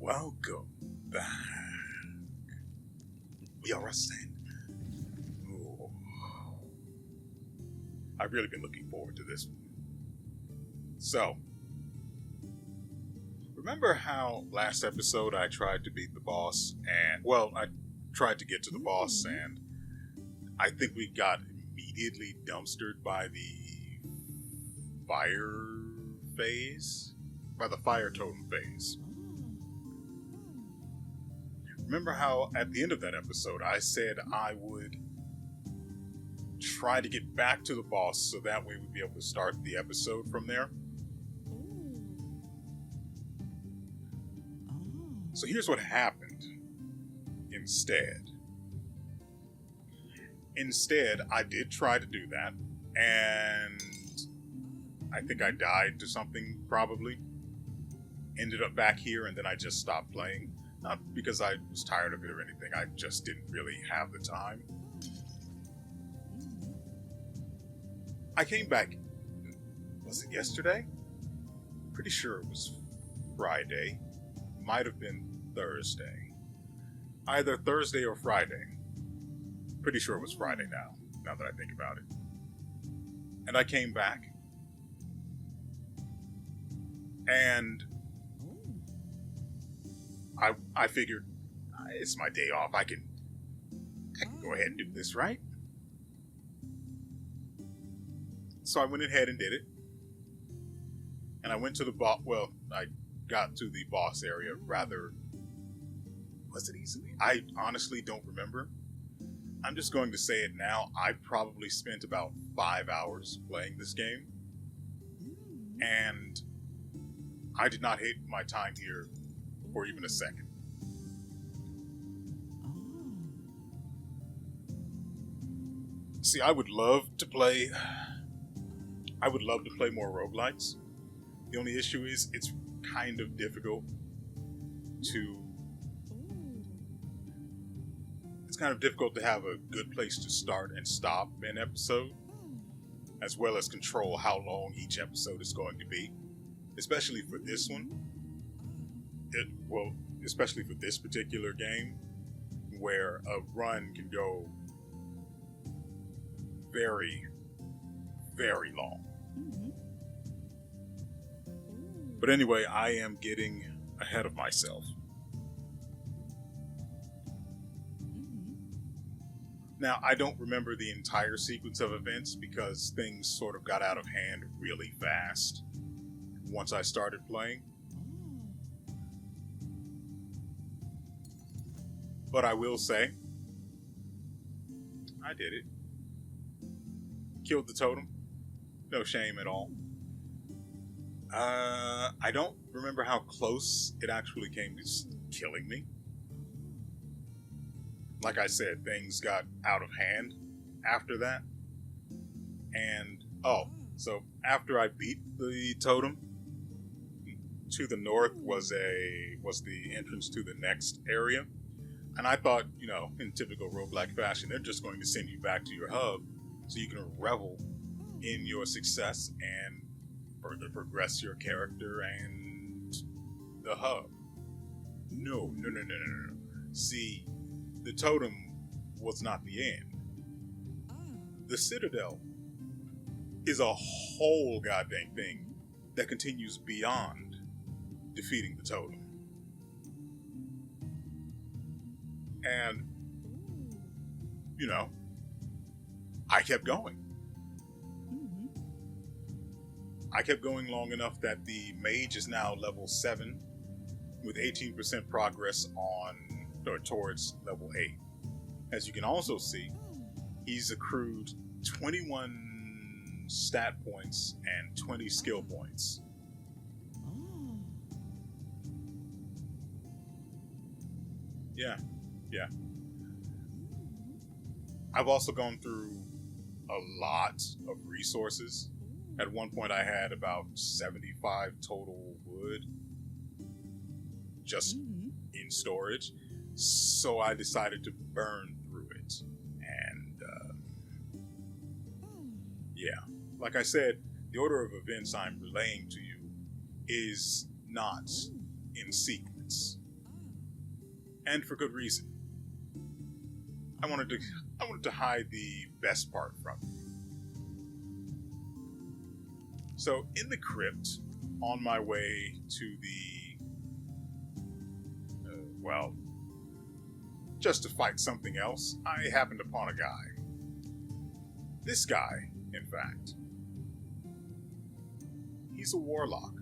Welcome back. We are ascending. Ooh. I've really been looking forward to this one. So, remember how last episode I tried to beat the boss I tried to get to the boss and I think we got immediately dumpstered by the fire phase? By the fire totem phase. Remember how at the end of that episode I said I would try to get back to the boss so that way we'd be able to start the episode from there? So here's what happened instead. Instead, I did try to do that, and I think I died to something probably. Ended up back here, and then I just stopped playing. Not because I was tired of it or anything, I just didn't really have the time. I came back, was it yesterday? Pretty sure it was Friday. Might have been Thursday. Either Thursday or Friday. Pretty sure it was Friday now that I think about it. And I came back. And I figured it's my day off. I can go ahead and do this, right? So I went ahead and did it. And I went to the boss. Well, I got to the boss area rather. Was it easily? I honestly don't remember. I'm just going to say it now. I probably spent about 5 hours playing this game. And I did not hate my time here for even a second. See, I would love to play more roguelikes. The only issue is it's kind of difficult to have a good place to start and stop an episode, as well as control how long each episode is going to be. Especially for this one. Especially for this particular game, where a run can go very, very long. But anyway, I am getting ahead of myself. Now, I don't remember the entire sequence of events because things sort of got out of hand really fast once I started playing. But I will say, I did it. Killed the totem. No shame at all. I don't remember how close it actually came to killing me. Like I said, things got out of hand after that. And, so after I beat the totem, to the north was the entrance to the next area. And I thought, in typical roguelike fashion, they're just going to send you back to your hub so you can revel in your success and further progress your character and the hub. No. See, the totem was not the end. The Citadel is a whole goddamn thing that continues beyond defeating the totem. And, I kept going. I kept going long enough that the mage is now level 7 with 18% progress towards level 8. As you can also see, he's accrued 21 stat points and 20 skill points. Yeah. I've also gone through a lot of resources. At one point I had about 75 total wood just in storage. So I decided to burn through it. And, like I said, the order of events I'm relaying to you is not in sequence. And for good reason. I wanted to hide the best part from you. So in the crypt, on my way to the, just to fight something else, I happened upon a guy. This guy, in fact, he's a warlock.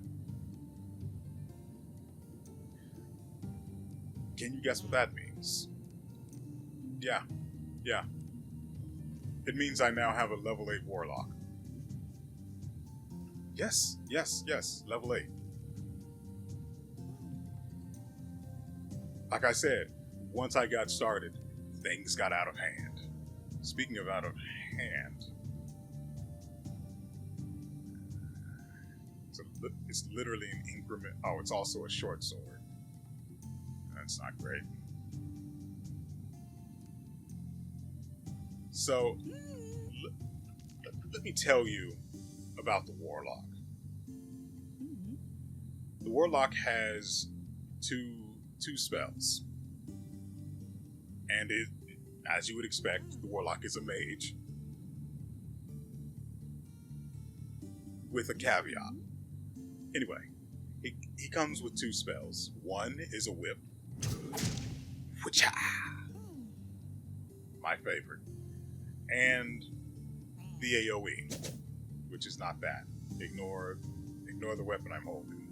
Can you guess what that means? Yeah. It means I now have a level 8 warlock. Yes, level 8. Like I said, once I got started, things got out of hand. Speaking of out of hand, it's literally an increment. Oh, it's also a short sword. That's not great. So, let me tell you about the Warlock. The Warlock has two spells. And as you would expect, the Warlock is a mage. With a caveat. Anyway, he comes with 2 spells. One is a whip. Wha-cha! My favorite. And the AoE, which is not that. Ignore the weapon I'm holding.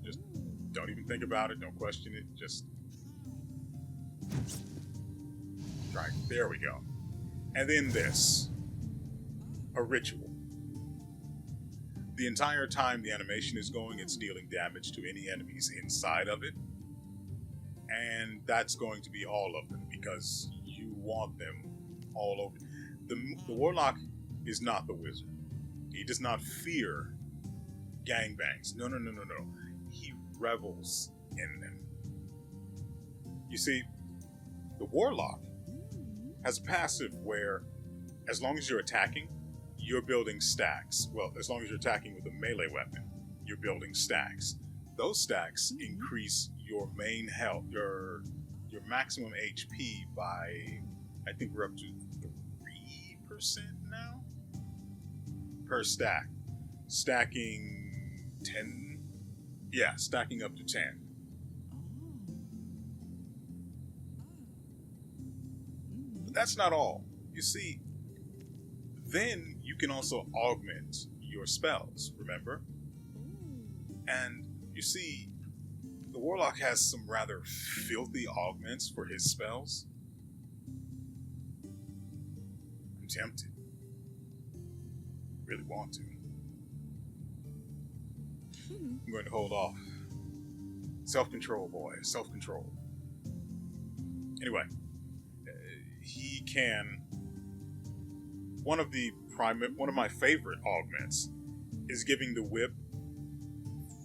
Just don't even think about it. Don't question it. Just right. There we go. And then this. A ritual. The entire time the animation is going, it's dealing damage to any enemies inside of it. And that's going to be all of them, because you want them all over. The Warlock is not the wizard. He does not fear gangbangs. No. He revels in them. You see, the Warlock has a passive where, as long as you're attacking, you're building stacks. Well, as long as you're attacking with a melee weapon, you're building stacks. Those stacks increase your main health, your maximum HP by, I think we're up to 3% now per stack. Stacking 10? Yeah, stacking up to 10. But that's not all. You see, then you can also augment your spells, remember? And you see, the Warlock has some rather filthy augments for his spells. I'm tempted. Really want to. I'm going to hold off. Self-control, boy. Self-control. Anyway, he can... One of my favorite augments is giving the whip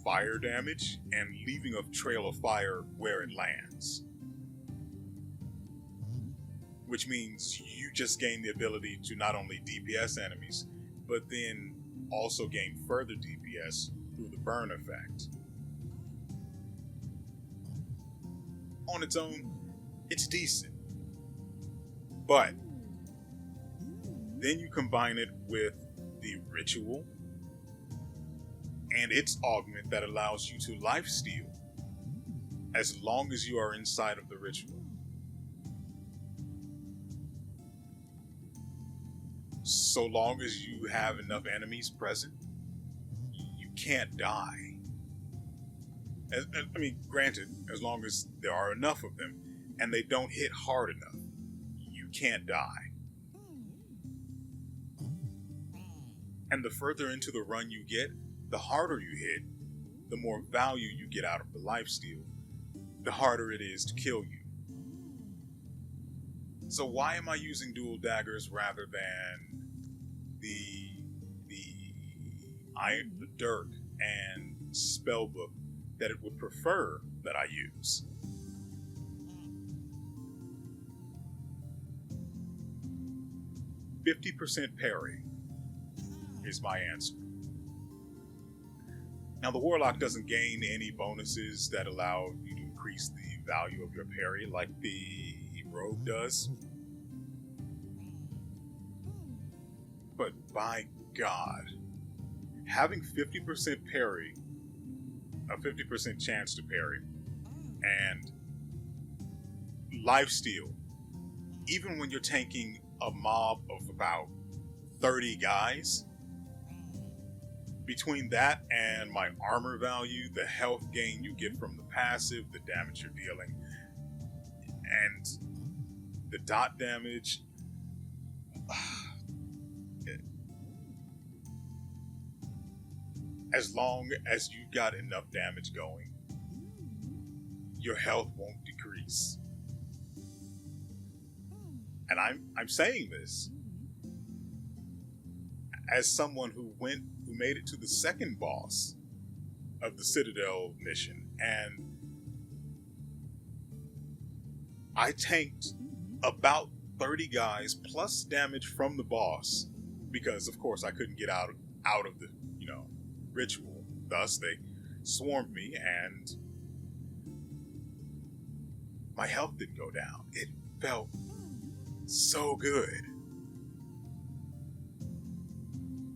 fire damage and leaving a trail of fire where it lands. Which means you just gain the ability to not only DPS enemies, but then also gain further DPS through the burn effect. On its own, it's decent. But then you combine it with the ritual and its augment that allows you to lifesteal as long as you are inside of the ritual. So long as you have enough enemies present, you can't die. I mean, granted, as long as there are enough of them and they don't hit hard enough, you can't die. And the further into the run you get, the harder you hit, the more value you get out of the lifesteal, the harder it is to kill you. So why am I using dual daggers rather than the dirk and spellbook that it would prefer that I use? "50% parry" is my answer. Now, the Warlock doesn't gain any bonuses that allow you to increase the value of your parry like the rogue does. But by God, having 50% parry, a 50% chance to parry, and lifesteal, even when you're tanking a mob of about 30 guys, between that and my armor value, the health gain you get from the passive, the damage you're dealing, and the dot damage, as long as you got enough damage going, your health won't decrease. And I'm saying this as someone who made it to the second boss of the Citadel mission, and I tanked about 30 guys plus damage from the boss, because of course I couldn't get out of the ritual. Thus they swarmed me, and my health didn't go down. It felt so good.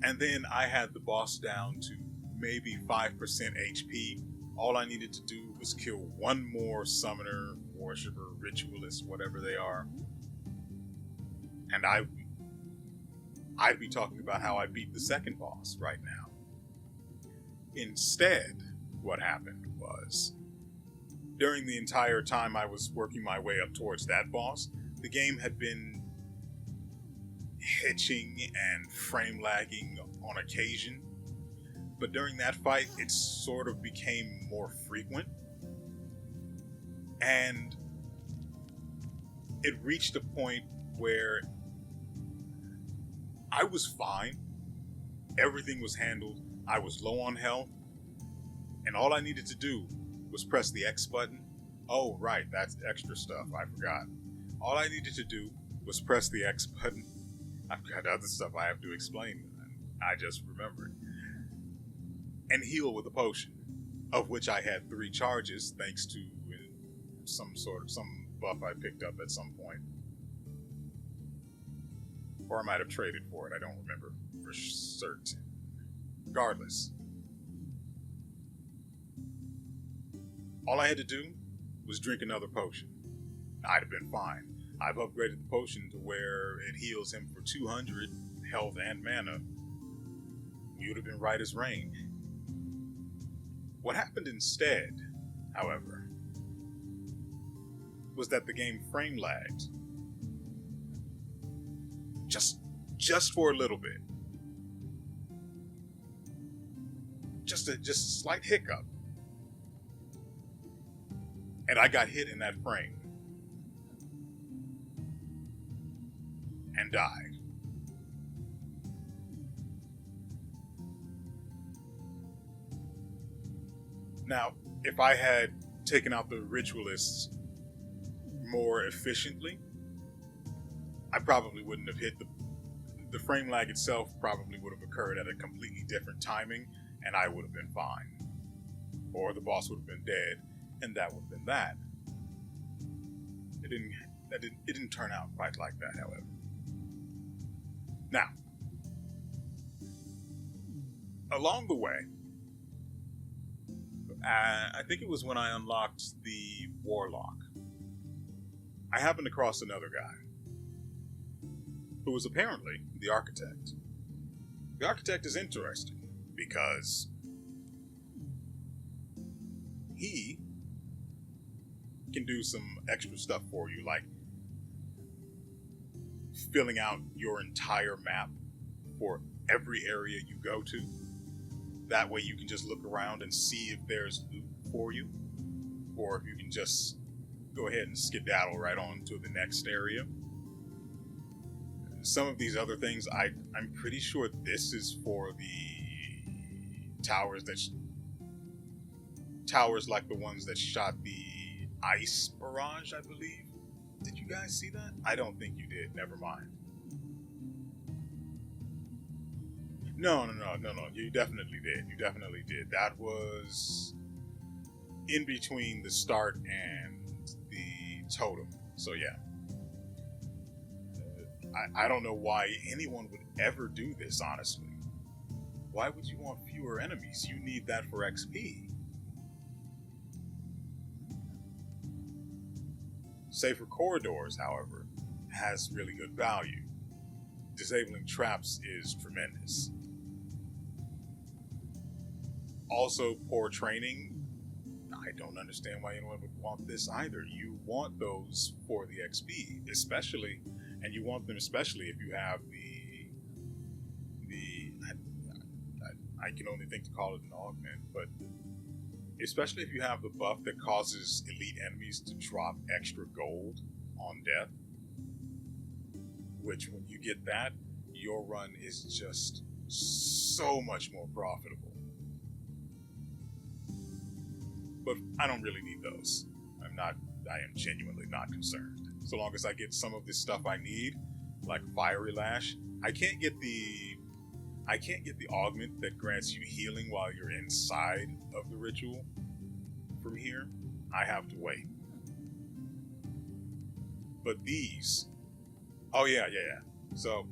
And then I had the boss down to maybe 5% HP. All I needed to do was kill one more summoner, worshiper, ritualist, whatever they are, and I'd be talking about how I beat the second boss right now. Instead, what happened was, during the entire time I was working my way up towards that boss, the game had been hitching and frame lagging on occasion, but during that fight it sort of became more frequent, and it reached a point where I was fine, everything was handled, I was low on health, and all I needed to do was press the X button. Oh right, that's extra stuff, I forgot. All I needed to do was press the X button. I've got other stuff I have to explain, I just remembered. And heal with a potion, of which I had 3 charges thanks to some buff I picked up at some point. Or I might have traded for it, I don't remember for certain. Regardless, all I had to do was drink another potion. I'd have been fine. I've upgraded the potion to where it heals him for 200 health and mana. We would have been right as rain. What happened instead, however, was that the game frame lagged. Just for a little bit. Just a slight hiccup. And I got hit in that frame. And died. Now, if I had taken out the ritualists more efficiently, I probably wouldn't have hit the frame lag itself probably would have occurred at a completely different timing, and I would have been fine. Or the boss would have been dead, and that would have been that. It didn't turn out quite like that, however. Now, along the way, I think it was when I unlocked the Warlock, I happened across another guy who was apparently the Architect. The Architect is interesting because he can do some extra stuff for you, like filling out your entire map for every area you go to. That way you can just look around and see if there's loot for you, or if you can just go ahead and skedaddle right on to the next area. Some of these other things, I'm pretty sure this is for the towers towers like the ones that shot the ice barrage, I believe. Did you guys see that? I don't think you did. Never mind. No. You definitely did. That was in between the start and the totem. So yeah. I don't know why anyone would ever do this, honestly. Why would you want fewer enemies? You need that for XP. Safer Corridors, however, has really good value. Disabling traps is tremendous. Also, poor training. I don't understand why anyone would want this either. You want those for the XP, especially, and you want them especially if you have the I can only think to call it an augment, but especially if you have the buff that causes elite enemies to drop extra gold on death, which when you get that, your run is just so much more profitable. But I don't really need those. I am genuinely not concerned. So long as I get some of this stuff I need, like Fiery Lash. I can't get the augment that grants you healing while you're inside of the ritual from here. I have to wait. But these, oh yeah. So,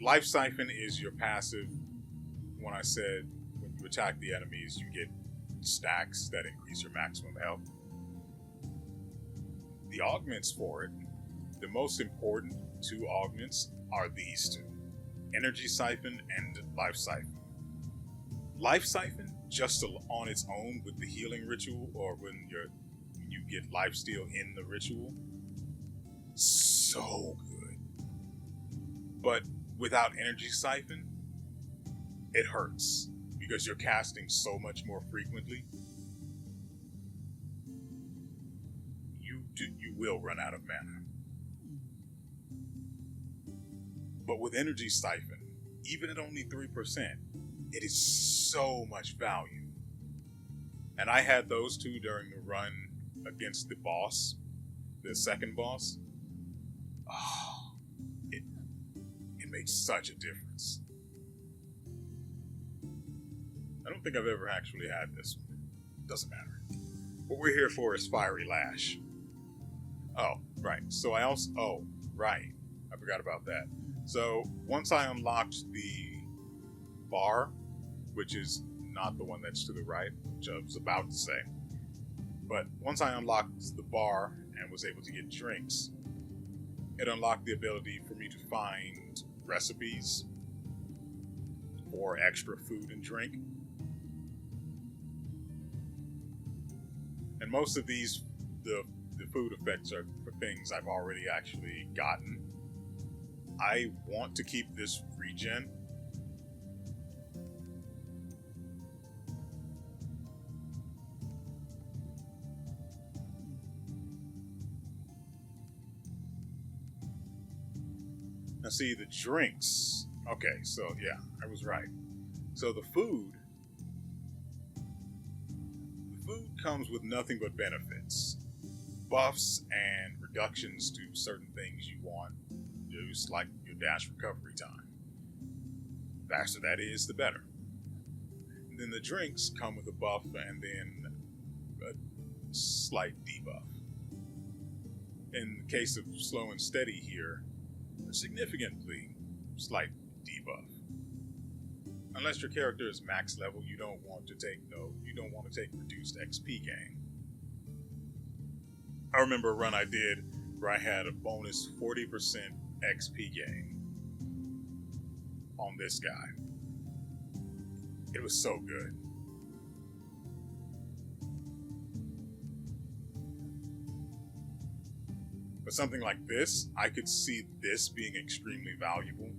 Life Siphon is your passive. When I said when you attack the enemies, you get stacks that increase your maximum health. The augments for it, the most important two augments are these two: Energy Siphon and Life Siphon. Life Siphon, just on its own with the healing ritual, or when you get lifesteal in the ritual, so good. But without Energy Siphon, it hurts because you're casting so much more frequently. You will run out of mana. But with Energy Siphon, even at only 3%, it is so much value. And I had those two during the run against the boss, the second boss. Oh, it made such a difference. I don't think I've ever actually had this one. Doesn't matter. What we're here for is Fiery Lash. Oh, right. So I also... Oh, right. I forgot about that. So once I unlocked the bar, which is not the one that's to the right, which I was about to say, but once I unlocked the bar and was able to get drinks, it unlocked the ability for me to find recipes for extra food and drink. And most of these, the food effects are for things I've already actually gotten. I want to keep this regen. Now see, the drinks. Okay, so yeah, I was right. So the food comes with nothing but benefits. Buffs and reductions to certain things you want. Just like your dash recovery time. The faster that is, the better. And then the drinks come with a buff and then a slight debuff. In the case of Slow and Steady here, a significantly slight debuff. Unless your character is max level, you don't want to take reduced XP gain. I remember a run I did where I had a bonus 40% XP gain on this guy. It was so good. But something like this, I could see this being extremely valuable.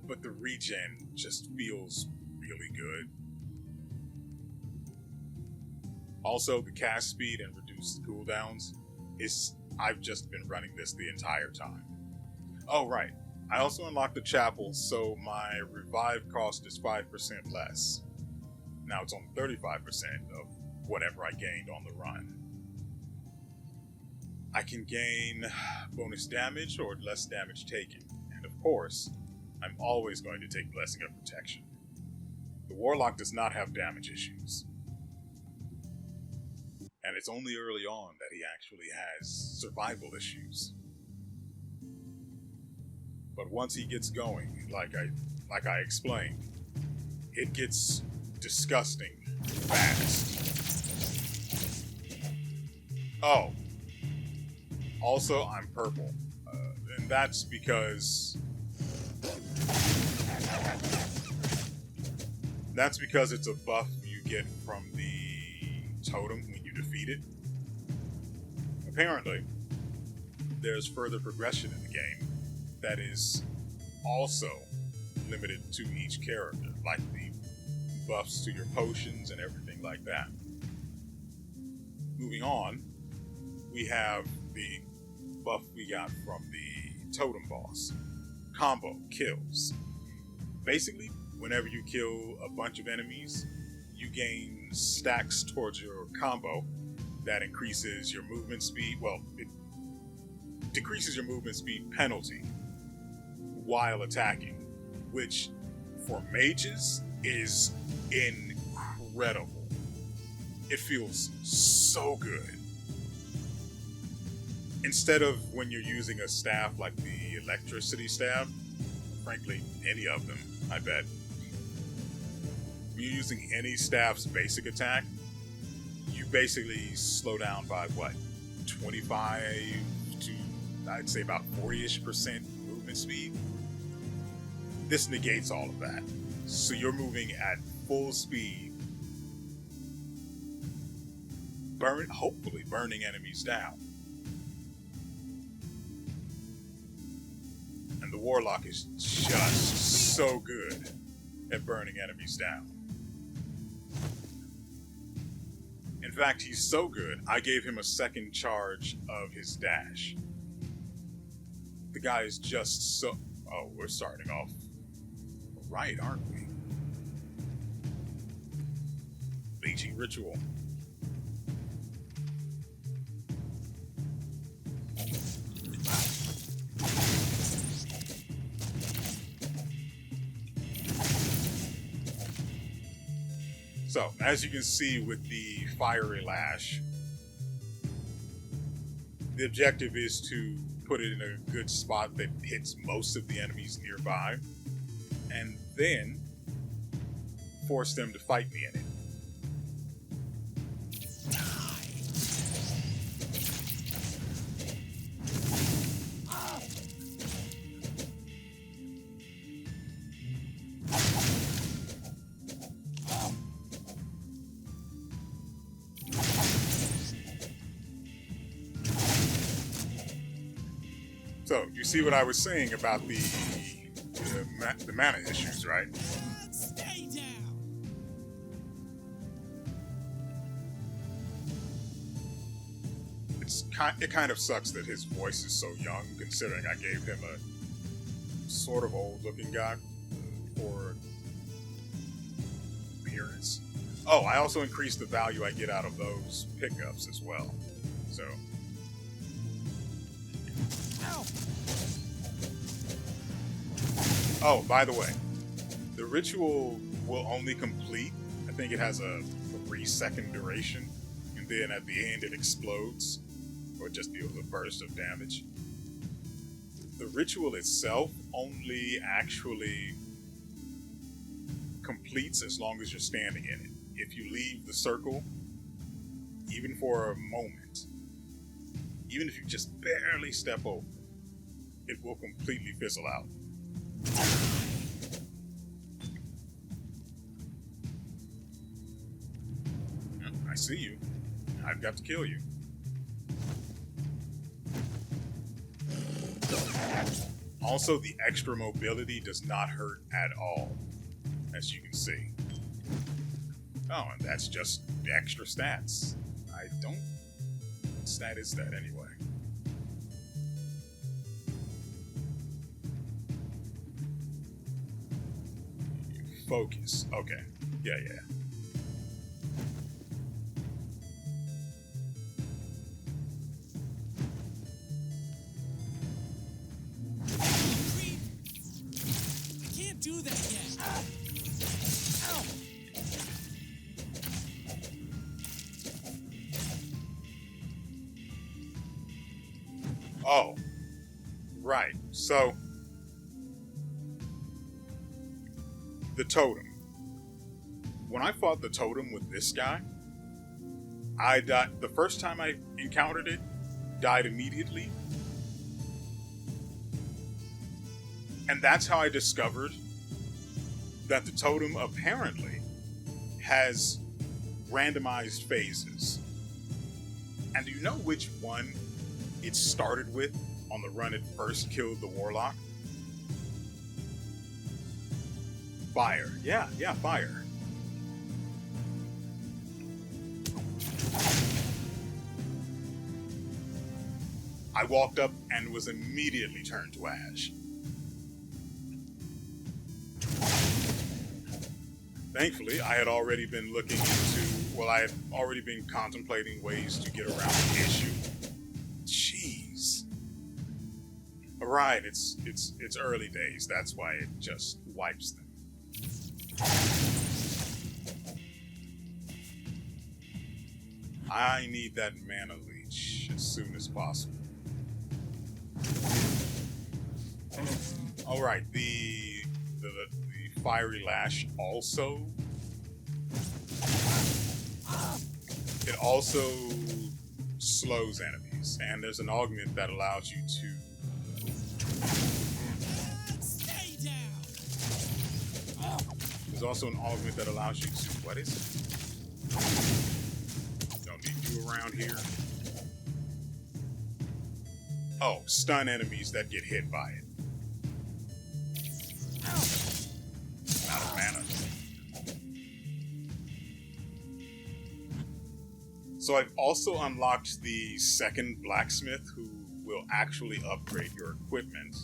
But the regen just feels really good. Also, the cast speed and reduced cooldowns I've just been running this the entire time. Oh, right. I also unlocked the chapel, so my revive cost is 5% less. Now it's only 35% of whatever I gained on the run. I can gain bonus damage or less damage taken. And of course, I'm always going to take Blessing of Protection. The Warlock does not have damage issues. And it's only early on that he actually has survival issues. But once he gets going, like I explained, it gets disgusting fast. Oh, also I'm purple, and that's because it's a buff you get from the totem when you defeat it. Apparently, there's further progression in the game that is also limited to each character, like the buffs to your potions and everything like that. Moving on, we have the buff we got from the totem boss. Combo kills. Basically, whenever you kill a bunch of enemies, you gain stacks towards your combo that increases your movement speed. Well, it decreases your movement speed penalty while attacking, which for mages is incredible. It feels so good. Instead of when you're using a staff like the electricity staff, frankly, any of them, I bet. When you're using any staff's basic attack, you basically slow down by what? 25 to, I'd say about 40-ish% movement speed. This negates all of that. So you're moving at full speed, hopefully burning enemies down. And the Warlock is just so good at burning enemies down. In fact, he's so good, I gave him a second charge of his dash. The guy is just so... Oh, we're starting off right, aren't we? Leeching Ritual. So, as you can see with the Fiery Lash, the objective is to put it in a good spot that hits most of the enemies nearby, and then force them to fight me in it. So, you see what I was saying about the mana issues, right? Stay down. It kind of sucks that his voice is so young, considering I gave him a sort of old-looking guy for appearance. Oh, I also increased the value I get out of those pickups as well. So... Oh, by the way, the ritual will only complete, I think it has a 3-second duration, and then at the end it explodes, or just deals a burst of damage. The ritual itself only actually completes as long as you're standing in it. If you leave the circle, even for a moment, even if you just barely step over, it will completely fizzle out. I see you. I've got to kill you. Also, the extra mobility does not hurt at all, as you can see. Oh, and that's just the extra stats. What stat is that anyway? Focus. Okay. Yeah. do that yet. Oh, right. So, the totem. When I fought the totem with this guy, I died. The first time I encountered it, died immediately. And that's how I discovered that the totem apparently has randomized phases. And do you know which one it started with on the run it first killed the warlock? Fire. Yeah, fire. I walked up and was immediately turned to ash. Thankfully, I had already been looking into, I had already been contemplating ways to get around the issue. Jeez. Alright, it's early days, that's why it just wipes them. I need that mana leech as soon as possible. Alright, the fiery lash also. It also slows enemies, and there's an augment that allows you to. Stay down. There's also an augment that allows you to. What is it? Don't need you around here. Oh, stun enemies that get hit by it. Out of mana. So I've also unlocked the second blacksmith who will actually upgrade your equipment.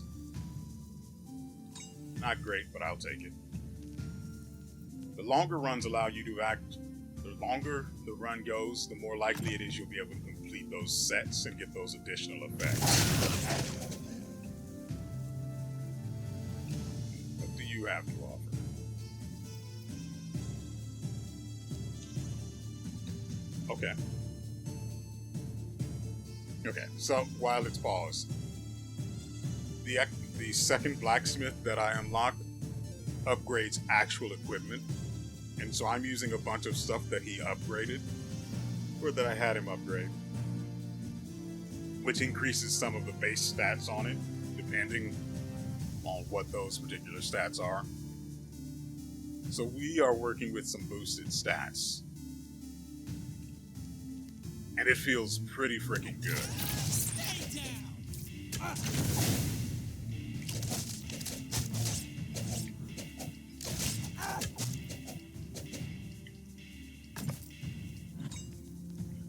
Not great, but I'll take it. The longer runs allow you to act. The longer the run goes, the more likely it is you'll be able to complete those sets and get those additional effects. What do you have to offer? Okay. Okay, so while it's paused, the second blacksmith that I unlocked upgrades actual equipment, and so I'm using a bunch of stuff that he upgraded, or that I had him upgrade, which increases some of the base stats on it, depending on what those particular stats are. So we are working with some boosted stats. And it feels pretty freaking good. Stay down.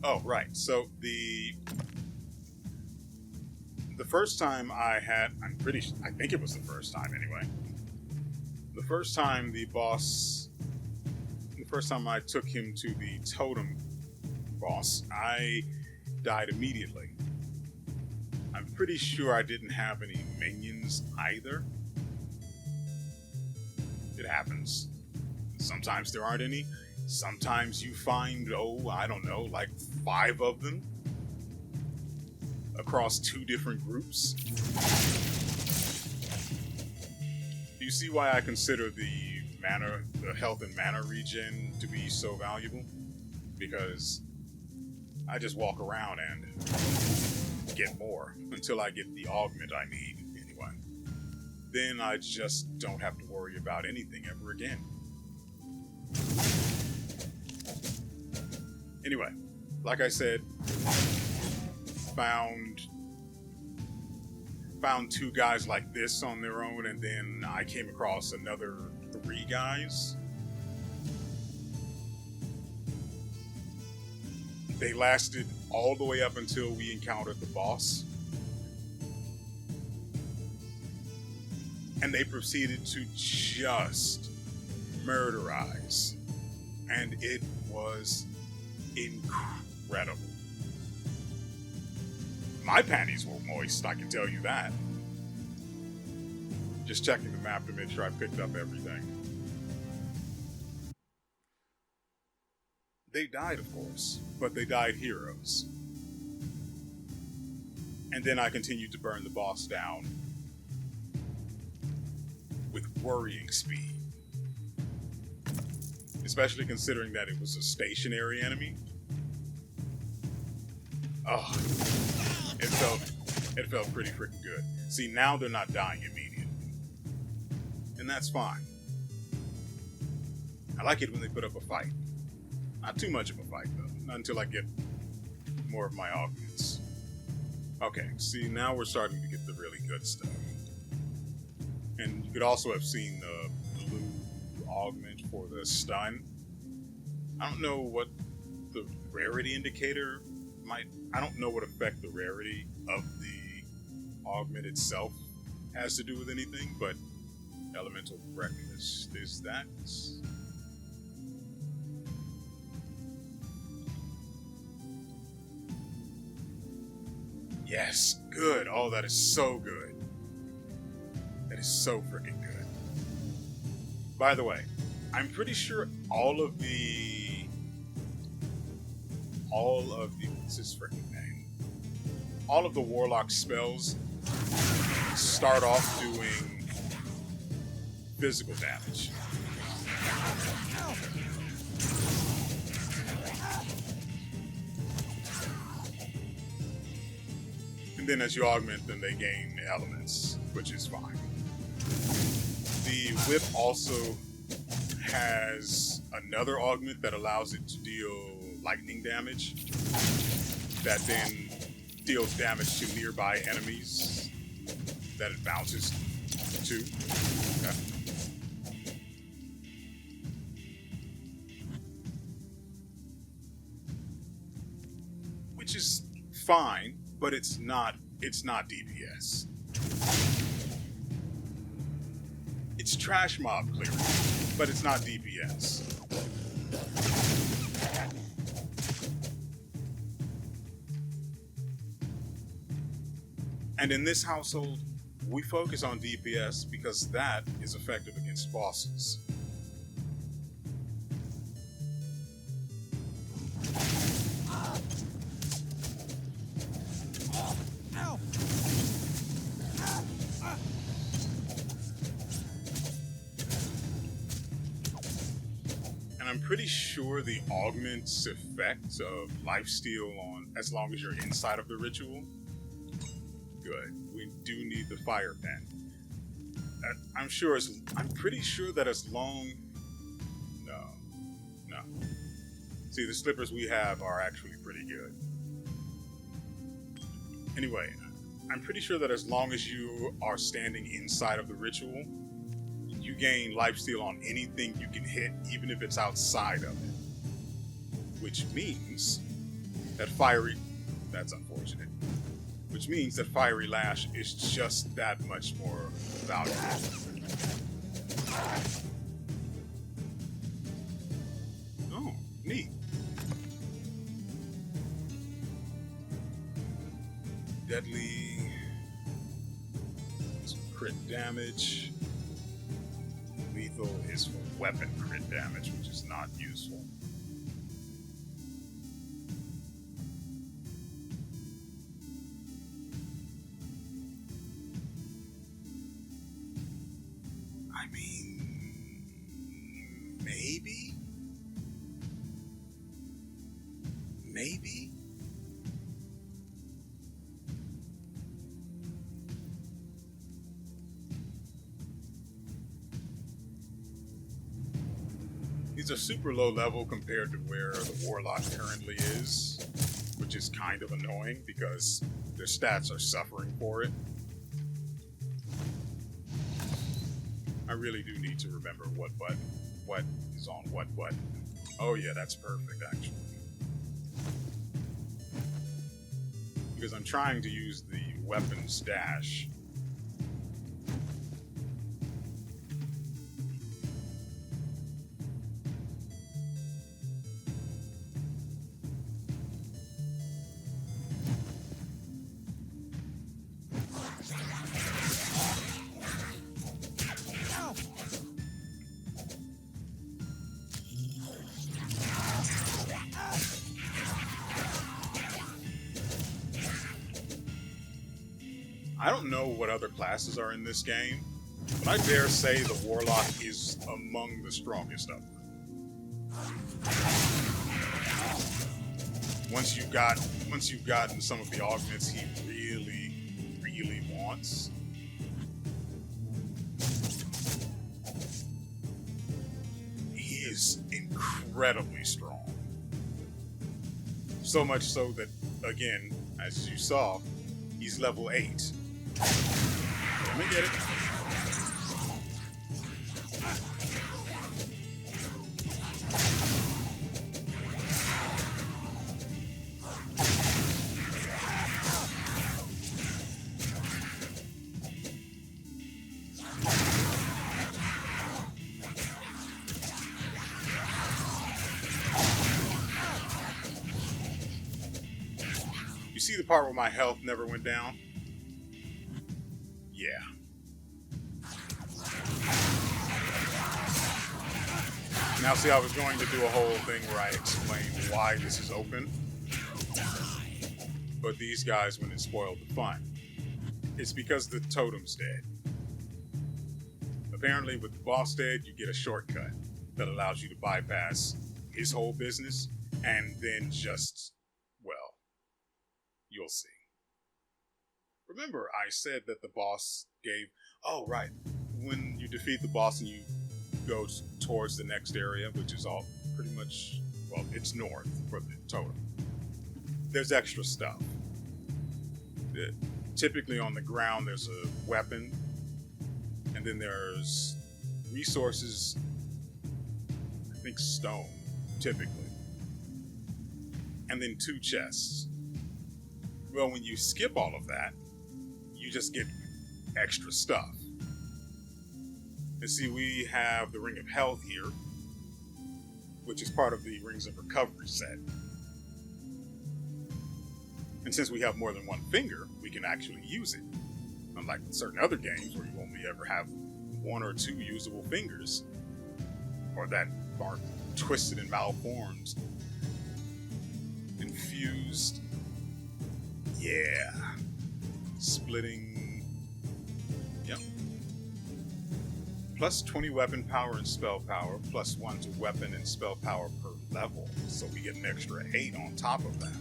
Oh, right. So the first time I think it was the first time anyway. The first time I took him to the totem boss, I died immediately. I'm pretty sure I didn't have any minions either. It happens. Sometimes there aren't any. Sometimes you find, I don't know, like 5 of them across 2 different groups. Do you see why I consider the health and mana regen to be so valuable? Because I just walk around and get more until I get the augment I need, anyway. Then I just don't have to worry about anything ever again. Anyway, like I said, found 2 guys like this on their own, and then I came across another 3 guys. They lasted all the way up until we encountered the boss. And they proceeded to just murderize. And it was incredible. My panties were moist, I can tell you that. Just checking the map to make sure I picked up everything. They died, of course, but they died heroes. And then I continued to burn the boss down with worrying speed. Especially considering that it was a stationary enemy. Oh, it felt pretty freaking good. See, now they're not dying immediately. And that's fine. I like it when they put up a fight. Not too much of a fight, though. Not until I get more of my augments. Okay, see, now we're starting to get the really good stuff. And you could also have seen the blue augment for the stun. I don't know what the rarity indicator might... I don't know what effect the rarity of the augment itself has to do with anything, but elemental breakfast is that. Yes, good. Oh, that is so good. That is so freaking good. By the way, I'm pretty sure all of the what's his freaking name? All of the warlock spells start off doing physical damage. And then as you augment them, they gain elements, which is fine. The whip also has another augment that allows it to deal lightning damage that then deals damage to nearby enemies that it bounces to. Okay. Which is fine, but it's not DPS. It's trash mob clearing, but it's not DPS. And in this household, we focus on DPS because that is effective against bosses. And I'm pretty sure the augment's effect of lifesteal on as long as you're inside of the ritual. Good. We do need the fire pen. I'm pretty sure that as long... No. See, the slippers we have are actually pretty good. Anyway, I'm pretty sure that as long as you are standing inside of the ritual, you gain lifesteal on anything you can hit, even if it's outside of it. Which means that that's unfortunate. Which means that Fiery Lash is just that much more valuable. Oh, neat. Deadly. Some crit damage. Lethal is for weapon crit damage, which is not useful. Maybe? These are super low level compared to where the Warlock currently is, which is kind of annoying because their stats are suffering for it. I really do need to remember what is on what button. Oh yeah, that's perfect actually. Because I'm trying to use the weapons dash. I don't know what other classes are in this game, but I dare say the Warlock is among the strongest of them. Once you've gotten some of the augments he really wants. He is incredibly strong. So much so that, again, as you saw, he's level 8. Let me get it. You see the part where my health never went down? Yeah. Now see, I was going to do a whole thing where I explained why this is open. But these guys went and spoiled the fun. It's because the totem's dead. Apparently with the boss dead, you get a shortcut that allows you to bypass his whole business and then just, well, you'll see. Remember, I said that the boss gave... Oh, right. When you defeat the boss and you go towards the next area, which is all pretty much... Well, it's north for the totem. There's extra stuff. Typically on the ground, there's a weapon. And then there's resources... I think stone, typically. And then 2 chests. Well, when you skip all of that, you just get extra stuff. And see, we have the Ring of Health here, which is part of the Rings of Recovery set. And since we have more than one finger, we can actually use it. Unlike certain other games where you only ever have 1 or 2 usable fingers, or that are twisted and malformed, infused. Yeah. Splitting. Yep. Plus 20 weapon power and spell power, plus 1 to weapon and spell power per level. So we get an extra 8 on top of that.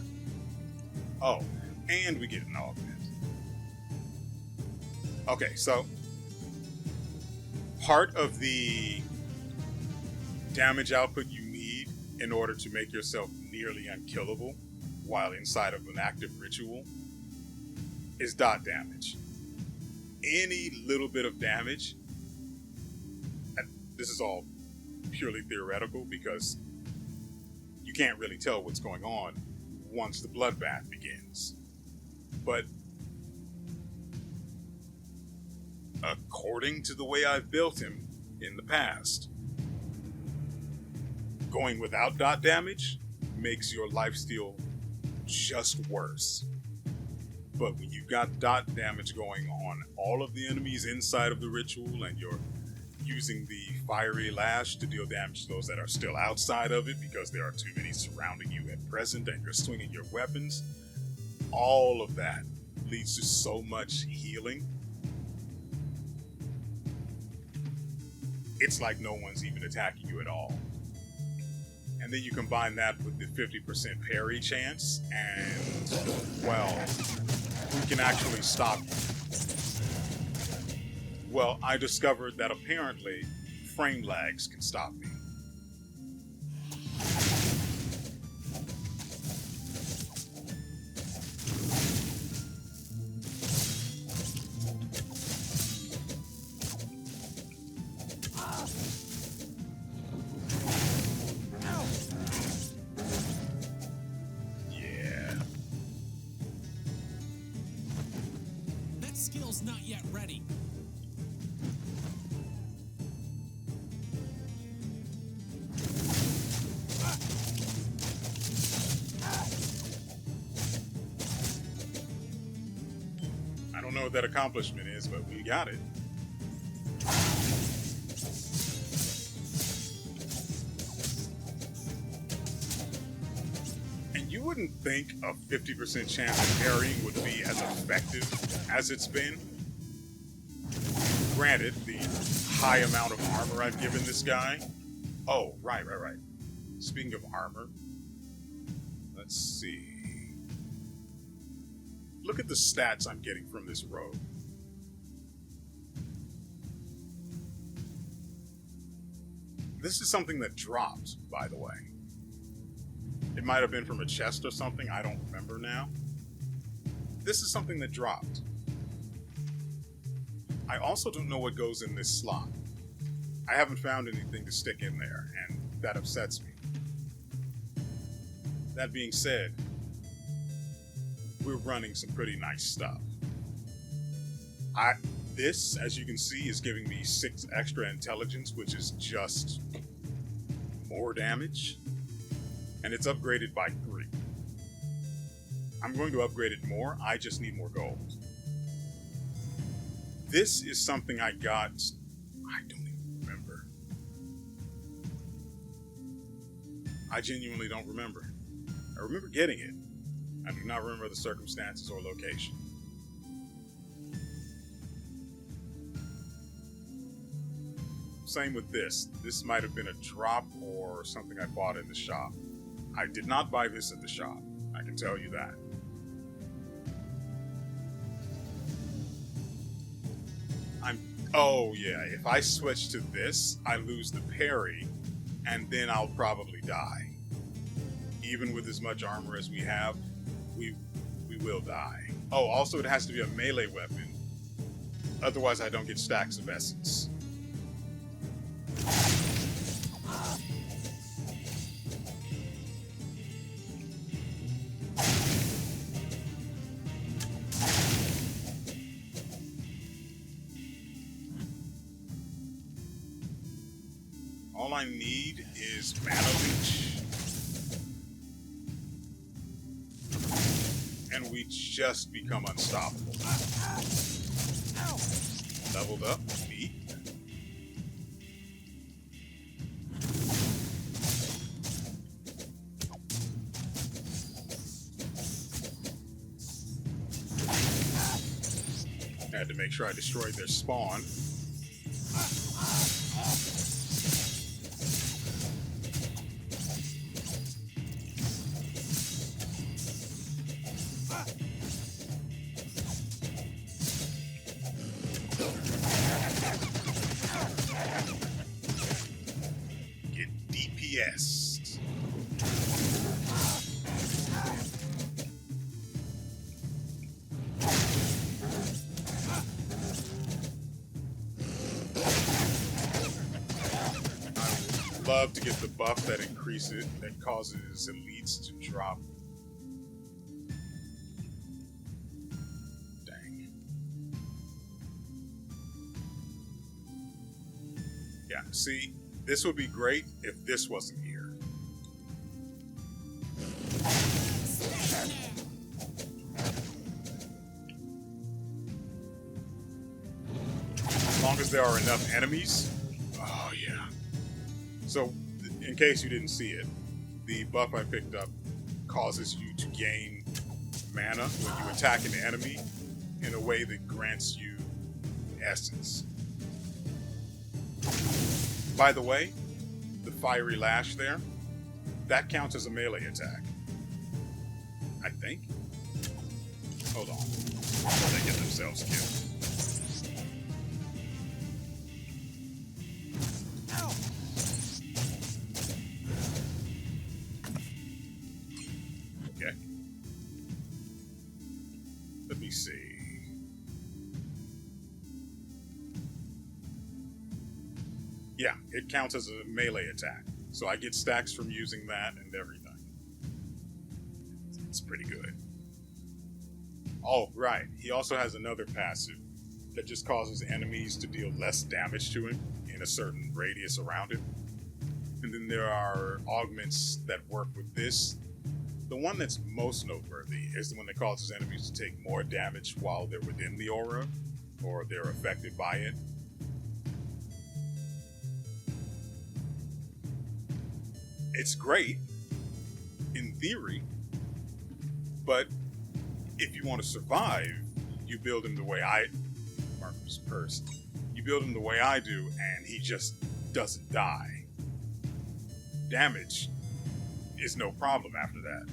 Oh, and we get an augment. Okay, so part of the damage output you need in order to make yourself nearly unkillable while inside of an active ritual is dot damage. Any little bit of damage, and this is all purely theoretical because you can't really tell what's going on once the bloodbath begins. But according to the way I've built him in the past, going without dot damage makes your lifesteal just worse. But when you've got dot damage going on all of the enemies inside of the ritual and you're using the fiery lash to deal damage to those that are still outside of it because there are too many surrounding you at present and you're swinging your weapons, all of that leads to so much healing. It's like no one's even attacking you at all. And then you combine that with the 50% parry chance, and, well, who can actually stop you? Well, I discovered that apparently frame lags can stop me. Skill's not yet ready. I don't know what that accomplishment is, but we got it. And you wouldn't think a 50% chance of parrying would be as effective as it's been. Granted, the high amount of armor I've given this guy. Oh, right. Speaking of armor, let's see. Look at the stats I'm getting from this rogue. This is something that dropped, by the way. It might have been from a chest or something, I don't remember now. This is something that dropped. I also don't know what goes in this slot. I haven't found anything to stick in there, and that upsets me. That being said, we're running some pretty nice stuff. This, as you can see, is giving me 6 extra intelligence, which is just more damage. And it's upgraded by 3. I'm going to upgrade it more, I just need more gold. This is something I got, I don't even remember. I genuinely don't remember. I remember getting it. I do not remember the circumstances or location. Same with this. This might have been a drop or something I bought in the shop. I did not buy this at the shop. I can tell you that. Oh yeah, if I switch to this, I lose the parry, and then I'll probably die. Even with as much armor as we have, we will die. Oh, also it has to be a melee weapon. Otherwise I don't get stacks of essence. All I need is mana leech. And we just become unstoppable. Leveled up, neat. Had to make sure I destroyed their spawn. Get DPS. Love to get the buff that increases, that causes elites to drop. Dang. Yeah, see, this would be great if this wasn't here. As long as there are enough enemies. Oh yeah. So, in case you didn't see it, the buff I picked up causes you to gain mana when you attack an enemy in a way that grants you essence. By the way, the fiery lash there, that counts as a melee attack. I think. Hold on. Before they get themselves killed. Okay. Let me see. Yeah, it counts as a melee attack. So I get stacks from using that and everything. It's pretty good. Oh, right. He also has another passive that just causes enemies to deal less damage to him in a certain radius around him. And then there are augments that work with this. The one that's most noteworthy is the one that causes enemies to take more damage while they're within the aura, or they're affected by it. It's great, in theory, But if you want to survive, you build him the way Marcus Purse. You build him the way I do, and he just doesn't die. Damage is no problem after that.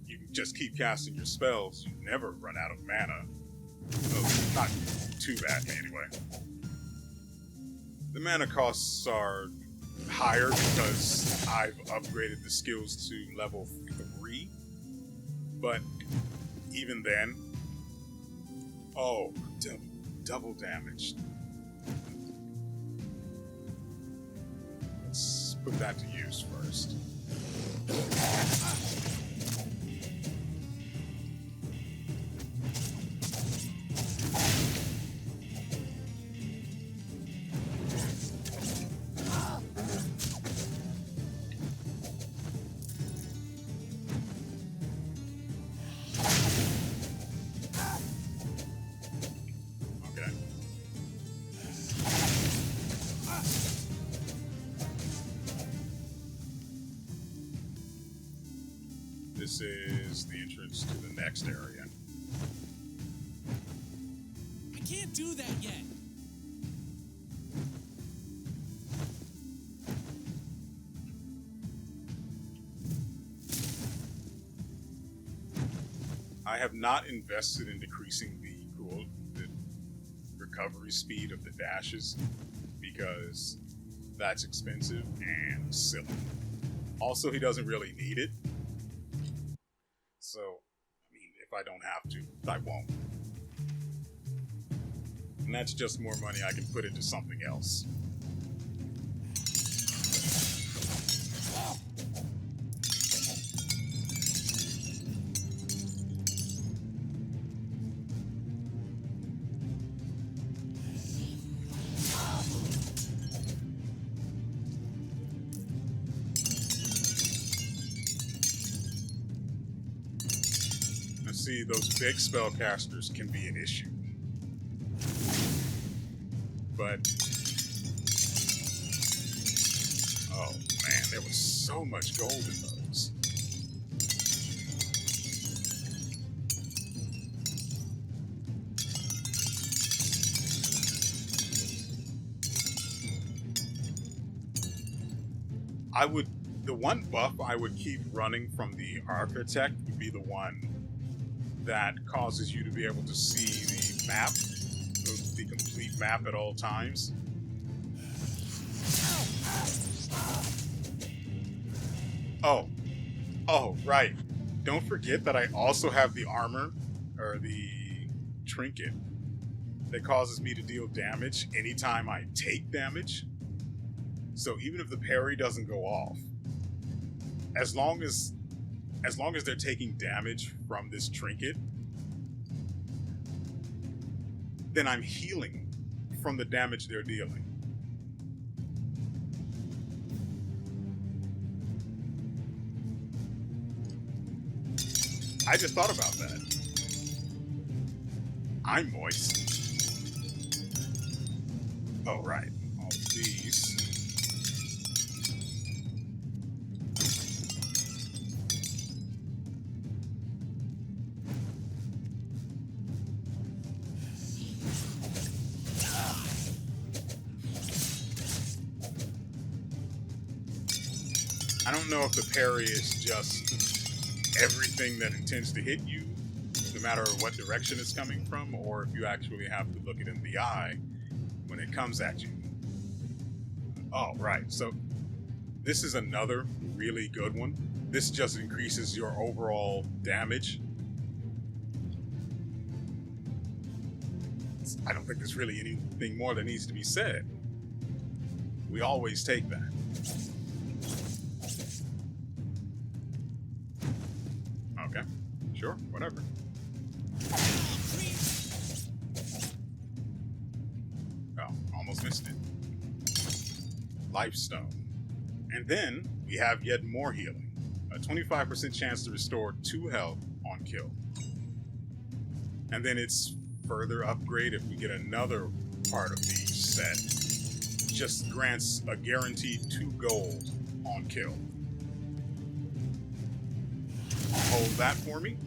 You can just keep casting your spells. You never run out of mana. Well, not too badly, anyway. The mana costs are higher because I've upgraded the skills to level 3. But even then, oh, double damage. Let's put that to use first. This is the entrance to the next area. I can't do that yet. I have not invested in decreasing the recovery speed of the dashes because that's expensive and silly. Also, he doesn't really need it. So, I mean, if I don't have to, I won't. And that's just more money I can put into something else. See, those big spellcasters can be an issue. But oh man, there was so much gold in those. The one buff I would keep running from the Architect would be the one that causes you to be able to see the map, the complete map at all times. Oh, right. Don't forget that I also have the armor, or the trinket, that causes me to deal damage anytime I take damage. So even if the parry doesn't go off, as long as they're taking damage from this trinket, then I'm healing from the damage they're dealing. I just thought about that. I'm moist. Oh, right. All of these. I don't know if the parry is just everything that intends to hit you, no matter what direction it's coming from, or if you actually have to look it in the eye when it comes at you. Oh, right. So this is another really good one. This just increases your overall damage. I don't think there's really anything more that needs to be said. We always take that. Okay, sure, whatever. Oh, almost missed it. Lifestone. And then we have yet more healing. A 25% chance to restore 2 health on kill. And then it's further upgrade if we get another part of the set. Just grants a guaranteed 2 gold on kill. Hold that for me.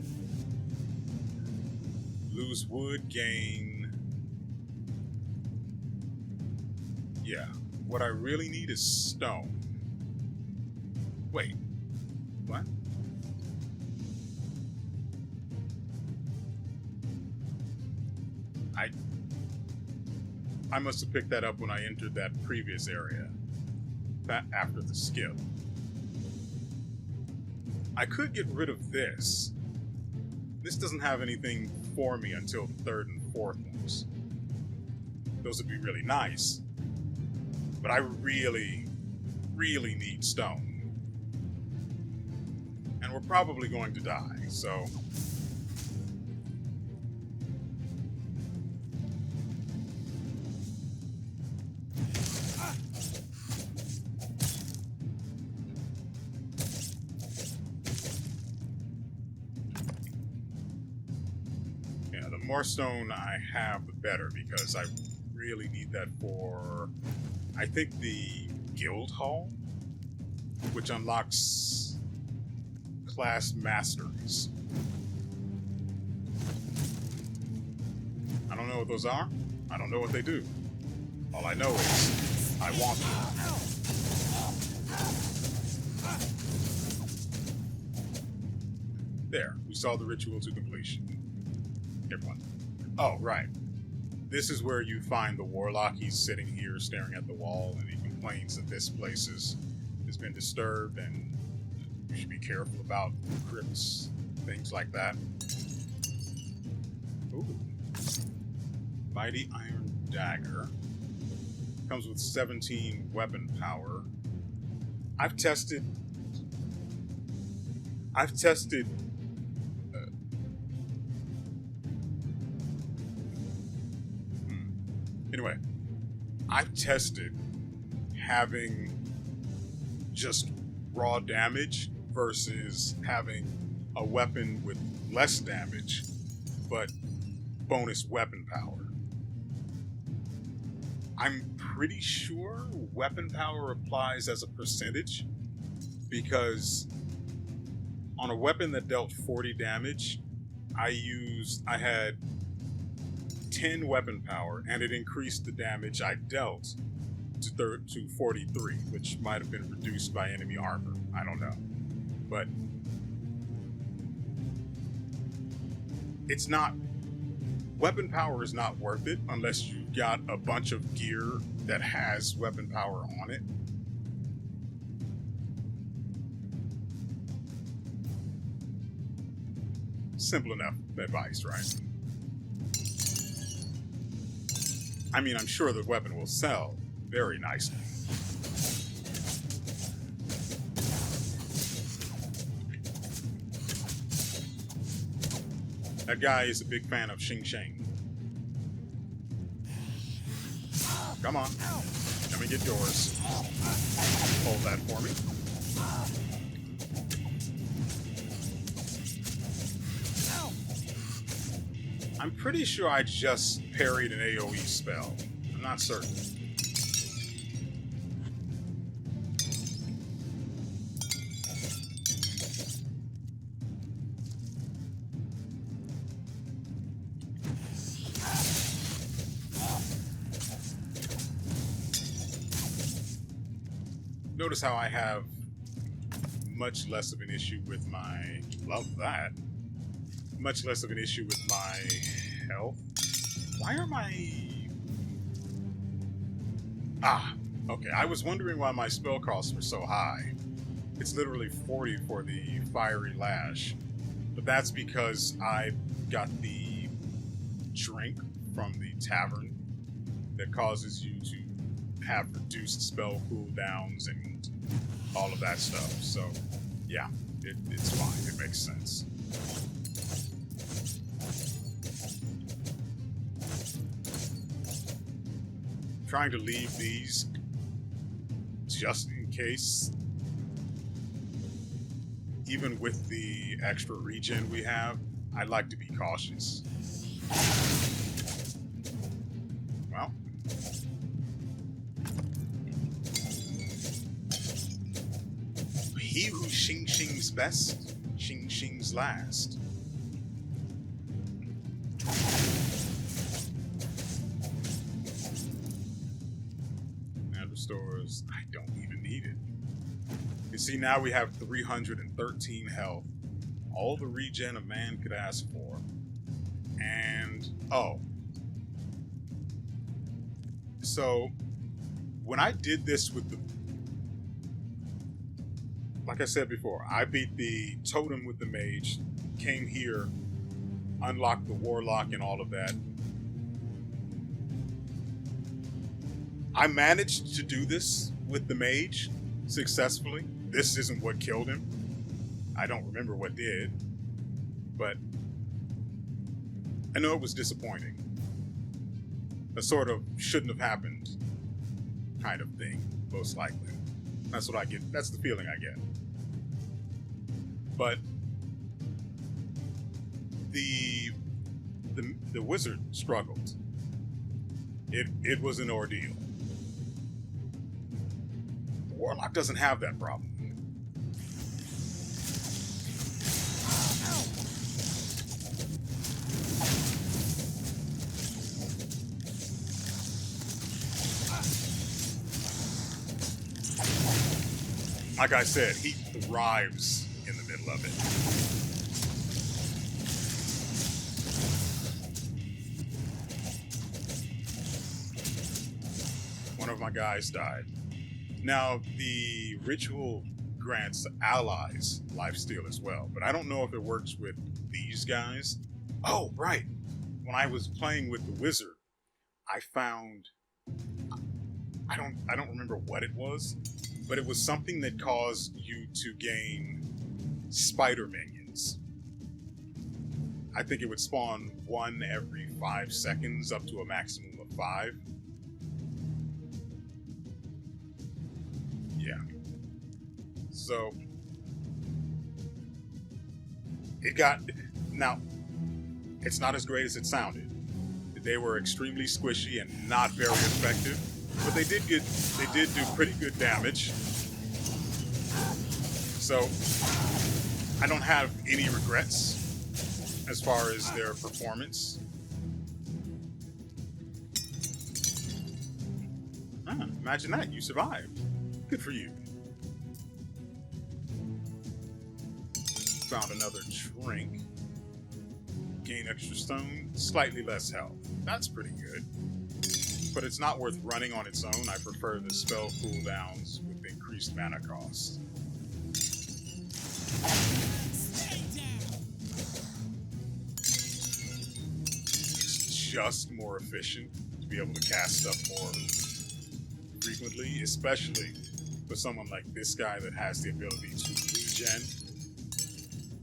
Lose wood, gain... Yeah. What I really need is stone. Wait. What? I must have picked that up when I entered that previous area. After the skill. I could get rid of this. This doesn't have anything for me until the third and fourth ones. Those would be really nice. But I really, really need stone. And we're probably going to die, so... The more stone I have, the better, because I really need that for, I think, the guild hall, which unlocks class masteries. I don't know what those are. I don't know what they do. All I know is I want them. There, we saw the ritual to completion. Everyone. Oh, right. This is where you find the warlock. He's sitting here staring at the wall, and he complains that this place has been disturbed, and you should be careful about crypts, things like that. Ooh. Mighty Iron Dagger. Comes with 17 weapon power. I've tested Anyway, I've tested having just raw damage versus having a weapon with less damage, but bonus weapon power. I'm pretty sure weapon power applies as a percentage, because on a weapon that dealt 40 damage, I had 10 weapon power, and it increased the damage I dealt to 43, which might have been reduced by enemy armor. I don't know. But it's not... Weapon power is not worth it unless you've got a bunch of gear that has weapon power on it. Simple enough advice, right? I mean, I'm sure the weapon will sell very nicely. That guy is a big fan of Xing Sheng. Come on. Let me get yours. Hold that for me. I'm pretty sure I just parried an AoE spell. I'm not certain. Notice how I have much less of an issue with my... Love that. Much less of an issue with my health. Why are my... Ah, okay. I was wondering why my spell costs were so high. It's literally 40 for the Fiery Lash. But that's because I got the drink from the tavern that causes you to have reduced spell cooldowns and all of that stuff. So, yeah, it's fine. It makes sense. Trying to leave these just in case. Even with the extra regen we have, I like to be cautious. Well. He who Xing Xing's best, Xing Xing's last. heals. I don't even need it. You see, now we have 313 health. All the regen a man could ask for. And, oh. So, when I did this with the... Like I said before, I beat the totem with the mage, came here, unlocked the warlock and all of that. I managed to do this with the mage successfully. This isn't what killed him. I don't remember what did, but I know it was disappointing. A sort of shouldn't have happened kind of thing, most likely. That's what I get. That's the feeling I get. But the wizard struggled. It was an ordeal. The warlock doesn't have that problem. Like I said, he thrives in the middle of it. One of my guys died. Now, the ritual grants allies lifesteal as well, but I don't know if it works with these guys. Oh, right. When I was playing with the wizard, I found... I don't remember what it was, but it was something that caused you to gain spider minions. I think it would spawn one every 5 seconds up to a maximum of 5. Yeah. So it got... Now, it's not as great as it sounded. They were extremely squishy and not very effective. But they did do pretty good damage. So I don't have any regrets as far as their performance. Imagine that, you survived. Good for you. Found another drink. Gain extra stone, slightly less health. That's pretty good. But it's not worth running on its own. I prefer the spell cooldowns with increased mana cost. It's just more efficient to be able to cast stuff more frequently, especially for someone like this guy that has the ability to regen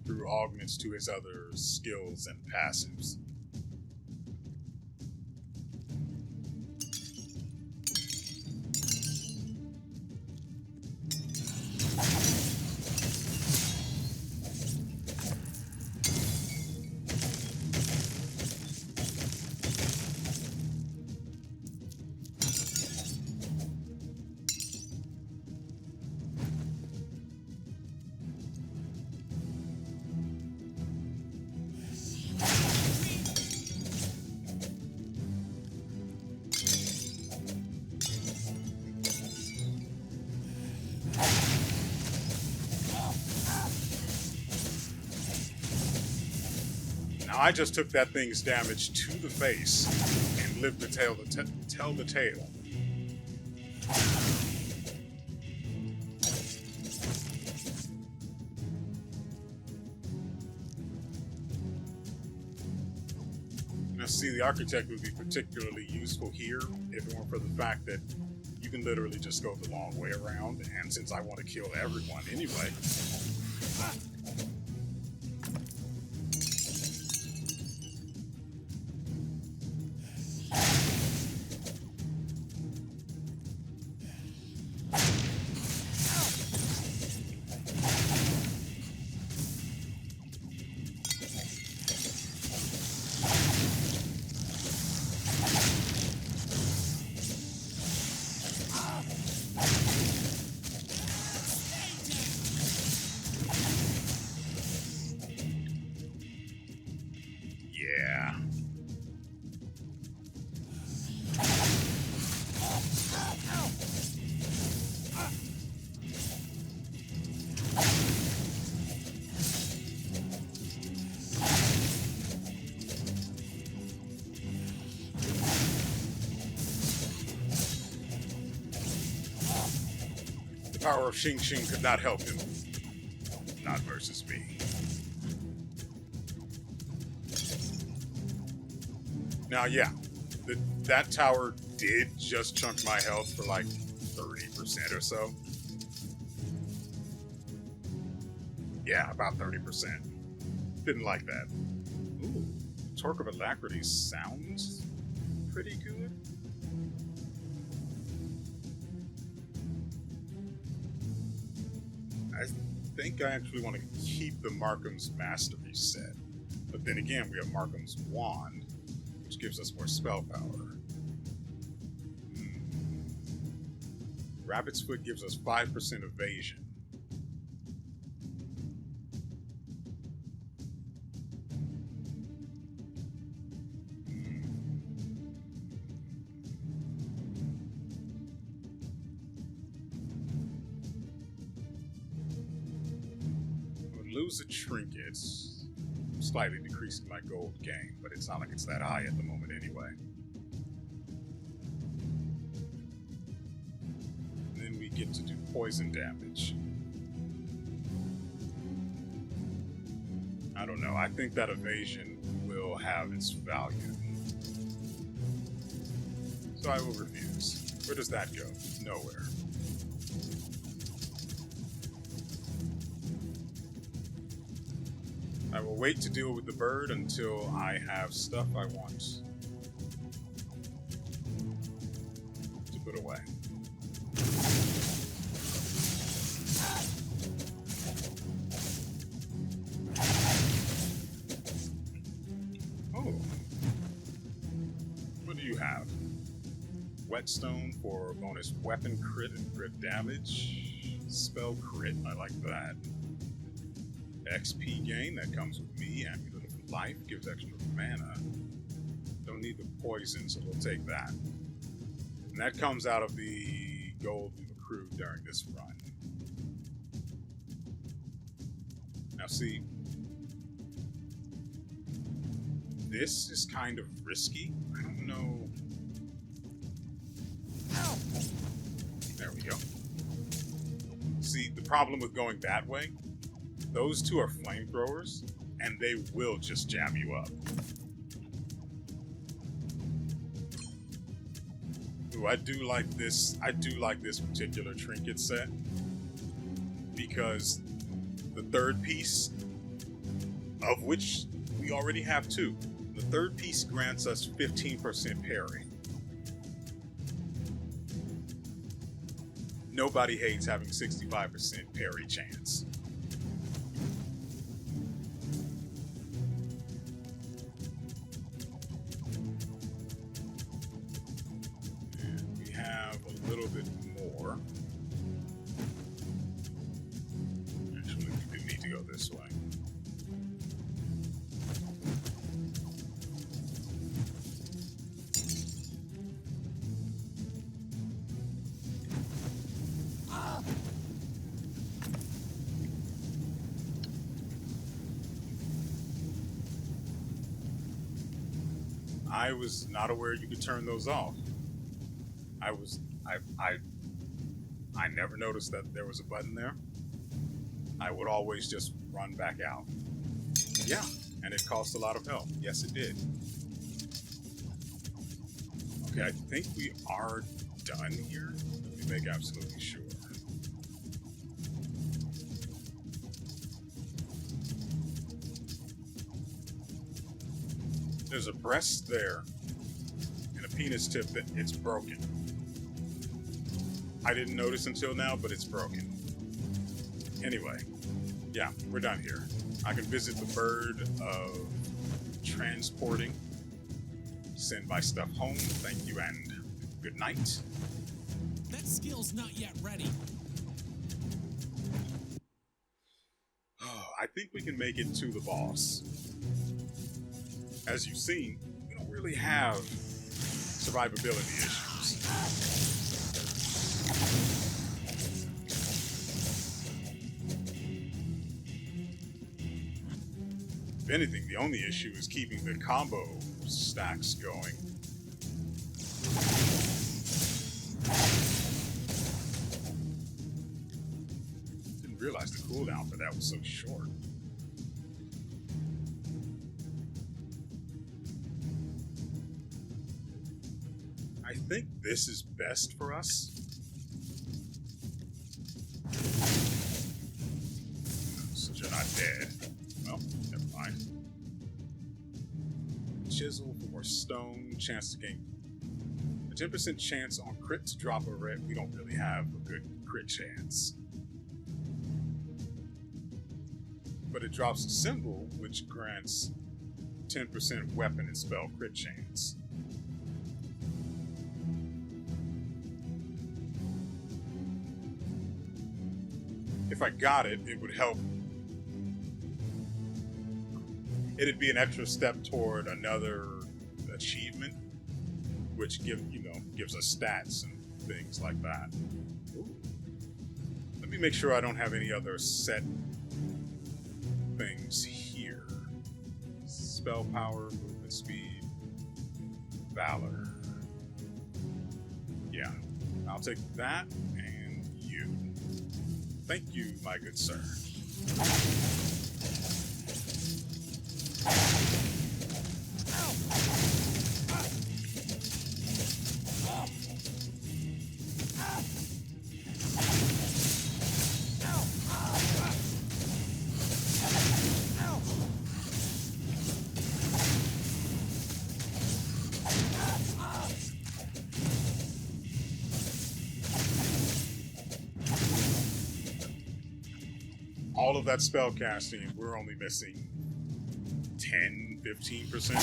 through augments to his other skills and passives. I just took that thing's damage to the face and lived to tell the tale. Now, see, the architect would be particularly useful here if it weren't for the fact that you can literally just go the long way around, and since I want to kill everyone anyway. The power of Xing Xing could not help him. Not versus me. Now, yeah, that tower did just chunk my health for like 30% or so. Yeah, about 30%. Didn't like that. Ooh, Torque of Alacrity sounds pretty good. I think I actually want to keep the Markham's Mastery set. But then again, we have Markham's Wand, which gives us more spell power. Rabbit's Foot gives us 5% evasion. Lose a trinket, slightly decreasing my gold gain, but it's not like it's that high at the moment anyway. And then we get to do poison damage. I don't know, I think that evasion will have its value. So I will refuse. Where does that go? Nowhere. I will wait to deal with the bird until I have stuff I want to put away. Oh. What do you have? Whetstone for bonus weapon crit and crit damage. Spell crit, I like that. XP gain, that comes with me. Amulet of Life gives extra mana. Don't need the poison, so we'll take that. And that comes out of the gold we've accrued during this run. Now see, this is kind of risky. I don't know. There we go. See, the problem with going that way, those two are flamethrowers, and they will just jam you up. Ooh, I do like this particular trinket set, because the third piece, of which we already have two, the third piece grants us 15% parry. Nobody hates having 65% parry chance. A little bit more. Actually, we do need to go this way. I was not aware you could turn those off. I never noticed that there was a button there. I would always just run back out. Yeah, and it cost a lot of health. Yes, it did. Okay, I think we are done here. Let me make absolutely sure. There's a breast there and a penis tip that it's broken. I didn't notice until now, but it's broken. Anyway, yeah, we're done here. I can visit the bird of transporting, send my stuff home, thank you, and good night. That skill's not yet ready. Oh, I think we can make it to the boss. As you've seen, we don't really have survivability issues. If anything, the only issue is keeping the combo stacks going. realize the cooldown for that was so short. I think this is best for us. Since you're not dead. Well, never mind. Chisel for more stone, chance to gain a 10% chance on crit to drop a red. We don't really have a good crit chance. But it drops a symbol which grants 10% weapon and spell crit chance. If I got it, it would help. It'd be an extra step toward another achievement, which gives us stats and things like that. Ooh. Let me make sure I don't have any other set things here. Spell power, movement speed, valor. Yeah, I'll take that and you. Thank you, my good sir. All of that spell casting, we're only missing 10-15%.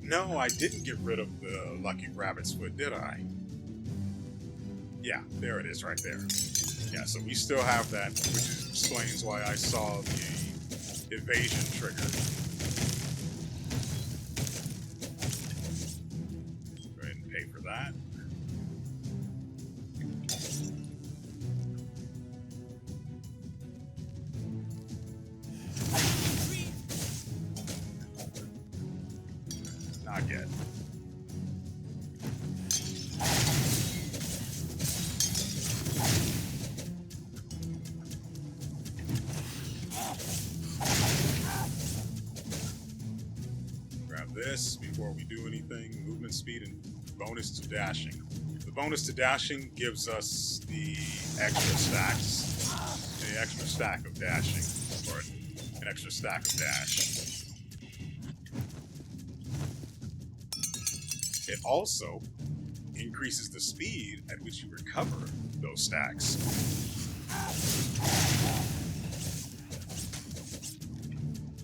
No, I didn't get rid of the lucky rabbit's foot, did I? Yeah, there it is right there. Yeah, so we still have that, which explains why I saw the evasion trigger. Go ahead and pay for that. Not yet. This before we do anything. Movement speed and bonus to dashing. The bonus to dashing gives us the extra stacks, the extra stack of dashing, or an extra stack of dash. It also increases the speed at which you recover those stacks.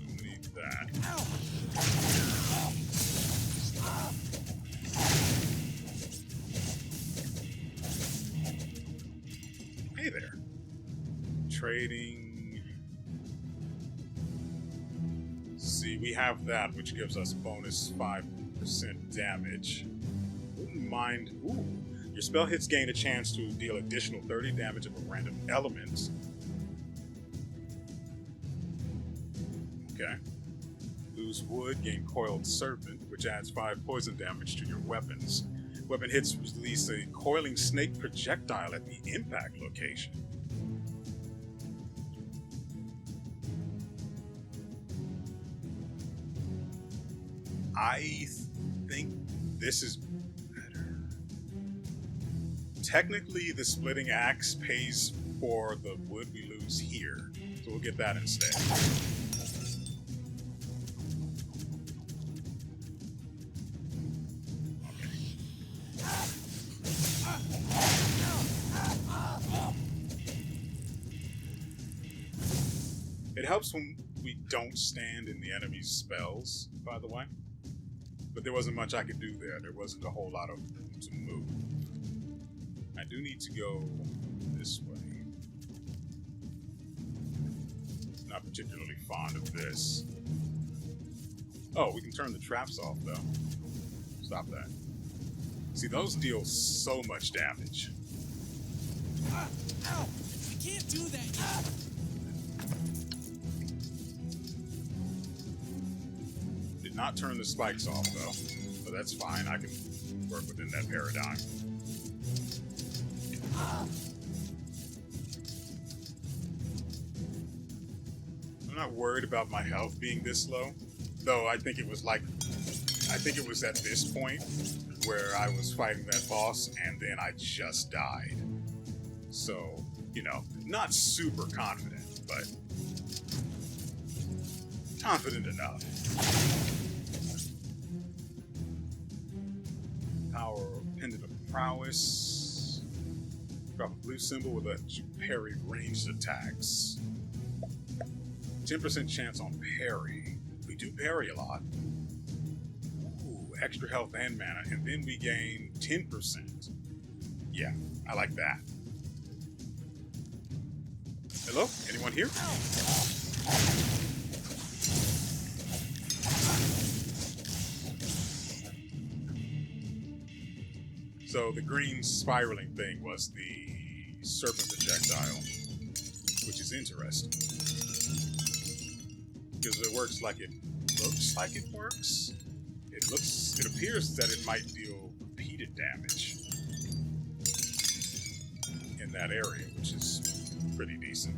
We need that. Hey there. Trading. See, we have that, which gives us bonus 5% damage. Wouldn't mind. Ooh. Your spell hits gain a chance to deal additional 30 damage of a random element. Okay. Lose wood, gain coiled serpent, which adds 5 poison damage to your weapons. Weapon hits release a coiling snake projectile at the impact location. I think this is better. Technically, the splitting axe pays for the wood we lose here, so we'll get that instead. It helps when we don't stand in the enemy's spells, by the way. But there wasn't much I could do there. There wasn't a whole lot of room to move. I do need to go this way. Not particularly fond of this. Oh, we can turn the traps off, though. Stop that. See, those deal so much damage. I can't do that yet. Did not turn the spikes off though, so that's fine. I can work within that paradigm. I'm not worried about my health being this low, though I think it was at this point where I was fighting that boss and then I just died. So, you know, not super confident, but confident enough. Power Pendant of Prowess. Drop a blue symbol with lets you parry ranged attacks. 10% chance on parry. We do parry a lot. Ooh, extra health and mana, and then we gain 10%. Yeah, I like that. Hello? Anyone here? So the green spiraling thing was the serpent projectile, which is interesting. Because it works like it looks like it works. It appears that it might deal repeated damage in that area, which is pretty decent.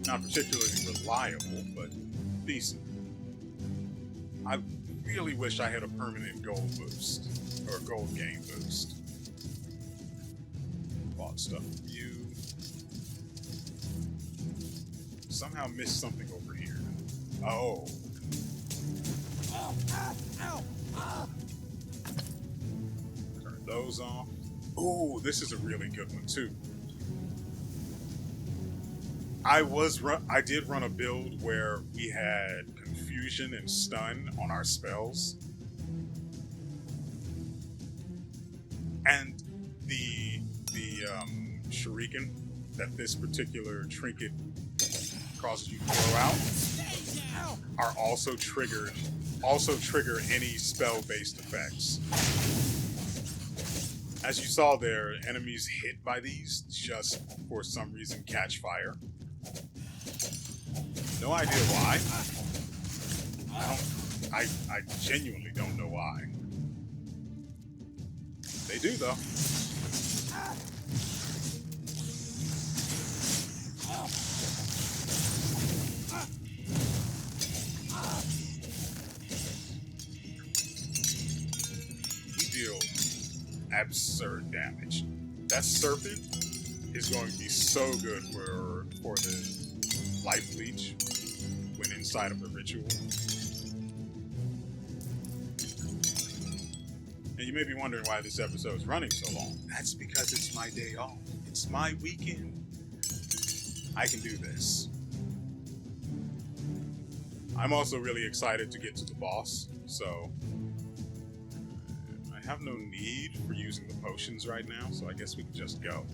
Not particularly reliable, but decent. I really wish I had a permanent gold boost, or a gold gain boost. Bought stuff from you. Somehow missed something over here. Oh. Turn those off. Ooh, this is a really good one too. I did run a build where we had confusion and stun on our spells. And the shuriken that this particular trinket causes you to throw out are also trigger any spell-based effects. As you saw there, enemies hit by these just for some reason catch fire. No idea why. I genuinely don't know why. They do though. Absurd damage. That serpent is going to be so good for the life leech when inside of the ritual. And you may be wondering why this episode is running so long. That's because it's my day off. It's my weekend. I can do this. I'm also really excited to get to the boss, so I have no need for using the potions right now, so I guess we can just go.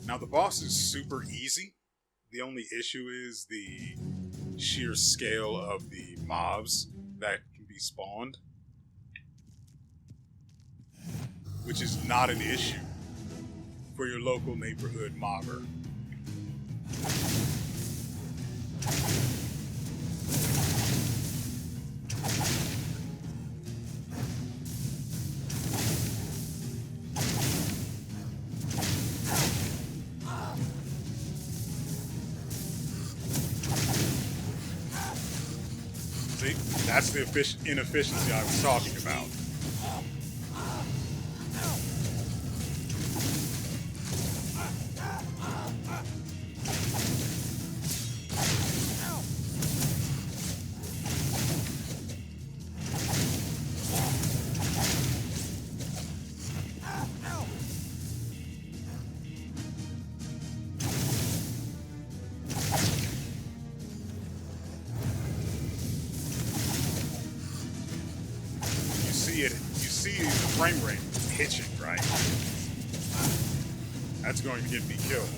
Now, the boss is super easy. The only issue is the sheer scale of the mobs that can be spawned, which is not an issue for your local neighborhood mobber. See, that's the inefficiency I was talking about. You see the frame rate hitching, right? That's going to get me killed.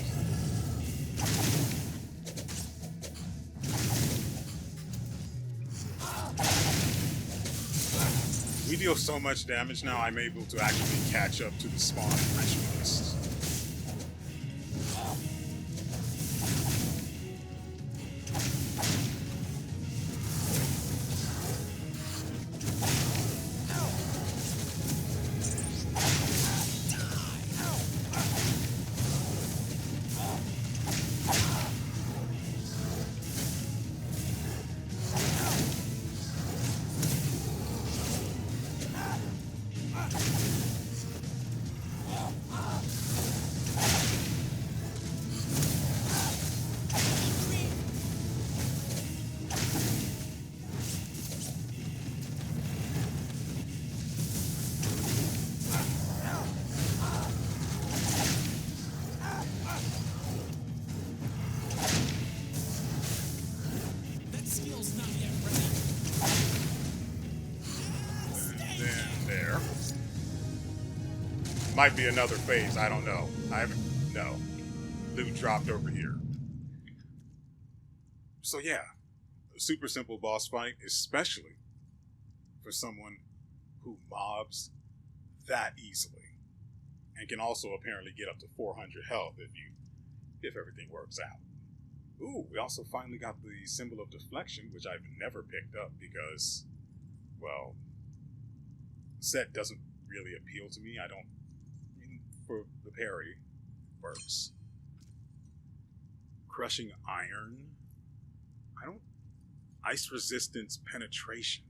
We deal so much damage now, I'm able to actually catch up to the spawn ritualists. That skill's not yet ready. Then there. Might be another phase, I don't know. I haven't, no. Loot dropped over here. So yeah, a super simple boss fight, especially for someone who mobs that easily. And can also apparently get up to 400 health if everything works out. Ooh, we also finally got the symbol of deflection, which I've never picked up because, well, set doesn't really appeal to me. I don't, for the parry, works. Crushing iron. I don't, ice resistance penetration.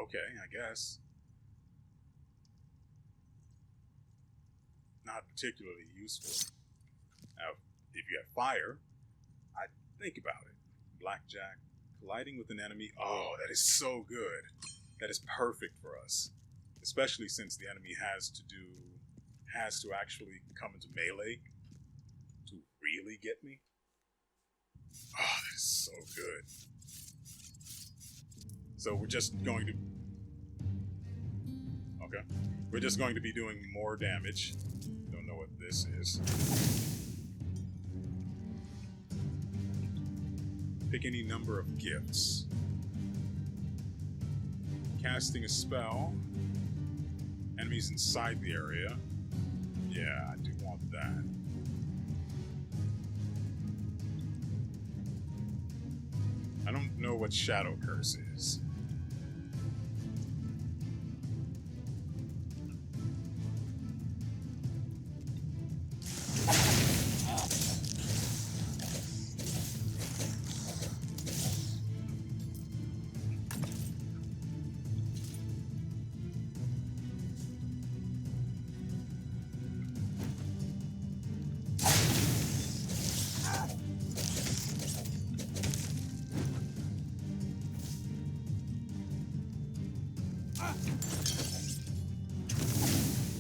Okay, I guess. Not particularly useful. Now, if you have fire, I'd think about it. Blackjack, colliding with an enemy. Oh, that is so good. That is perfect for us. Especially since the enemy has to actually come into melee to really get me. Oh, that is so good. So we're just going to... Okay. We're just going to be doing more damage. Don't know what this is. Pick any number of gifts. Casting a spell. Enemies inside the area. Yeah, I do want that. I don't know what Shadow Curse is.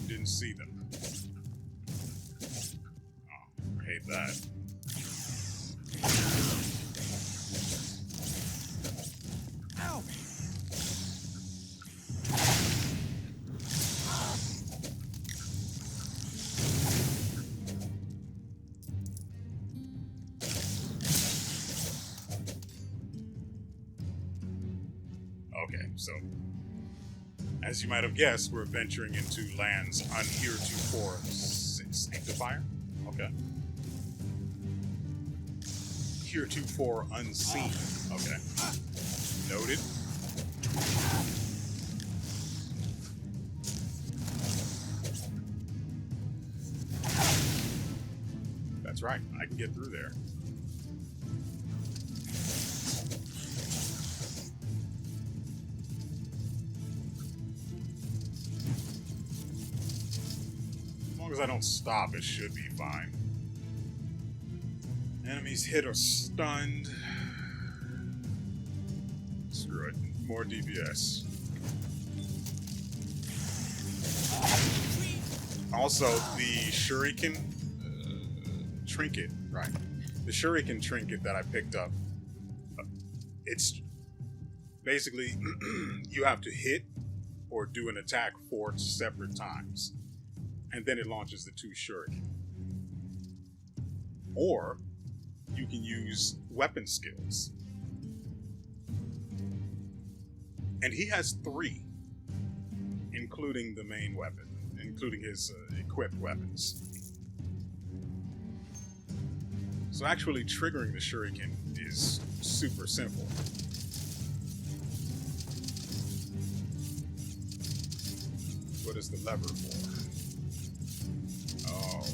Didn't see them. Oh, I hate that. Ow! Okay, so as you might have guessed, we're venturing into lands unheretofore sanctifier. Okay. Heretofore unseen. Okay. Noted. That's right. I can get through there. As long as I don't stop, it should be fine. Enemies hit or stunned. Screw it. More DPS. Also, the shuriken trinket, right? The shuriken trinket that I picked up, it's basically you have to hit or do an attack 4 separate times. And then it launches the 2 shuriken. Or you can use weapon skills. And he has 3, including the main weapon, including his equipped weapons. So actually triggering the shuriken is super simple. What is the lever for? Oh.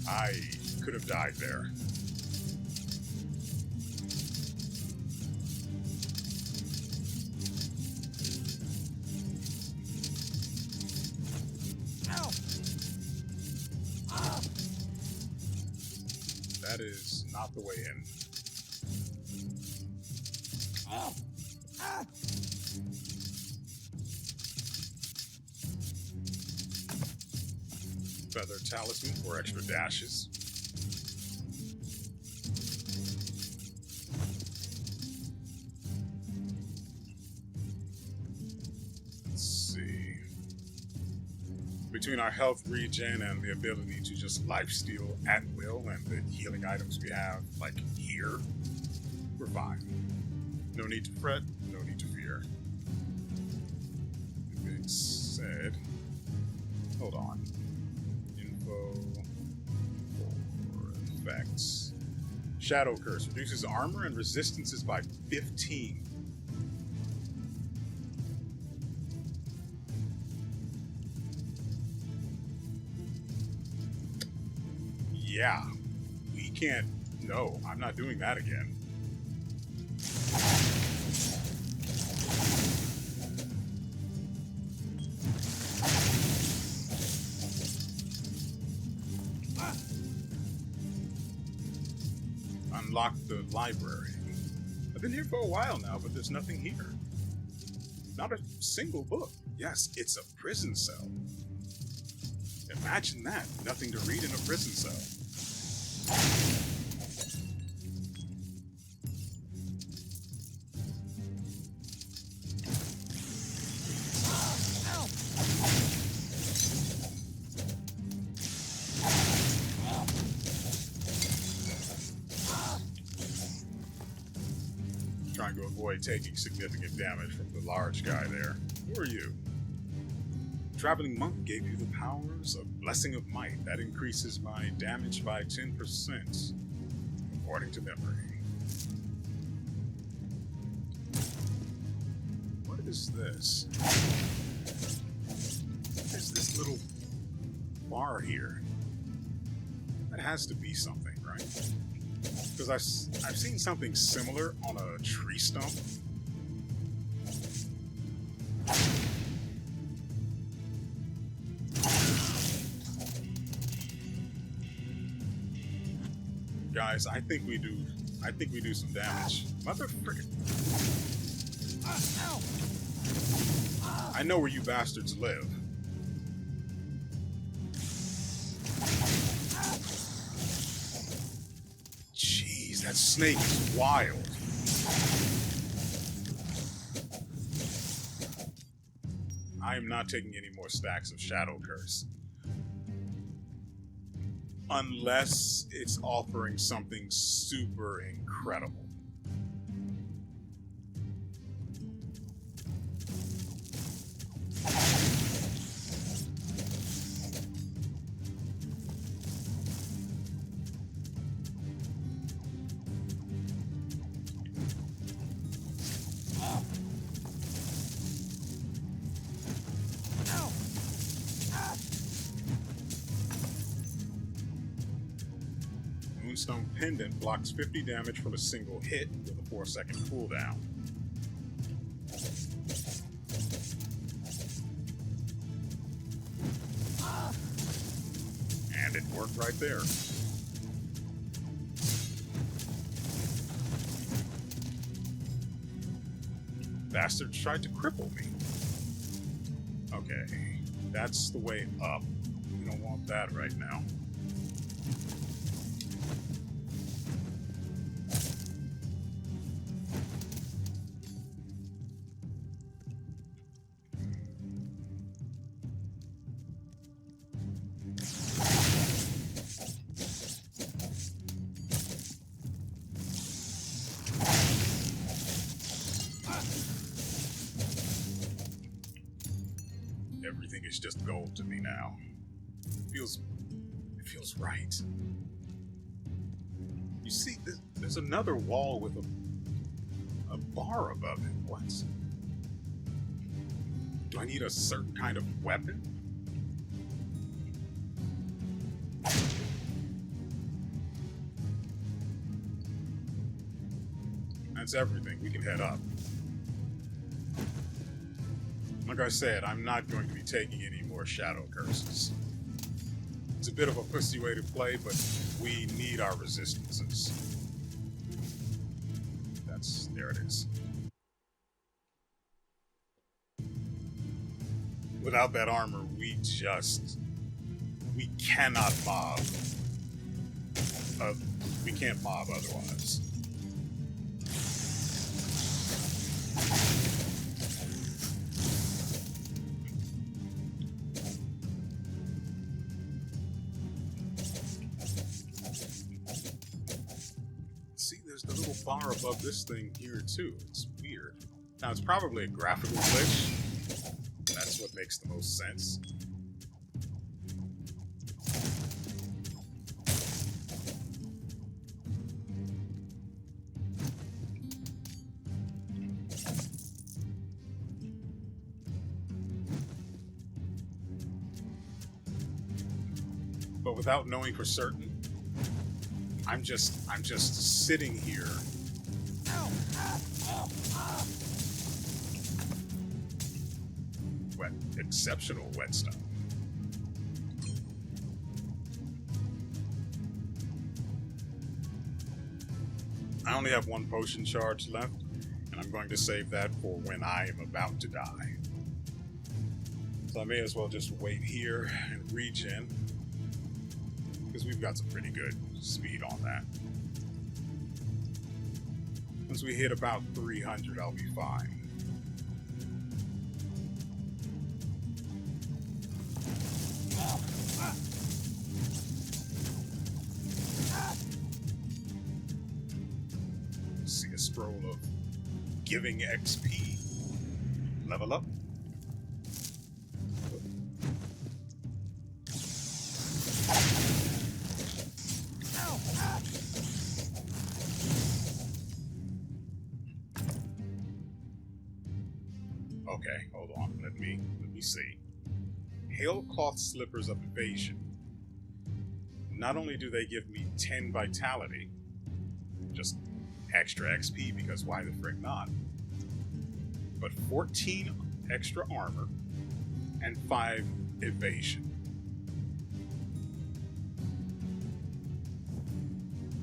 I could have died there. That is not the way in. Feather talisman for extra dashes. Let's see. Between our health regen and the ability to just lifesteal at will and the healing items we have, like here, we're fine. No need to fret, no need to fear. That being said, hold on. For effects. Shadow Curse reduces armor and resistances by 15. Yeah, we can't. No, I'm not doing that again. Unlock the library. I've been here for a while now, but there's nothing here. Not a single book. Yes, it's a prison cell. Imagine that. Nothing to read in a prison cell. Trying to avoid taking significant damage from the large guy there. Who are you? Traveling monk gave you the powers of Blessing of Might. That increases my damage by 10%, according to memory. What is this? What is this little bar here? That has to be something, right? Because I've seen something similar on a tree stump. Guys, I think we do some damage. Mother frickin'. I know where you bastards live. Jeez, that snake is wild. I am not taking any more stacks of Shadow Curse. Unless it's offering something super incredible. Moonstone Pendant blocks 50 damage from a single hit with a 4-second cooldown. And it worked right there. Bastards tried to cripple me. Okay, that's the way up. We don't want that right now. is just gold to me now. It feels right. You see, there's another wall with a bar above it. What? Do I need a certain kind of weapon? That's everything. We can head up. Like I said, I'm not going to be taking any more shadow curses. It's a bit of a pussy way to play, but we need our resistances. There it is. Without that armor, we cannot mob. We can't mob otherwise. See, there's the little bar above this thing here too. It's weird. Now, it's probably a graphical glitch. That's what makes the most sense. But without knowing for certain, I'm just sitting here. Exceptional whetstone. I only have one potion charge left, and I'm going to save that for when I am about to die. So I may as well just wait here and regen, because we've got some pretty good speed on that. Once we hit about 300, I'll be fine. See a scroll of giving XP. Level up. Okay, hold on. Let me see. Hailcloth Slippers of Evasion. Not only do they give me 10 vitality, just extra XP because why the frick not, but 14 extra armor and 5 evasion.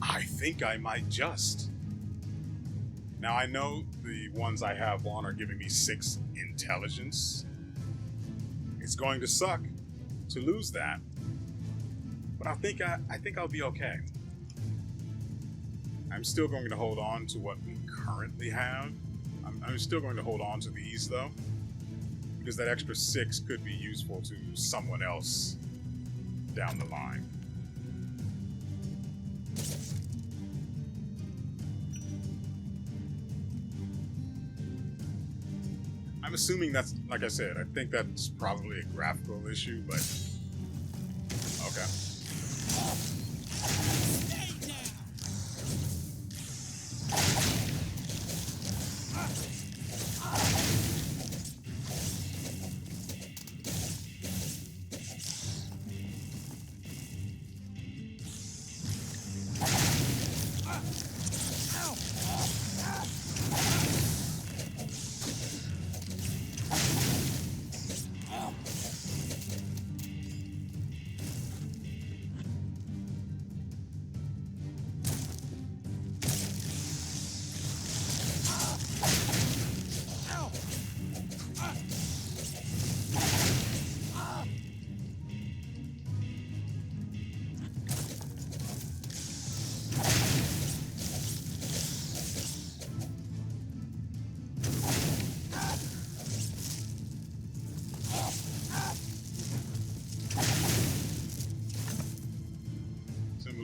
I think I might just. Now I know the ones I have on are giving me 6 intelligence. It's going to suck to lose that, but I think I'll be okay. I'm still going to hold on to what we currently have. I'm still going to hold on to these though, because that extra 6 could be useful to someone else down the line. I'm assuming that's, like I said, I think that's probably a graphical issue, but okay.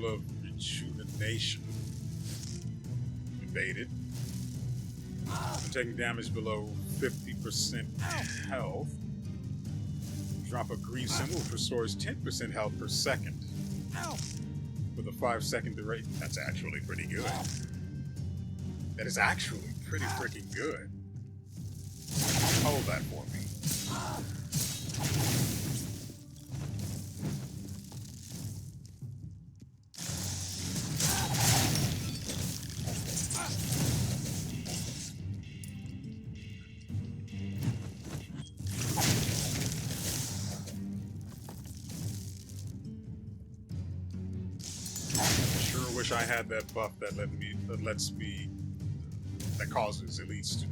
Of rejuvenation. Evaded. I'm taking damage below 50% health. Drop a green symbol, which restores 10% health per second. Ow! With a 5-second duration. That's actually pretty good. That is actually pretty freaking good. Hold that for me. Sure wish I had that buff that causes elites to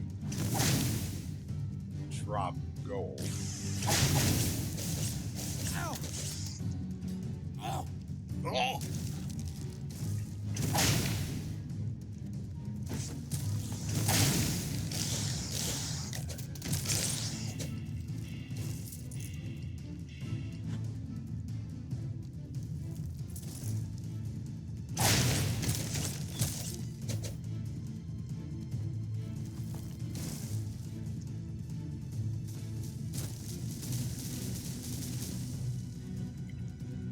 drop gold. Ow! Ow! Oh!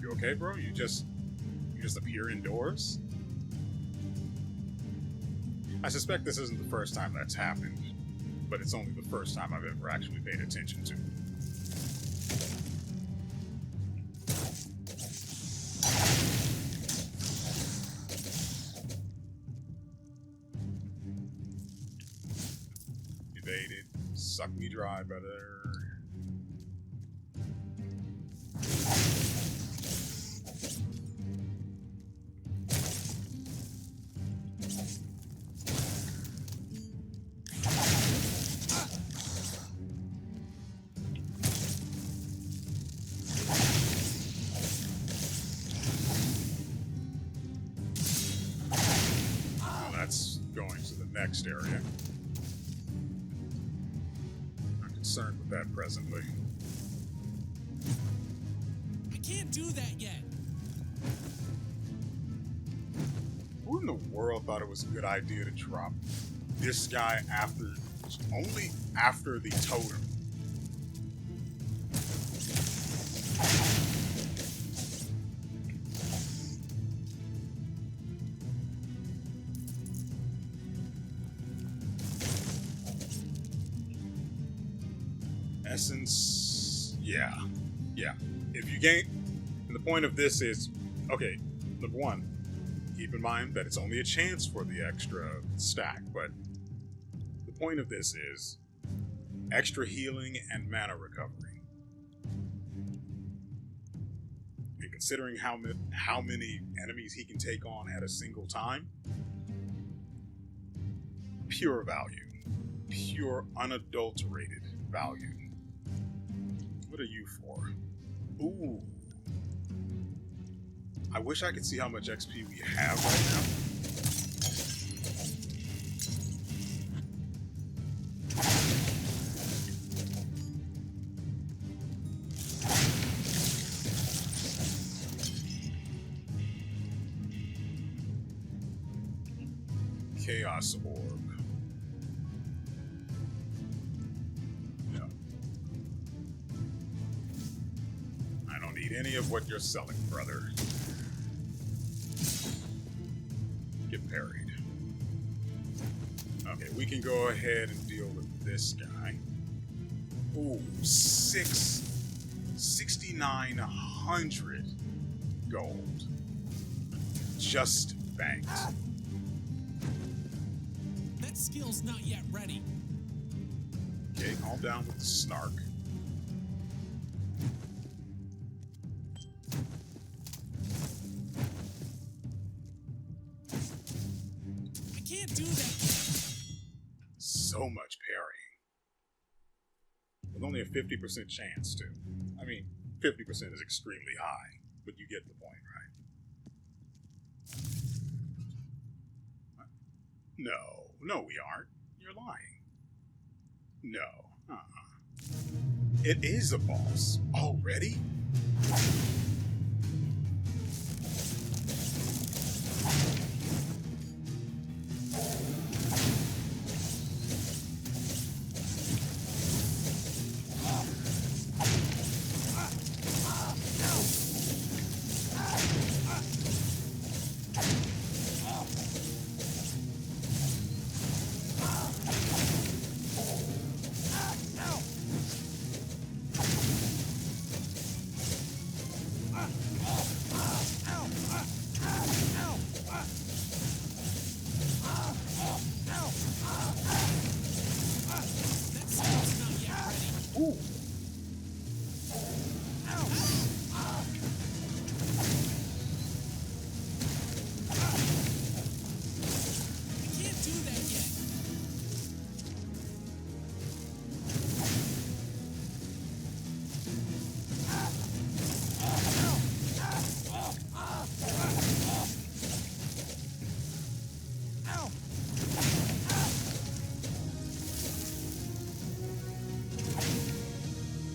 You okay, bro? You just appear indoors? I suspect this isn't the first time that's happened, but it's only the first time I've ever actually paid attention to. Evaded. Suck me dry, brother. Going to the next area. I'm concerned with that presently. I can't do that yet. Who in the world thought it was a good idea to drop this guy only after the totem? Essence, yeah. If you gain, and the point of this is, okay, number one, keep in mind that it's only a chance for the extra stack, but the point of this is extra healing and mana recovery. And considering how many enemies he can take on at a single time, pure value, pure unadulterated value. What are you for? Ooh. I wish I could see how much XP we have right now. Chaos Orb. Any of what you're selling, brother. Get parried. Okay, we can go ahead and deal with this guy. Ooh, 6,900 gold. Just banked. That skill's not yet ready. Okay, calm down with the snark. Can't do that yet. So much parrying. With only a 50% chance, too. I mean, 50% is extremely high, but you get the point, right? No, we aren't. You're lying. No. It is a boss. Already?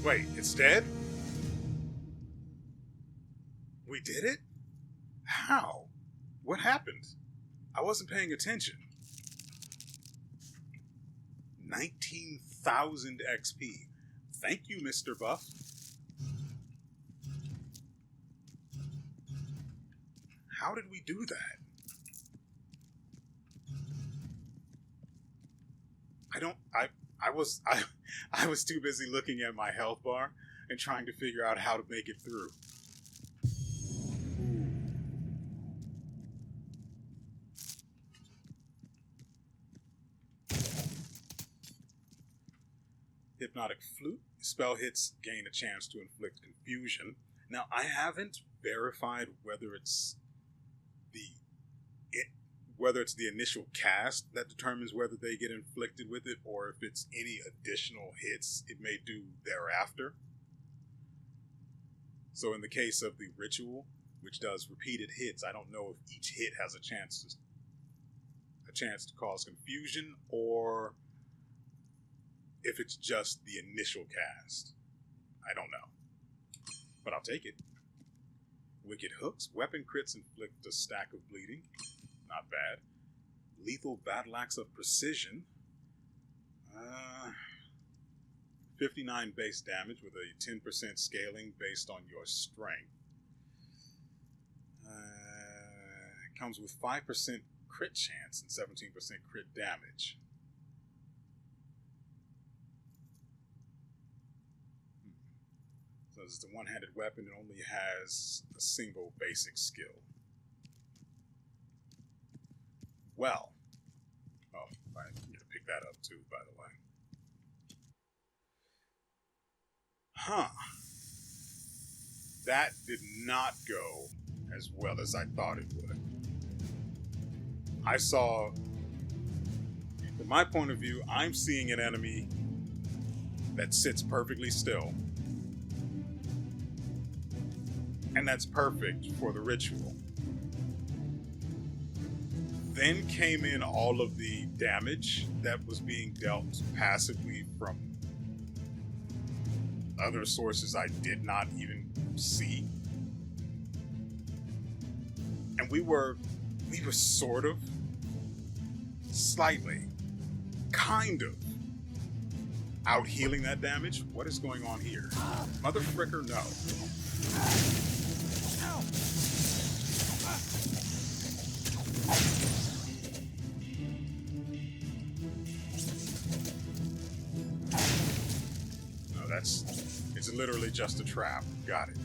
Wait, it's dead? We did it? How? What happened? I wasn't paying attention. 19,000 XP. Thank you, Mr. Buff. How did we do that? I was too busy looking at my health bar and trying to figure out how to make it through. Hypnotic Flute. Spell hits gain a chance to inflict confusion. Now, I haven't verified whether it's the initial cast that determines whether they get inflicted with it, or if it's any additional hits it may do thereafter. So in the case of the ritual, which does repeated hits, I don't know if each hit has a chance to cause confusion, or if it's just the initial cast. I don't know. But I'll take it. Wicked Hooks. Weapon crits inflict a stack of bleeding. Not bad. Lethal Battle Axe of Precision. 59 base damage with a 10% scaling based on your strength. It comes with 5% crit chance and 17% crit damage. So this is a one-handed weapon. It only has a single basic skill. Well. Oh, I need to pick that up too, by the way. Huh. That did not go as well as I thought it would. I saw, from my point of view, I'm seeing an enemy that sits perfectly still. And that's perfect for the ritual. Then came in all of the damage that was being dealt passively from other sources I did not even see. And we were sort of, slightly, kind of, out healing that damage. What is going on here? Mother fricker, no. No, it's literally just a trap. Got it.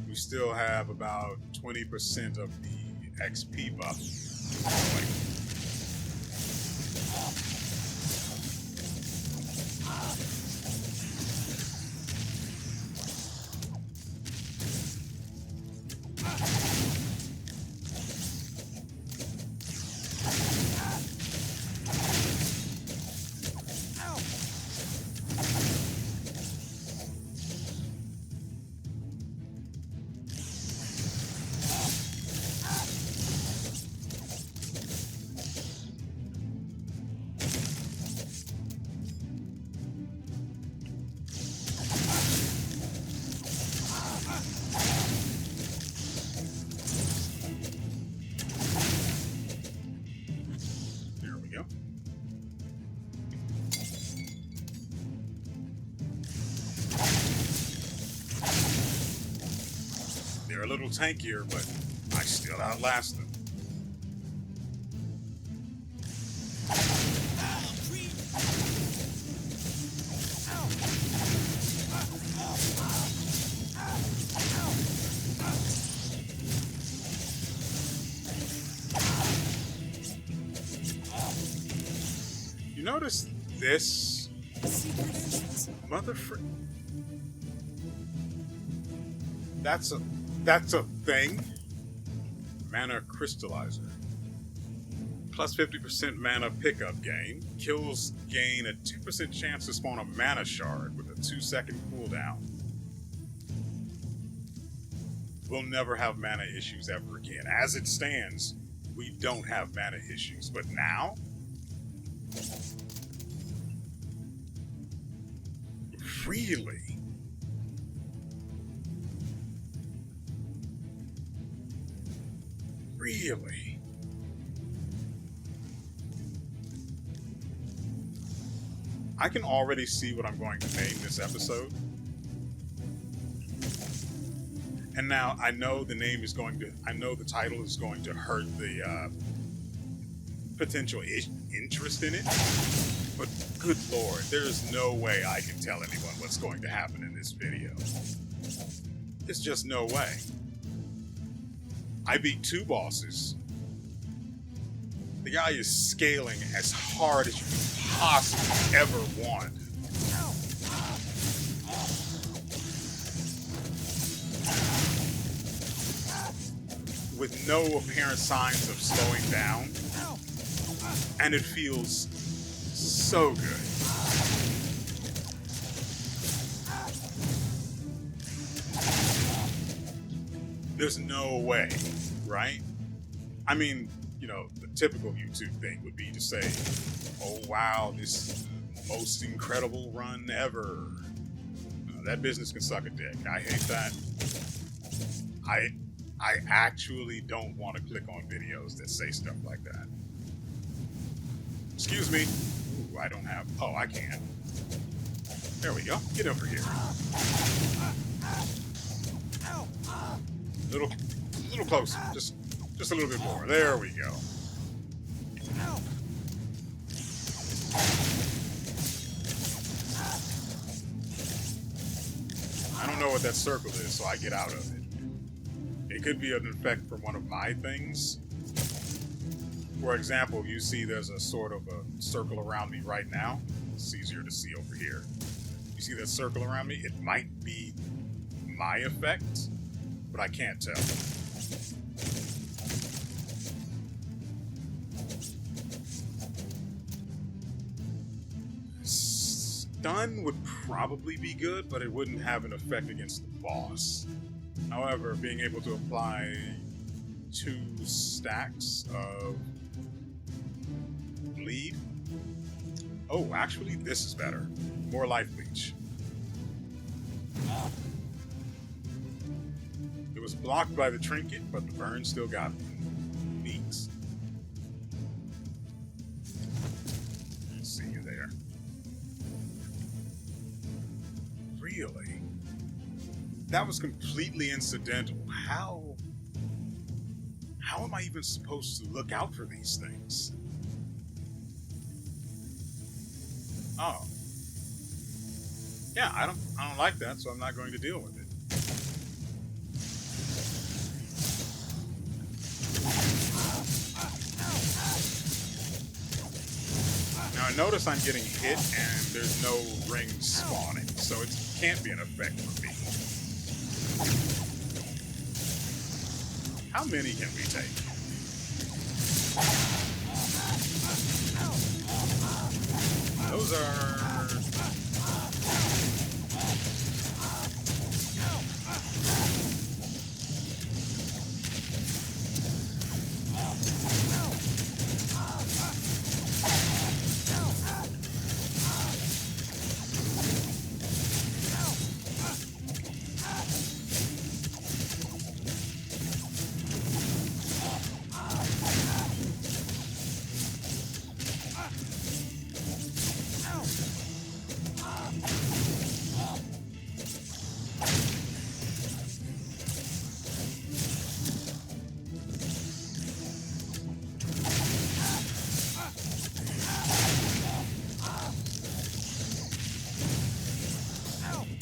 We still have about 20% of the XP buff. They're a little tankier, but I still outlast them. You notice this? Motherfucker. That's a thing. Mana Crystallizer. Plus 50% mana pickup gain. Kills gain a 2% chance to spawn a mana shard with a 2-second cooldown. We'll never have mana issues ever again. As it stands, we don't have mana issues. But now, Really? Really? I can already see what I'm going to name this episode. And now I know the name is going to, I know the title is going to hurt the potential interest in it. But good lord, there is no way I can tell anyone what's going to happen in this video. There's just no way. I beat 2 bosses. The guy is scaling as hard as you could possibly ever want. With no apparent signs of slowing down. And it feels so good. There's no way, right? I mean, you know, the typical YouTube thing would be to say, oh wow, this is the most incredible run ever. That business can suck a dick. I hate that. I actually don't want to click on videos that say stuff like that. Excuse me. Ooh, I don't have, oh, I can. There we go. Get over here. Little closer. Just a little bit more. There we go. I don't know what that circle is, so I get out of it. It could be an effect from one of my things. For example, you see there's a sort of a circle around me right now. It's easier to see over here. You see that circle around me? It might be my effect, but I can't tell. Stun would probably be good, but it wouldn't have an effect against the boss. However, being able to apply 2 stacks of bleed. Oh, actually, this is better. More life leech. It was blocked by the trinket, but the burn still got me. Neat. See you there. Really? That was completely incidental. How am I even supposed to look out for these things? Oh. Yeah, I don't like that, so I'm not going to deal with it. Now I notice I'm getting hit and there's no rings spawning, so it can't be an effect for me. How many can we take? Those are...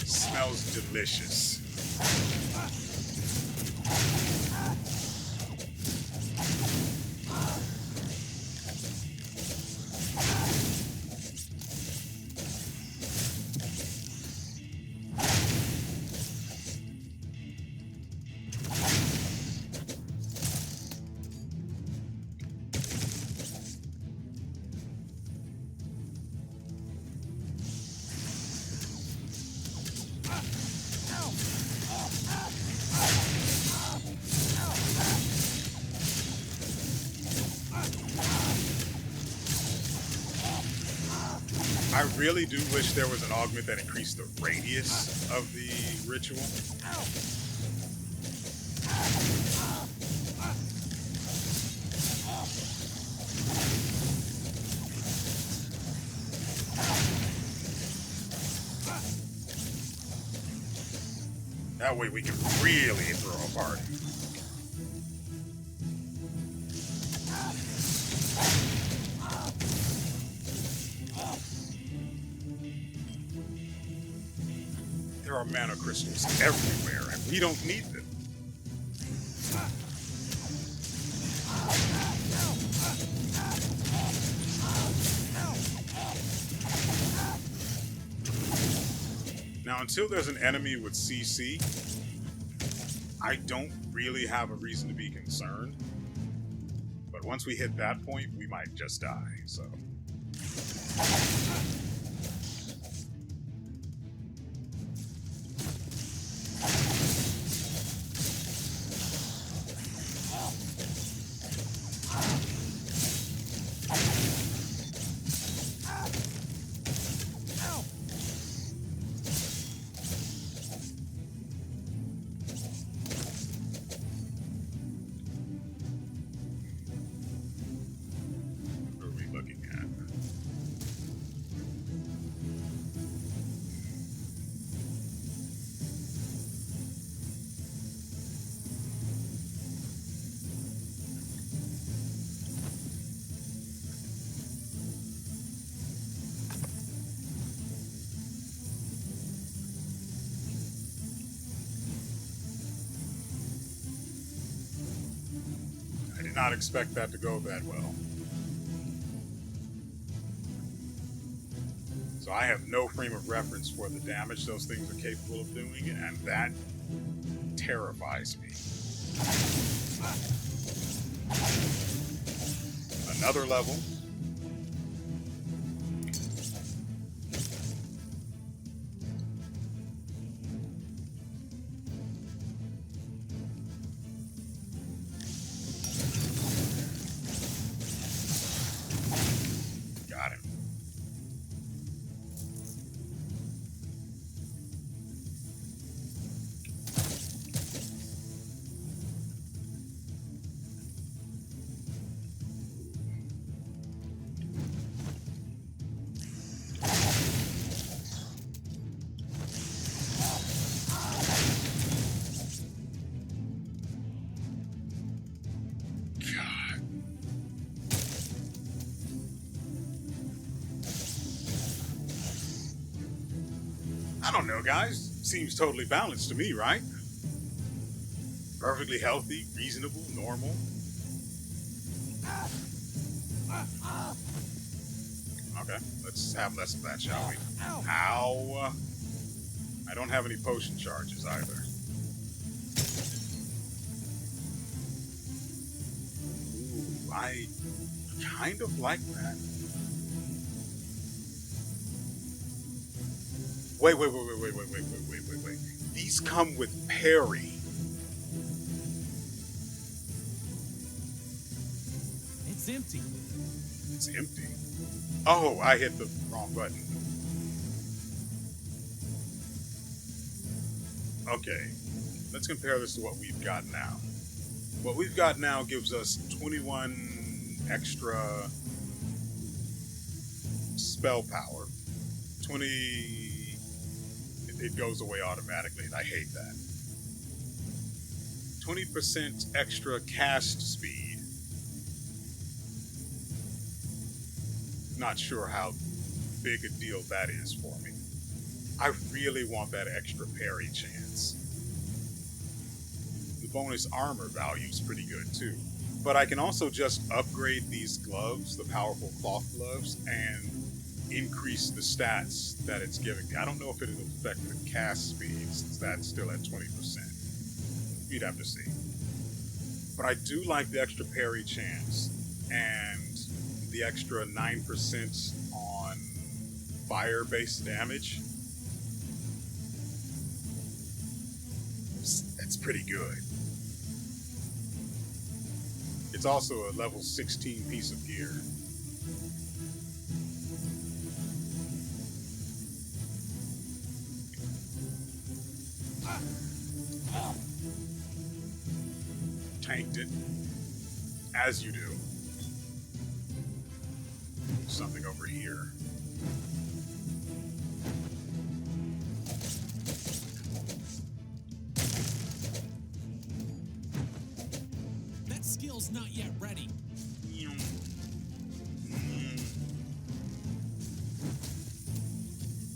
Smells delicious. I really do wish there was an augment that increased the radius of the ritual. That way we can really throw a party. There are mana crystals everywhere, and we don't need them. Now, until there's an enemy with CC, I don't really have a reason to be concerned. But once we hit that point, we might just die, so... Not expect that to go that well. So I have no frame of reference for the damage those things are capable of doing, and that terrifies me. Another level. I don't know, guys. Seems totally balanced to me, right? Perfectly healthy, reasonable, normal. Okay, let's have less of that, shall we? Ow! I don't have any potion charges either. Ooh, I kind of like that. Wait. These come with parry. It's empty. It's empty. Oh, I hit the wrong button. Okay, let's compare this to what we've got now. What we've got now gives us 21 extra spell power. 20... It goes away automatically, and I hate that. 20% extra cast speed. Not sure how big a deal that is for me. I really want that extra parry chance. The bonus armor value is pretty good too. But I can also just upgrade these gloves, the powerful cloth gloves, and increase the stats that it's giving me. I don't know if it'll affect the cast speed since that's still at 20%. You'd have to see. But I do like the extra parry chance and the extra 9% on fire-based damage. That's pretty good. It's also a level 16 piece of gear. Tanked it. As you do. Something over here. That skill's not yet ready.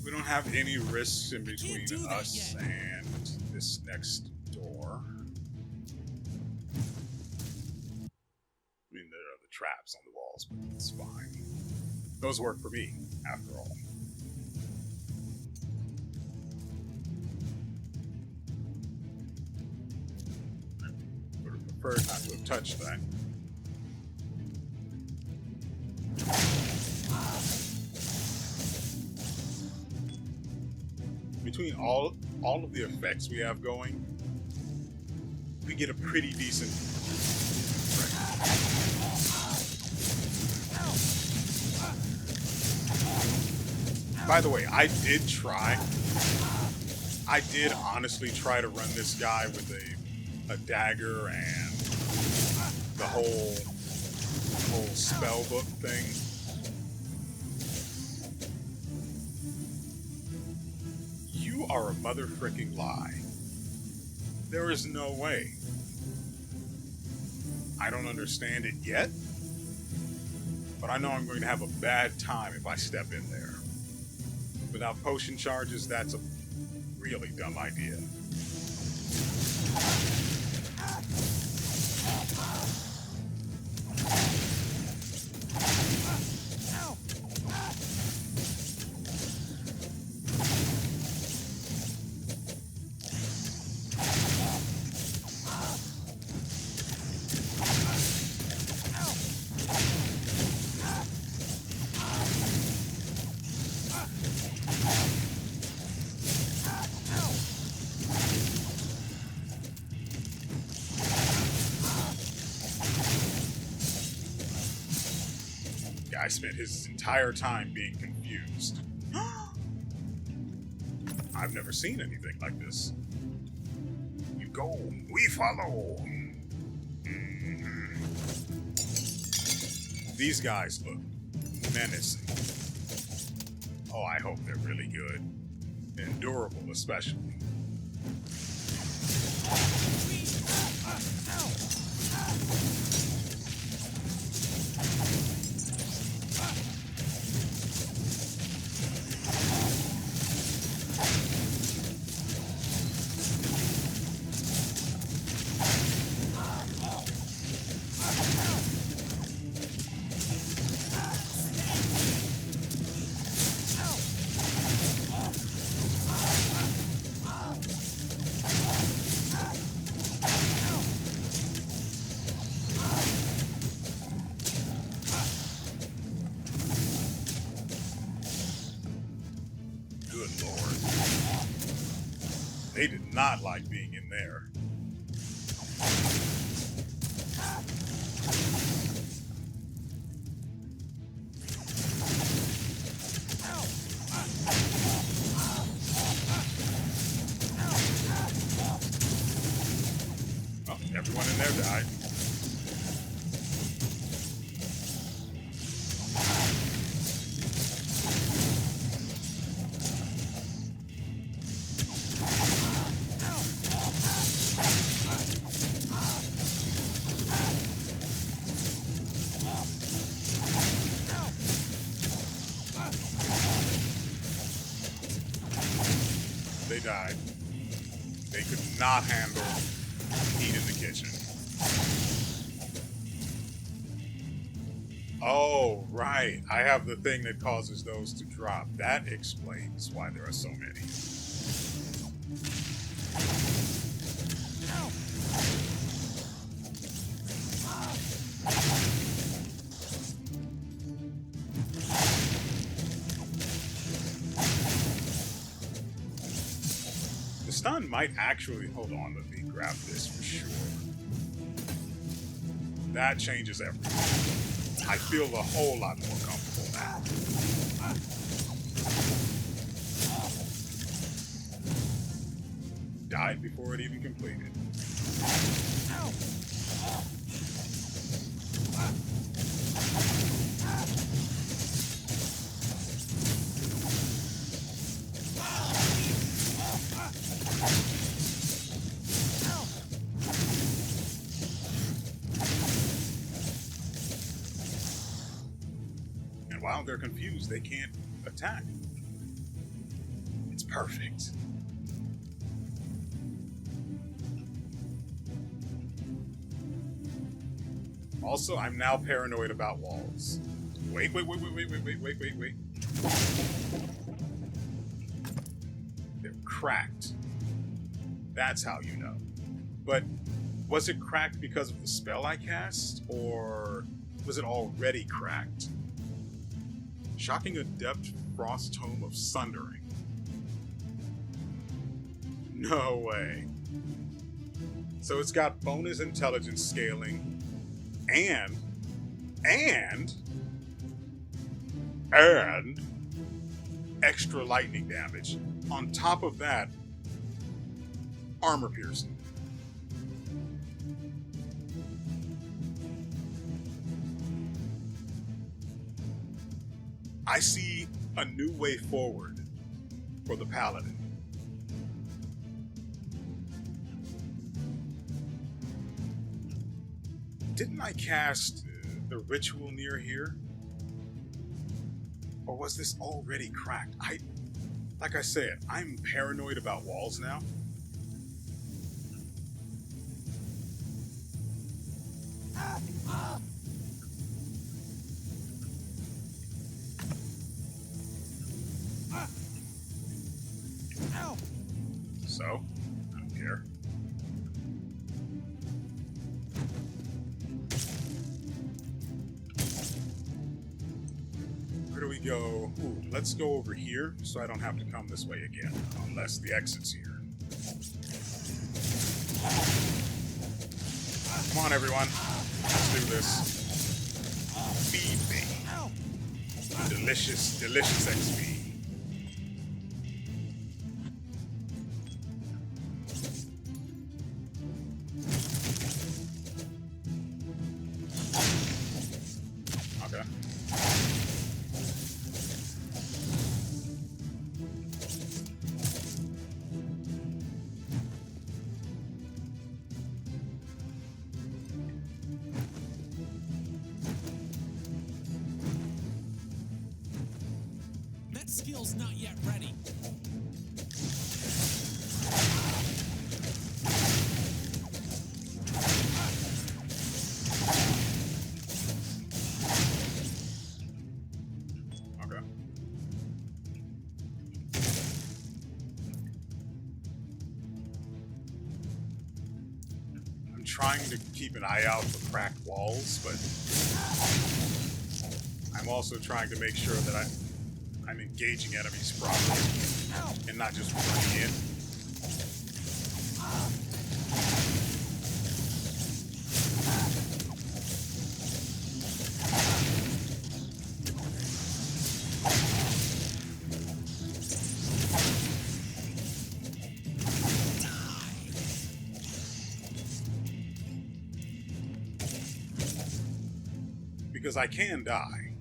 We don't have any risks in between do that us yet. and this next door. I mean, there are the traps on the walls, but it's fine. Those work for me, after all. I would have preferred not to have touched that. Between all of the effects we have going, we get a pretty decent. By the way, I did honestly try to run this guy with a dagger and the whole spell book thing. You are a mother fricking lie. There is no way. I don't understand it yet, but I know I'm going to have a bad time if I step in there. Without potion charges, that's a really dumb idea. Guy spent his entire time being confused. I've never seen anything like this. You go, we follow. These guys look menacing. Oh, I hope they're really good. And durable, especially. They did not like being in there. Oh, everyone in there died. They died. They could not handle heat in the kitchen. Oh, right. I have the thing that causes those to drop. That explains why there are so many. The stun might actually... Hold on, let me grab this for sure. That changes everything. I feel a whole lot more comfortable now. died before it even completed. And while they're confused, they can't attack. It's perfect. Also, I'm now paranoid about walls. Wait. They're cracked. That's how you know. But was it cracked because of the spell I cast? Or was it already cracked? Shocking Adept Frost Tome of Sundering. No way. So it's got bonus intelligence scaling and extra lightning damage. On top of that, armor piercing. I see a new way forward for the Paladin. Didn't I cast the ritual near here? Or was this already cracked? Like I said, I'm paranoid about walls now. So, I don't care. Where do we go? Ooh, let's go over here so I don't have to come this way again, unless the exit's here. Come on, everyone. Let's do this. Feed me. Delicious, delicious XP. Okay. That skill's not yet ready. Okay. I'm trying to keep an eye out for cracked walls, but I'm also trying to make sure that I'm engaging enemies properly and not just running in. Because I can die.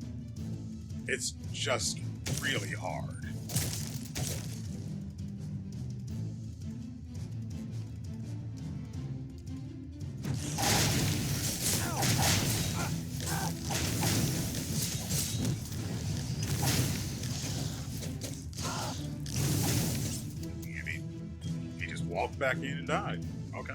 It's just really hard. He just walked back in and died. Okay.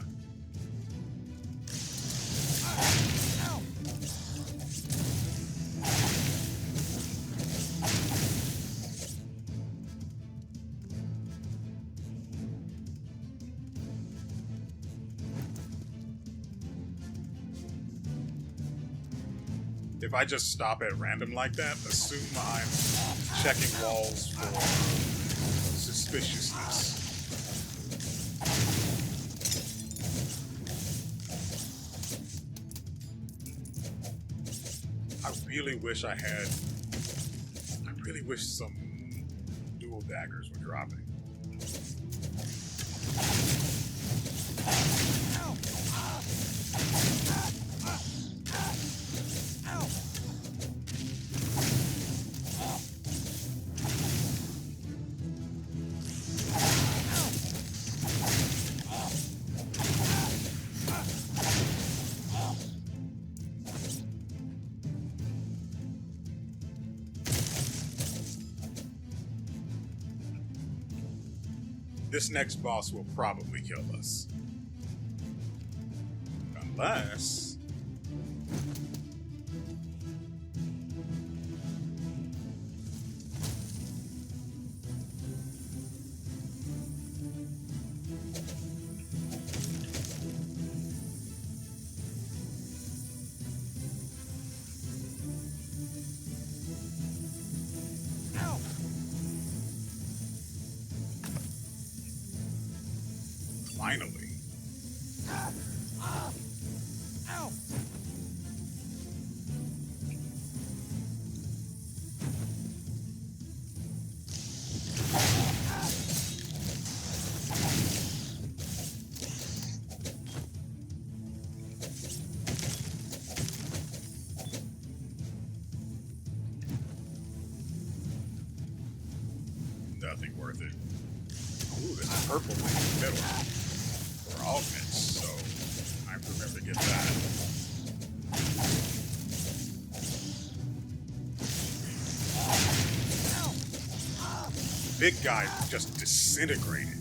If I just stop at random like that, assume I'm checking walls for suspiciousness. I really wish some dual daggers were dropping. this next boss will probably kill us. Unless... Finally. Nothing worth it. Ooh, there's a purple thing in the middle. For augments, so I have to remember to get that. Big guy just disintegrated.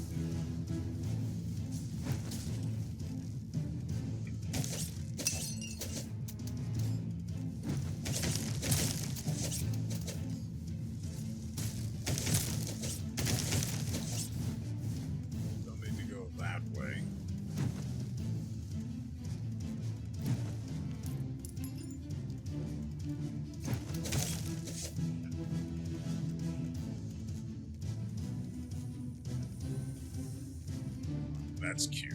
Don't need to go that way. That's cute.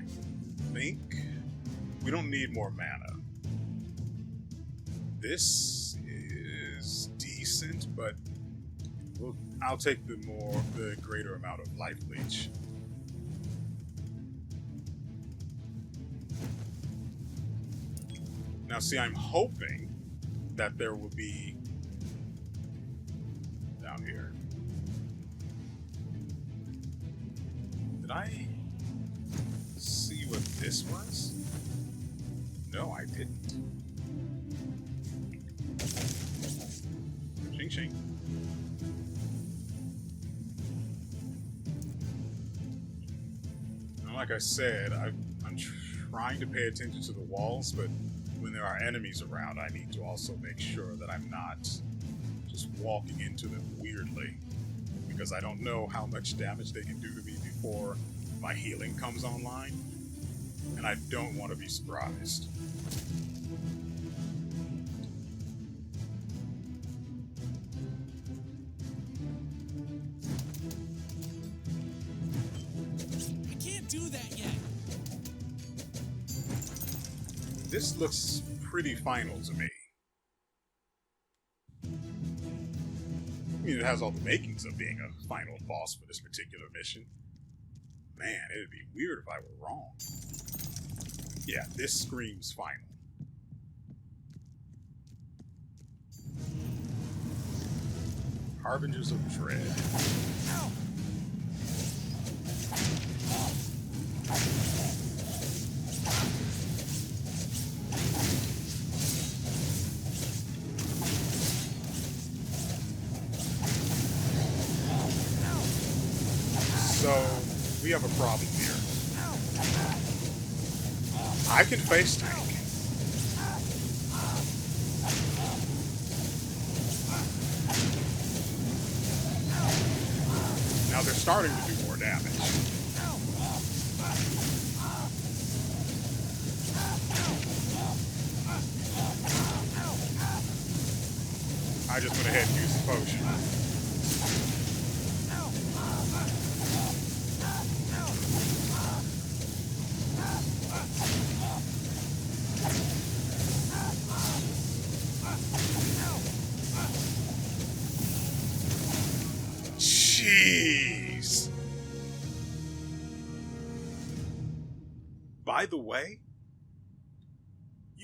I think we don't need more mana. This is decent, but I'll take the greater amount of life leech. Now, see, I'm hoping that there will be down here. Did I see what this was? No, I didn't. Shing shing. Like I said, I'm trying to pay attention to the walls, but when there are enemies around, I need to also make sure that I'm not just walking into them weirdly, because I don't know how much damage they can do to me before my healing comes online, and I don't want to be surprised. Do that yet. This looks pretty final to me. I mean, it has all the makings of being a final boss for this particular mission. Man, it'd be weird if I were wrong. Yeah, this screams final. Harbingers of Dread. Ow. So, we have a problem here. I can face tank. Now they're starting to do more damage. I just went ahead and used the potion. Jeez. By the way,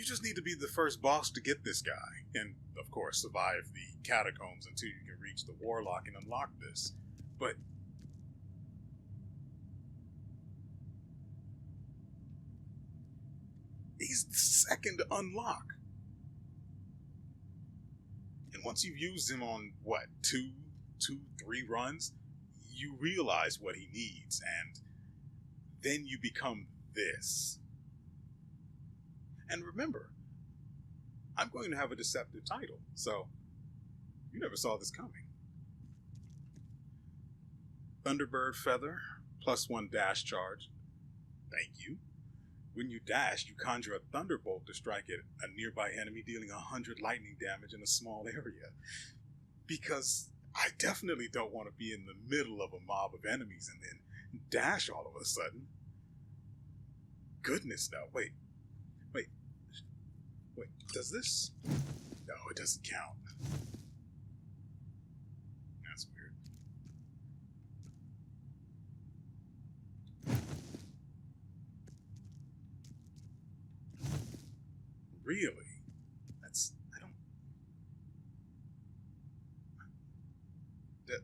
You just need to be the first boss to get this guy, and of course survive the catacombs until you can reach the warlock and unlock this. But he's the second to unlock. And once you've used him on, what, two, three runs, you realize what he needs, and then you become this. And remember, I'm going to have a deceptive title, so you never saw this coming. Thunderbird Feather, +1 dash charge. Thank you. When you dash, you conjure a thunderbolt to strike at a nearby enemy, dealing 100 lightning damage in a small area. Because I definitely don't want to be in the middle of a mob of enemies and then dash all of a sudden. Goodness, no. Wait. Does this? No, it doesn't count. That's weird. Really?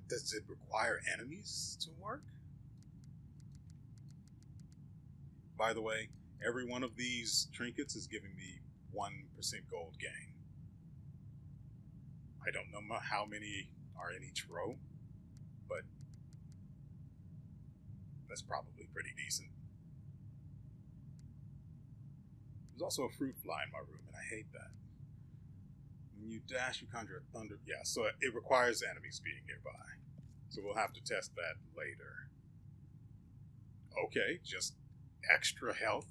Does it require enemies to work? By the way, every one of these trinkets is giving me 1% gold gain. I don't know how many are in each row, but that's probably pretty decent. There's also a fruit fly in my room, and I hate that. When you dash, you conjure a thunder. Yeah, so it requires enemies being nearby. So we'll have to test that later. Okay, just extra health.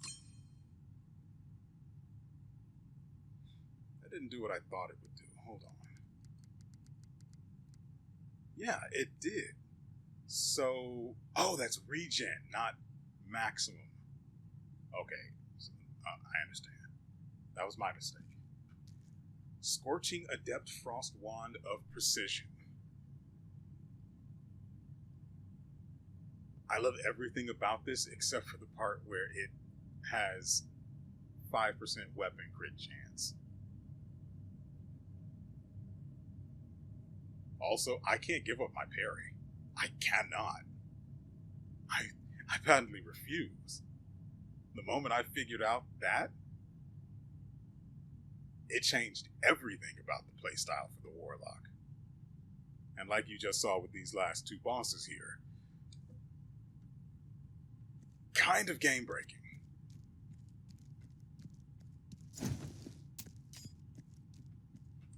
That didn't do what I thought it would do. Hold on. Yeah, it did. So, oh, that's regen, not maximum. Okay, so, I understand. That was my mistake. Scorching Adept Frost Wand of Precision. I love everything about this except for the part where it has 5% weapon crit chance. Also, I can't give up my parry. I cannot. I patently refuse. The moment I figured out that, it changed everything about the playstyle for the Warlock. And like you just saw with these last two bosses here, kind of game breaking.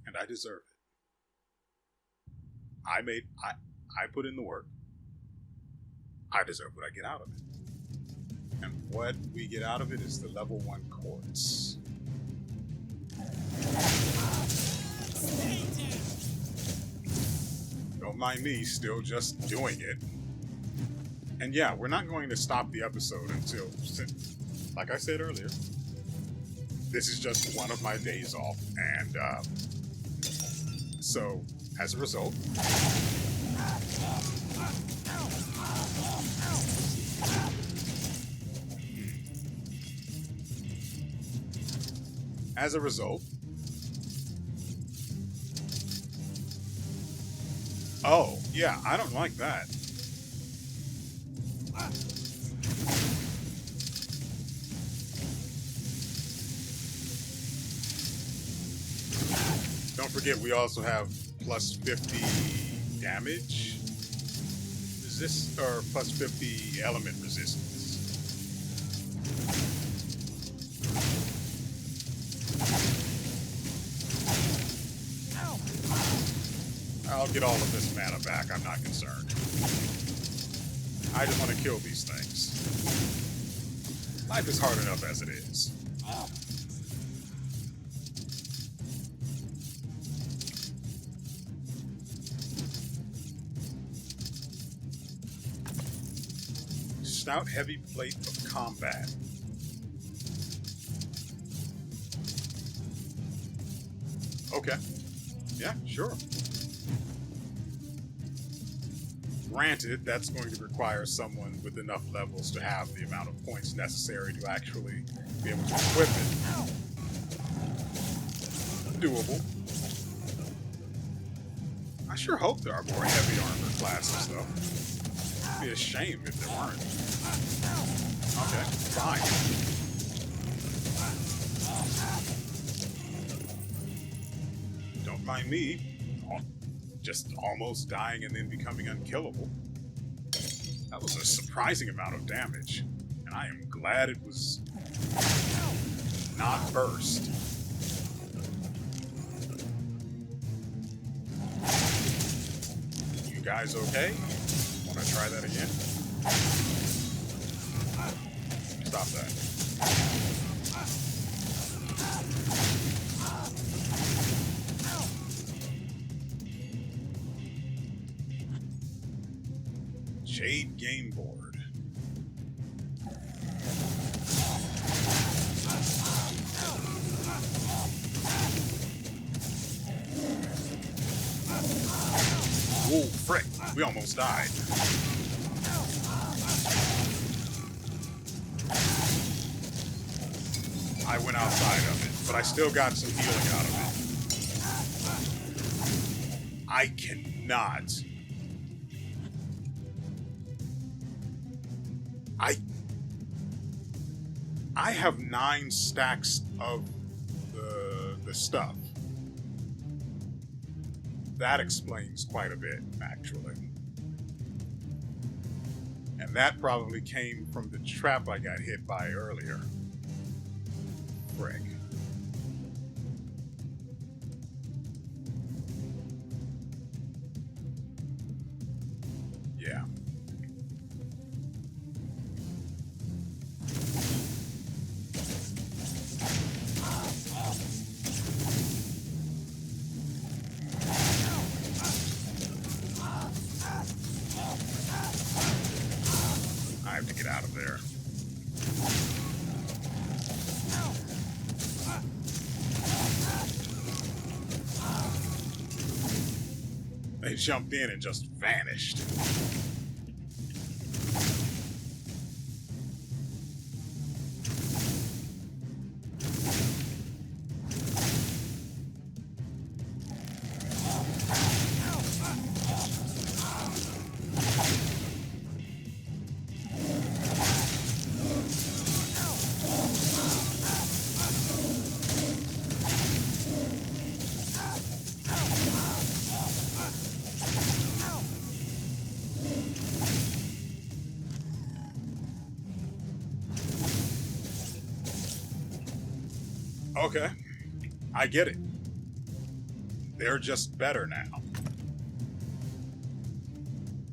And I deserve it. I put in the work. I deserve what I get out of it. And what we get out of it is the level 1 quartz. Don't mind me, still just doing it. And yeah, we're not going to stop the episode until, like I said earlier, this is just one of my days off. And so, as a result, oh, yeah, I don't like that. Don't forget, we also have plus 50 damage resist, or plus 50 element resistance. I'll get all of this mana back, I'm not concerned. I just want to kill these things. Life is hard enough as it is. Stout heavy plate of combat. Okay. Yeah, sure. Granted, that's going to require someone with enough levels to have the amount of points necessary to actually be able to equip it. doable. I sure hope there are more heavy armor classes, though. It'd be a shame if there weren't. Okay, fine. Don't mind me. Just almost dying and then becoming unkillable. That was a surprising amount of damage. And I am glad it was not burst. You guys okay? Want to try that again? Stop that. Jade game board. Whoa, frick. We almost died. I went outside of it, but I still got some healing out of it. I cannot. I have 9 stacks of the stuff. That explains quite a bit, actually. And that probably came from the trap I got hit by earlier. Frick. Yeah. I have to get out of there. They jumped in and just vanished. Okay, I get it. They're just better now.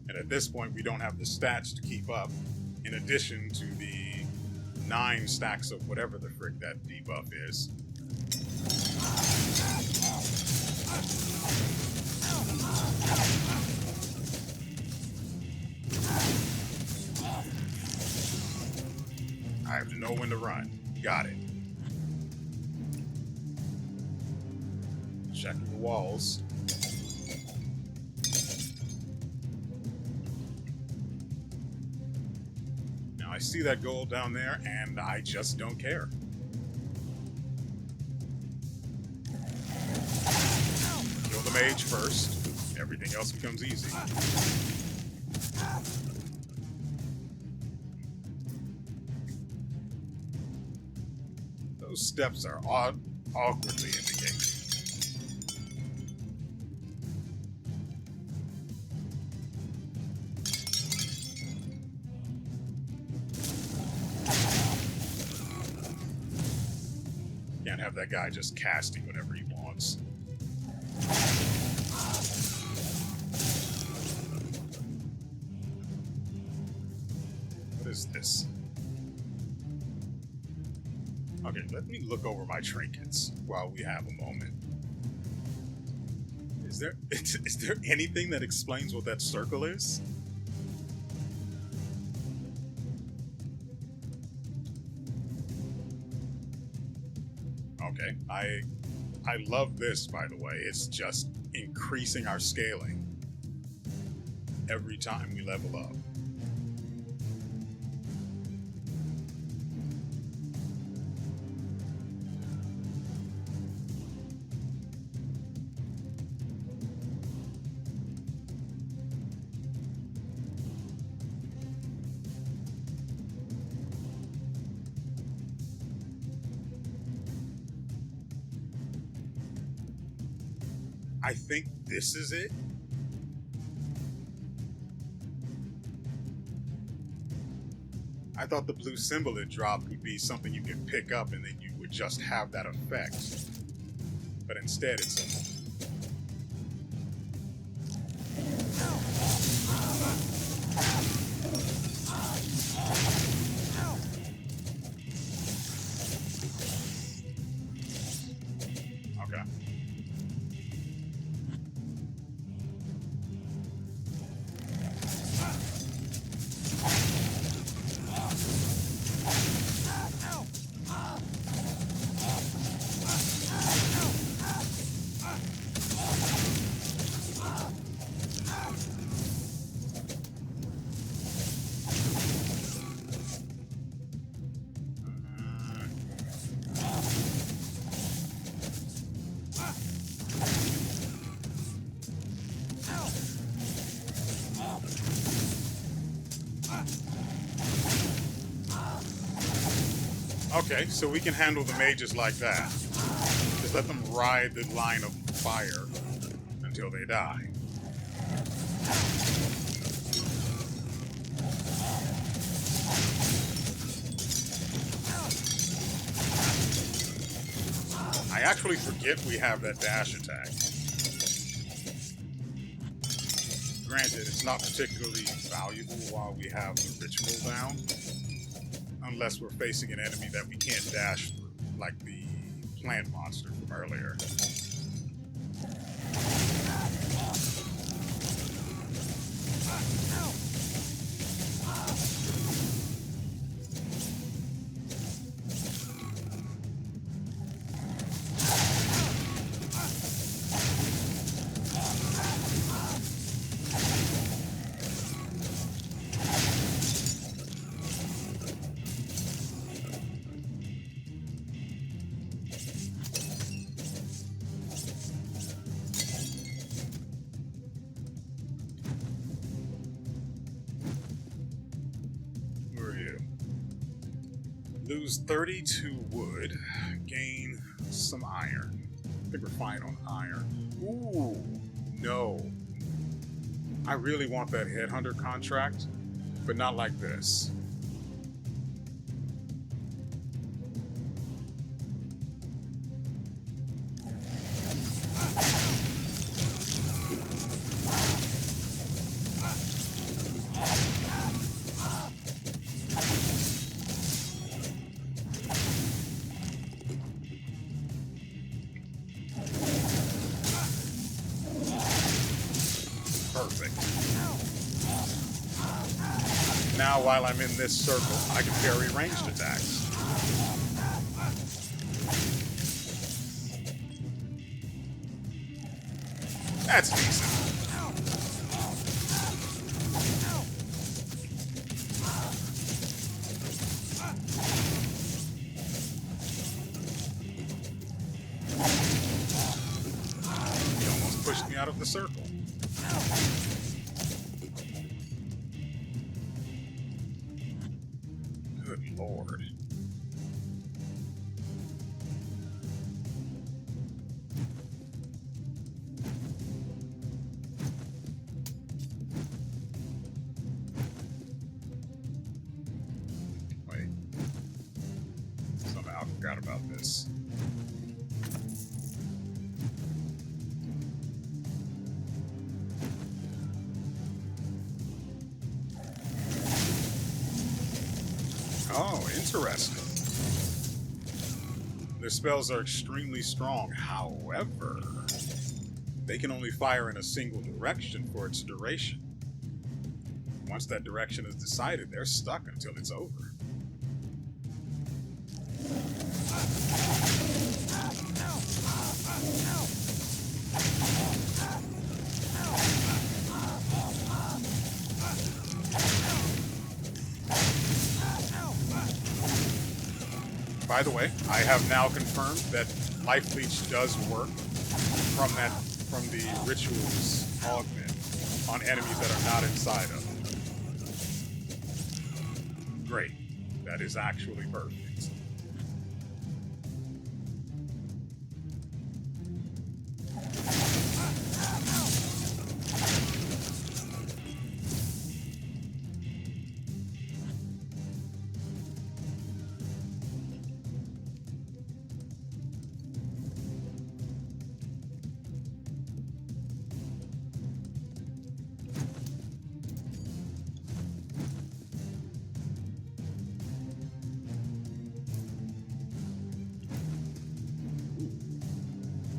And at this point, we don't have the stats to keep up, in addition to the 9 stacks of whatever the frick that debuff is. I have to know when to run. Got it. Checking the walls. Now I see that gold down there, and I just don't care. Kill the mage first. Everything else becomes easy. Those steps are awkwardly indicated. Can't have that guy just casting whatever he wants. What is this? Okay, let me look over my trinkets while we have a moment. Is there anything that explains what that circle is? Okay, I love this, by the way. It's just increasing our scaling every time we level up. I think this is it. I thought the blue symbol it dropped would be something you could pick up and then you would just have that effect. But instead it's a... Okay. Okay, so we can handle the mages like that. Just let them ride the line of fire until they die. I actually forget we have that dash attack. Granted, it's not particularly valuable while we have the ritual down. Unless we're facing an enemy that we can't dash through, like the plant monster from earlier. Lose 32 wood, gain some iron. I think we're fine on iron. Ooh, no. I really want that headhunter contract, but not like this. Perfect. Now, while I'm in this circle, I can parry ranged attacks. That's decent. He almost pushed me out of the circle. Good lord. Wait. Somehow I forgot about this. Oh, interesting. Their spells are extremely strong. However, they can only fire in a single direction for its duration. Once that direction is decided, they're stuck until it's over. By the way, I have now confirmed that Life Leech does work from the ritual's augment on enemies that are not inside of it. Great. That is actually perfect.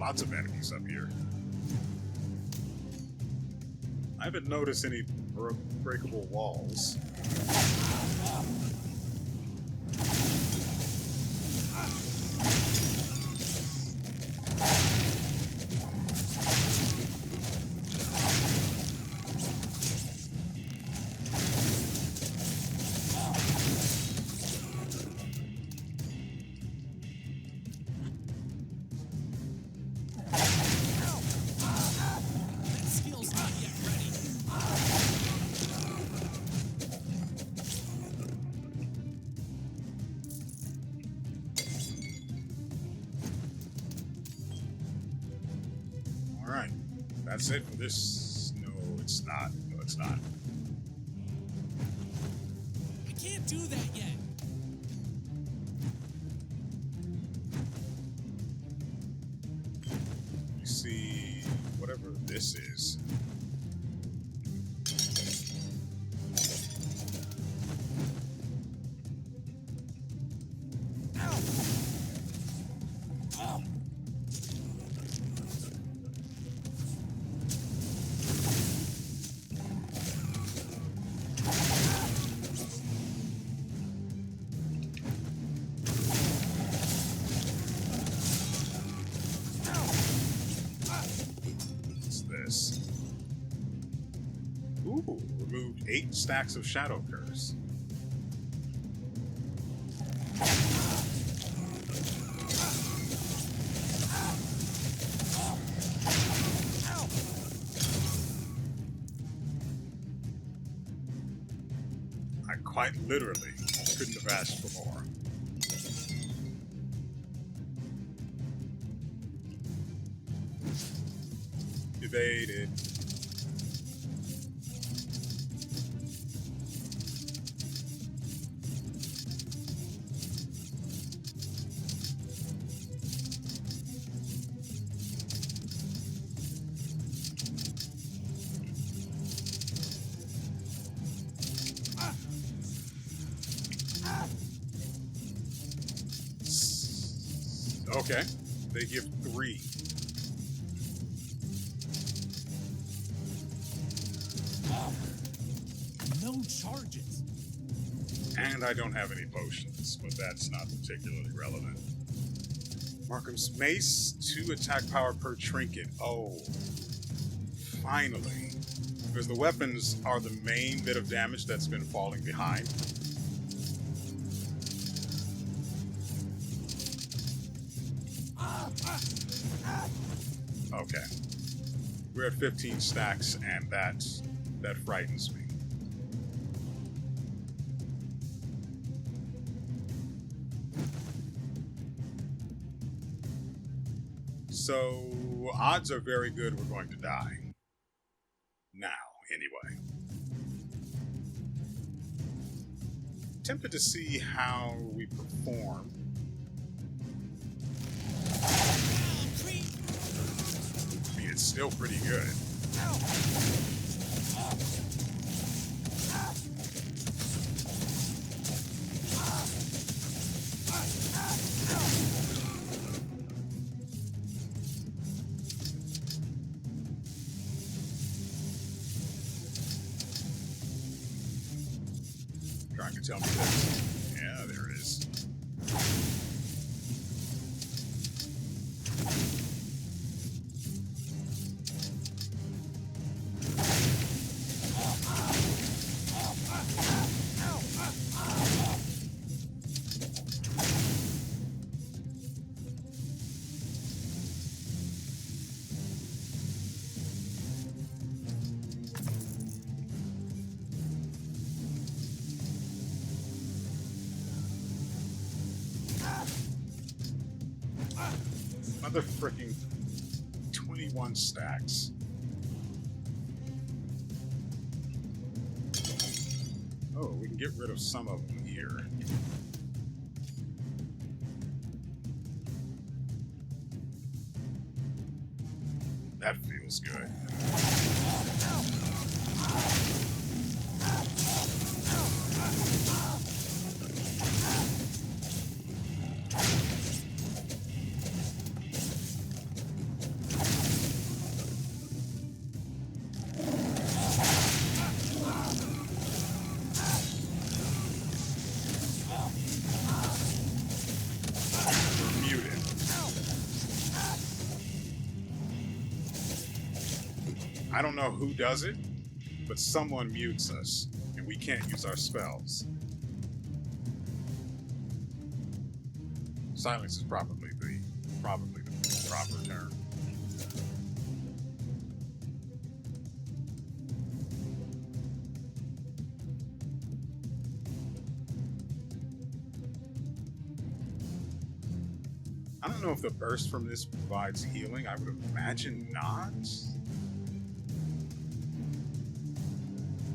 lots of enemies up here. I haven't noticed any breakable walls. That skill's not yet ready. Alright, that's it for this. No, it's not. No, it's not. I can't do that yet. You see, whatever this is. What's this? Ooh, removed 8 stacks of shadow curse. I quite literally couldn't have asked for more. Evaded. Okay, they give 3. No charges. And I don't have any potions, but that's not particularly relevant. Markham's Mace, 2 attack power per trinket. Oh, finally. Because the weapons are the main bit of damage that's been falling behind. Okay. We're at 15 stacks, and that frightens me. So, odds are very good we're going to die. Now, anyway. Tempted to see how we perform. I mean, it's still pretty good. Trying to tell me this. Yeah, there is. Another freaking 21 stacks. Oh, we can get rid of some of them here. That feels good. I don't know who does it, but someone mutes us, and we can't use our spells. Silence is probably the proper term. I don't know if the burst from this provides healing. I would imagine not.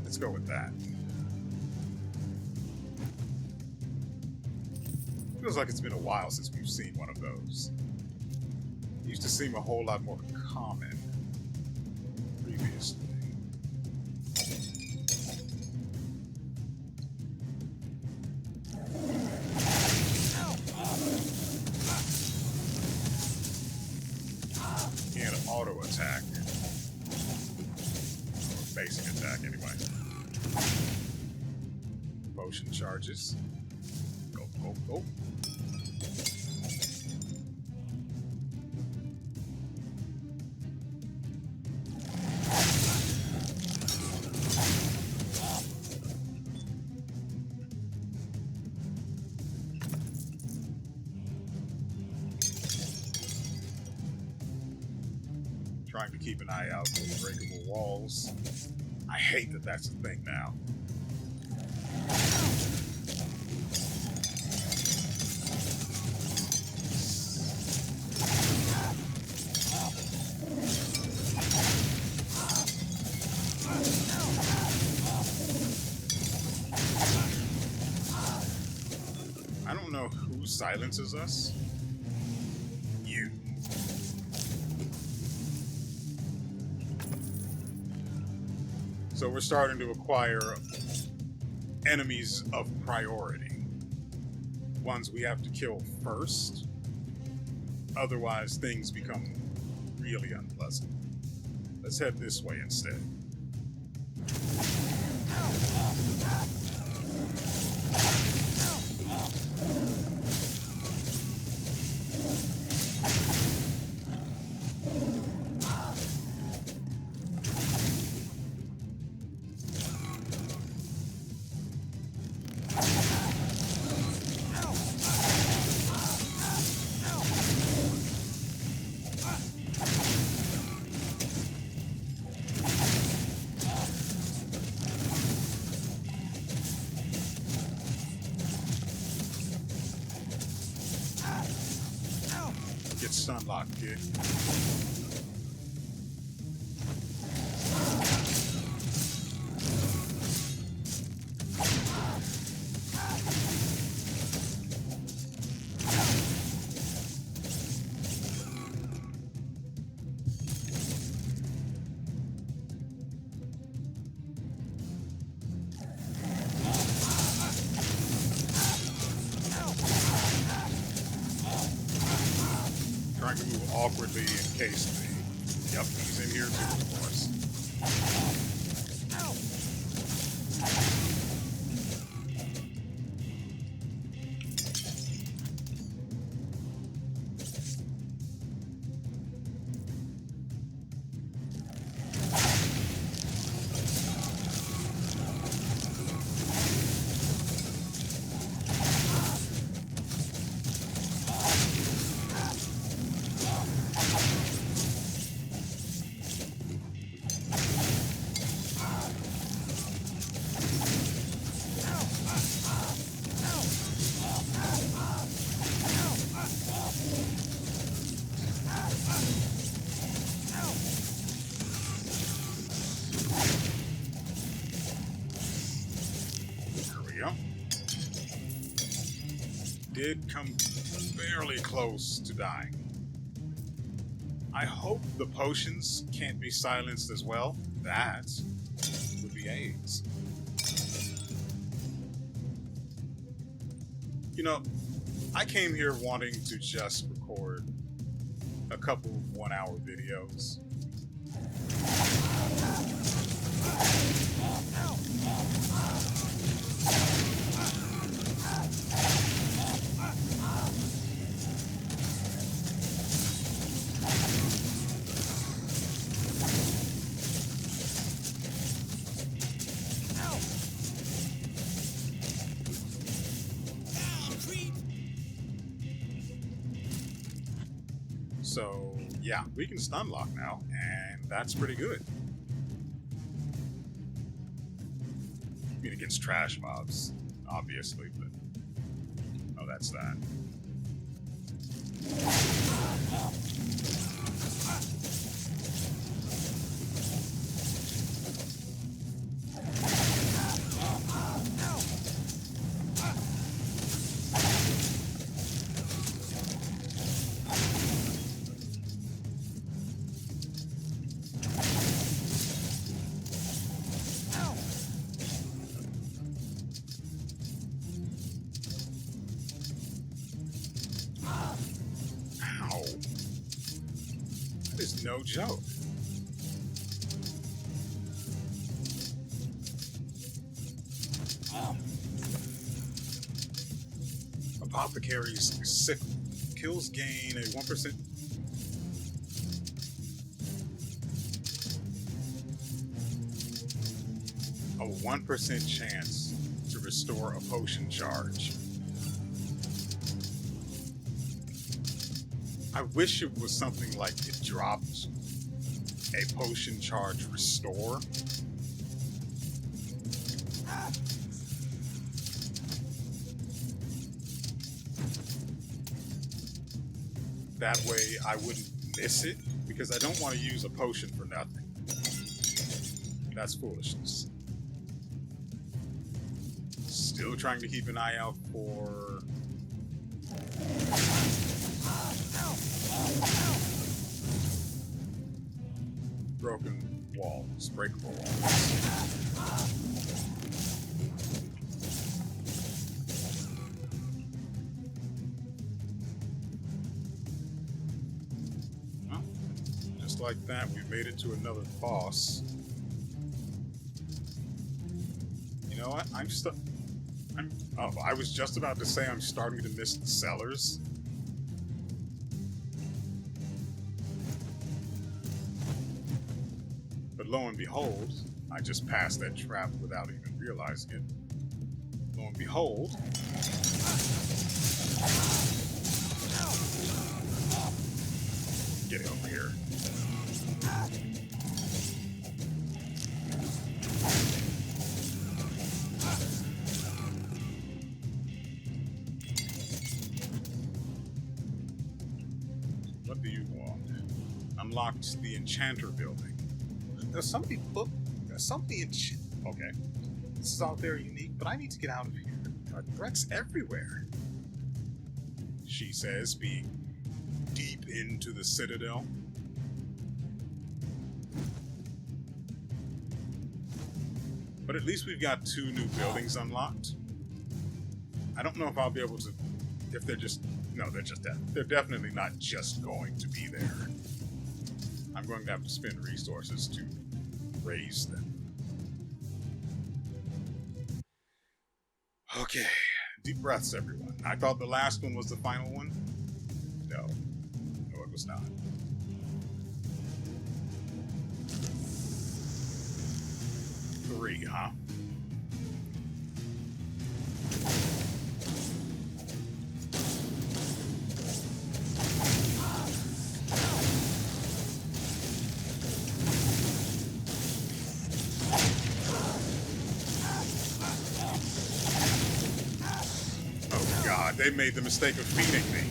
Let's go with that. Feels like it's been a while since we've seen one of those. It used to seem a whole lot more common previously. And an auto attack. Or basic attack, anyway. Potion charges. Go, go, go. Trying to keep an eye out for unbreakable walls. I hate that that's a thing now. I don't know who silences us. You. So we're starting to acquire enemies of priority. Ones we have to kill first. Otherwise, things become really unpleasant. Let's head this way instead. Get stun locked, kid. Trying to move awkwardly in case the... Yep, he's in here too, of course. Did come fairly close to dying. I hope the potions can't be silenced as well. That would be AIDS. You know, I came here wanting to just record a couple of 1-hour videos. So, yeah, we can stun lock now, and that's pretty good. I mean, against trash mobs, obviously, but... Oh, that's that. Ow. That is no joke. Apothecary's sick kills gain a 1%. A 1% chance to restore a potion charge. I wish it was something like it dropped a potion charge restore. That way I wouldn't miss it, because I don't want to use a potion for nothing. That's foolishness. Still trying to keep an eye out for... broken walls, breakable walls. Well, just like that, we made it to another boss. You know what? I was just about to say I'm starting to miss the cellars. But lo and behold, I just passed that trap without even realizing it. Lo and behold, get over here. What do you want? Unlocked the Enchanter building. There's somebody okay. This is all very unique, but I need to get out of here. There are threats everywhere. She says, being deep into the Citadel. But at least we've got 2 new buildings unlocked. I don't know if I'll be able to, if they're just, no, they're just that. They're definitely not just going to be there. I'm going to have to spend resources to raise them. Okay, deep breaths, everyone. I thought the last one was the final one. No, it was not. Three, huh? They made the mistake of feeding me.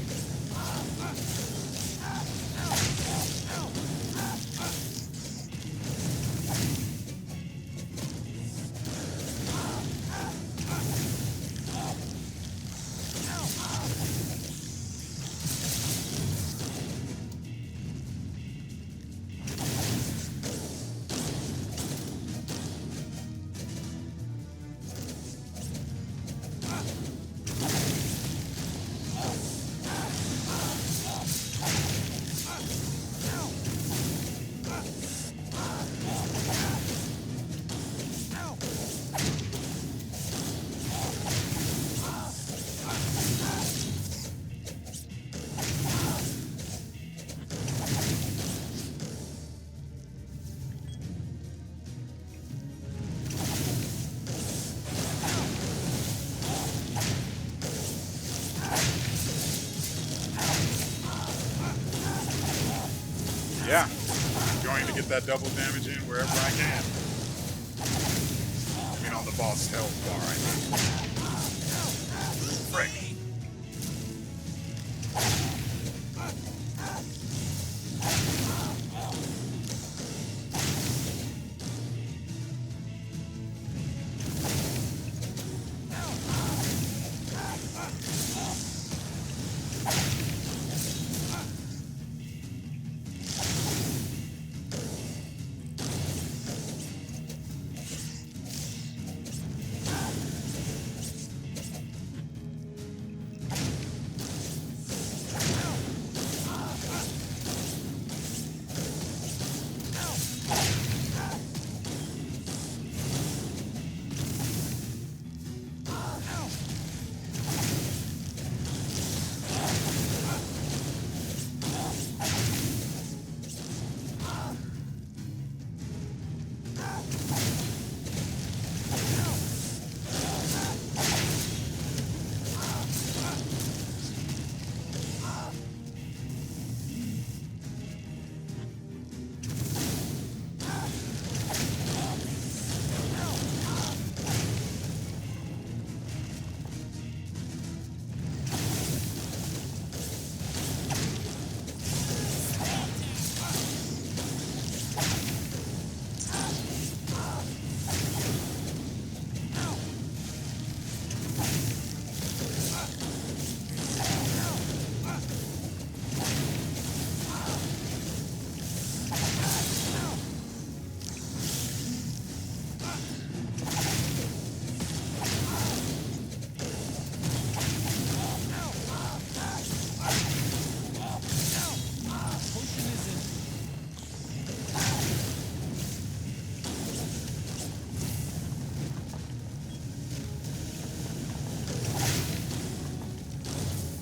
that double damage in wherever I can. I mean, on the boss health bar, I mean. Frick.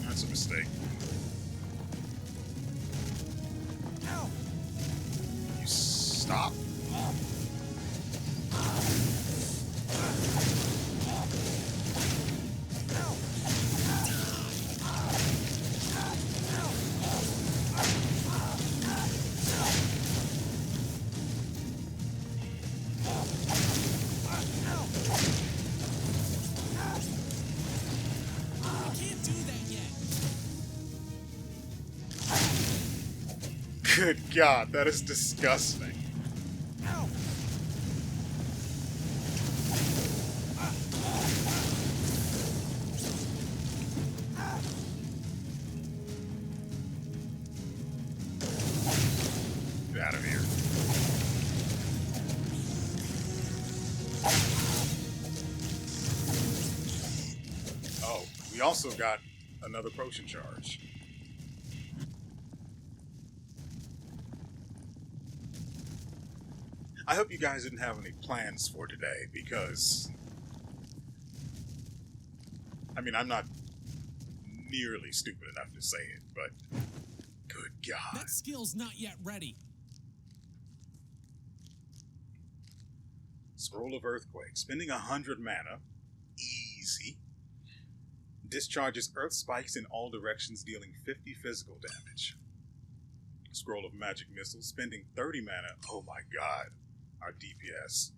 That's a mistake. You stop. Good God, that is disgusting. Get out of here. Oh, we also got another potion charge. I hope you guys didn't have any plans for today because, I mean, I'm not nearly stupid enough to say it, but good God. That skill's not yet ready. Scroll of Earthquake. Spending 100 mana. Easy. Discharges earth spikes in all directions, dealing 50 physical damage. Scroll of Magic Missile. Spending 30 mana. Oh my God. Our DPS.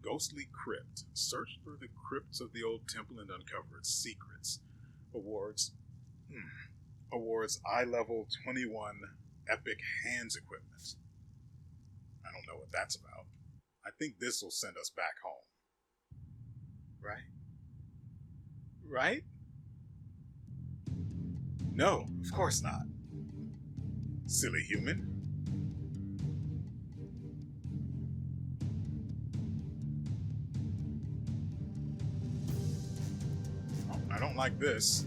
Ghostly Crypt. Search through the crypts of the old temple and uncover its secrets. Awards. Awards eye level 21 epic hands equipment. I don't know what that's about. I think this will send us back home. Right? Right? No, of course not. Silly human. I don't like this.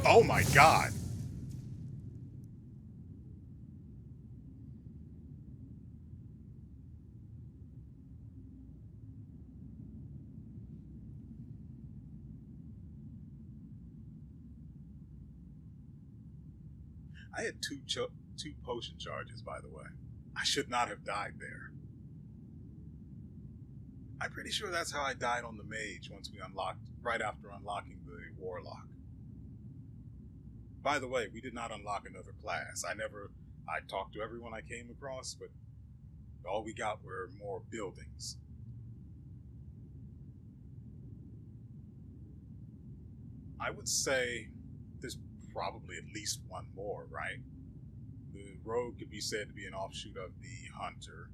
Oh my God. I had two potion charges, by the way. I should not have died there. I'm pretty sure that's how I died on the mage once we unlocked, right after unlocking the warlock. By the way, we did not unlock another class. I talked to everyone I came across, but all we got were more buildings. I would say there's probably at least one more, right? The rogue could be said to be an offshoot of the hunter,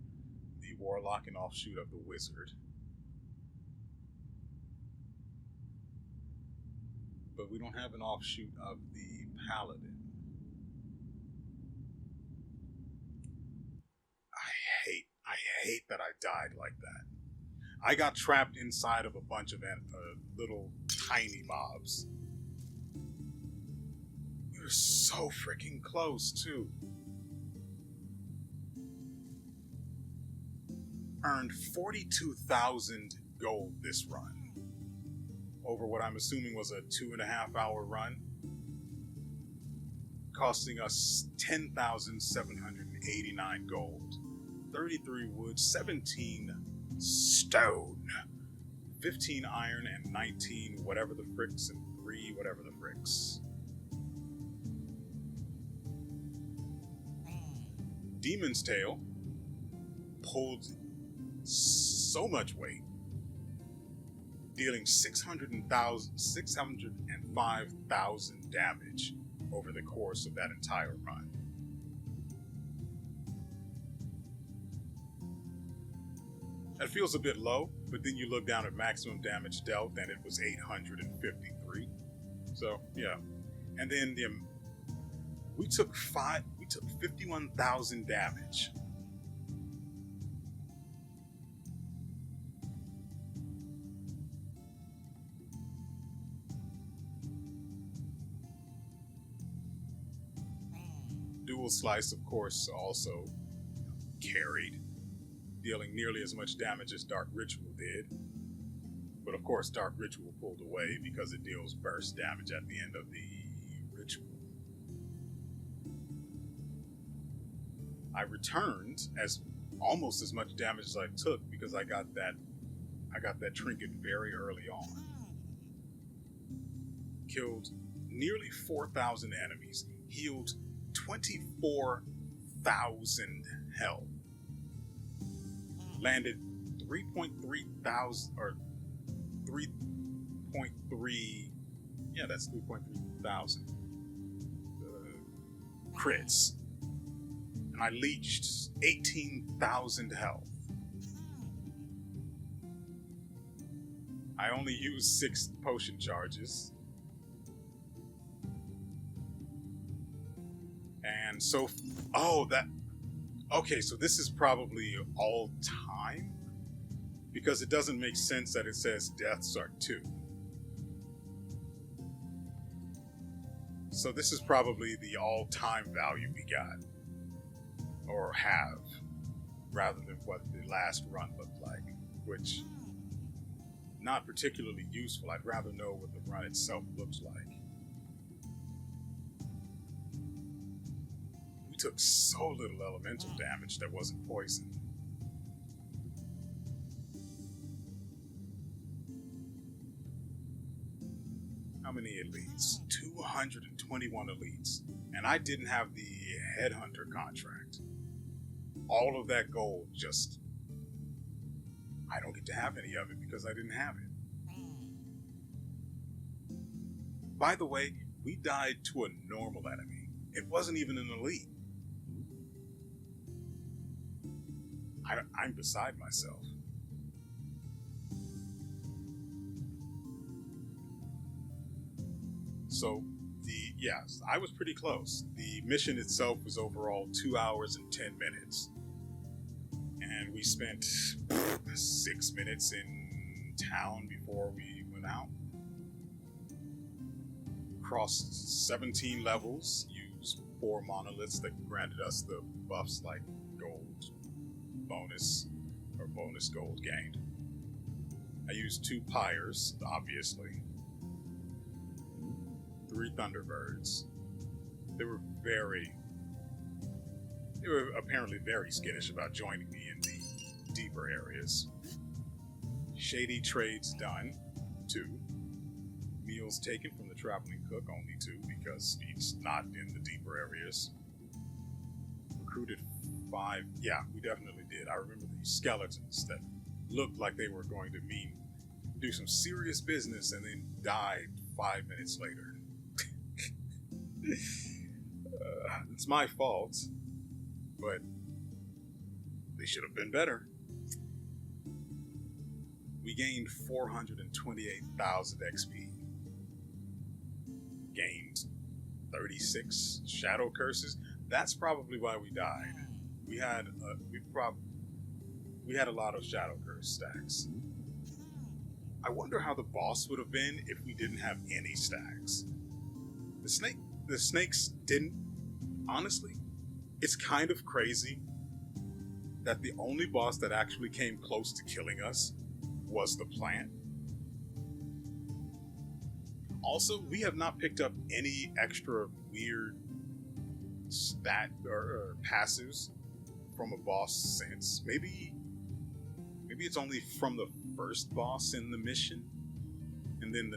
the warlock an offshoot of the wizard. But we don't have an offshoot of the paladin. I hate that I died like that. I got trapped inside of a bunch of little tiny mobs. We were so freaking close, too. Earned 42,000 gold this run. Over what I'm assuming was a 2.5 hour run. Costing us 10,789 gold. 33 wood, 17 stone, 15 iron, and 19 whatever the fricks, and 3 whatever the fricks. Demon's Tail pulled so much weight, dealing 605,000 damage over the course of that entire run. That feels a bit low, but then you look down at maximum damage dealt and it was 853. So, yeah. And then we took 51,000 damage. Dual Slice, of course, also carried, dealing nearly as much damage as Dark Ritual did. But of course, Dark Ritual pulled away because it deals burst damage at the end of the ritual. I returned as almost as much damage as I took because I got that trinket very early on. Killed nearly 4,000 enemies, healed 24,000 health. Landed 3.3, yeah, that's 3.3 thousand crits. And I leached 18,000 health. I only used 6 potion charges. And so, okay, so this is probably all time, because it doesn't make sense that it says deaths are 2. So this is probably the all-time value we got, or have, rather than what the last run looked like, which, not particularly useful. I'd rather know what the run itself looks like. We took so little elemental damage that wasn't poison. How many elites? 221 elites. And I didn't have the headhunter contract. All of that gold just... I don't get to have any of it because I didn't have it. By the way, we died to a normal enemy. It wasn't even an elite. I'm beside myself. So, yes, I was pretty close. The mission itself was overall 2 hours and 10 minutes. And we spent 6 minutes in town before we went out. Crossed 17 levels, used 4 monoliths that granted us the buffs like gold bonus, or bonus gold gained. I used 2 pyres, obviously. 3 thunderbirds. They were apparently very skittish about joining me in the deeper areas. Shady trades done, 2. Meals taken from the traveling cook, only 2, because he's not in the deeper areas. recruited 5. Yeah, we definitely did. I remember these skeletons that looked like they were going to do some serious business and then died 5 minutes later. It's my fault, but they should have been better. We gained 428,000 XP. Gained 36 shadow curses. That's probably why we died. We had a lot of shadow curse stacks. I wonder how the boss would have been if we didn't have any stacks. The snakes didn't. Honestly, it's kind of crazy that the only boss that actually came close to killing us was the plant. Also, we have not picked up any extra weird stat or passives from a boss since. Maybe it's only from the first boss in the mission, and then in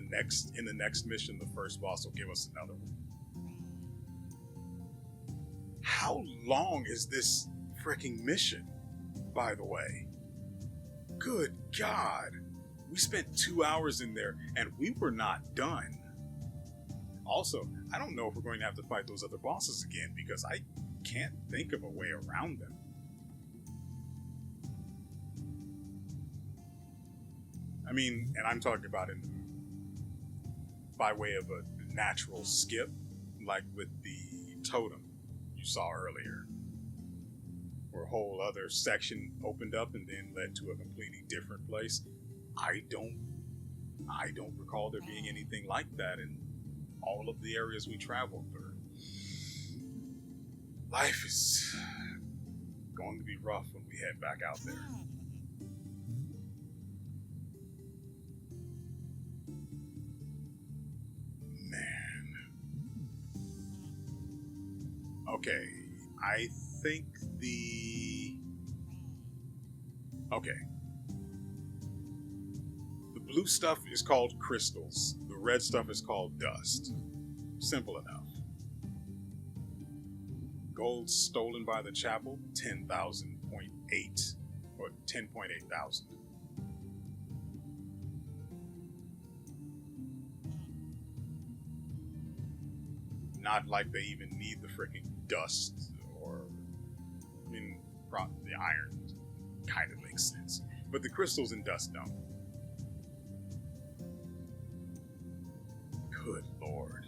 the next mission, the first boss will give us another one. How long is this freaking mission, by the way? Good God. We spent 2 hours in there and we were not done. Also, I don't know if we're going to have to fight those other bosses again because I can't think of a way around them. I mean, and I'm talking about it by way of a natural skip, like with the totem you saw earlier, where a whole other section opened up and then led to a completely different place. I don't recall there being anything like that in all of the areas we traveled through. Life is going to be rough when we head back out there. Okay, I think Okay. The blue stuff is called crystals. The red stuff is called dust. Simple enough. Gold stolen by the chapel, 10,000.8 or 10.8 thousand. Not like they even need the freaking dust, or I mean, the iron kind of makes sense, but the crystals and dust don't. Good Lord.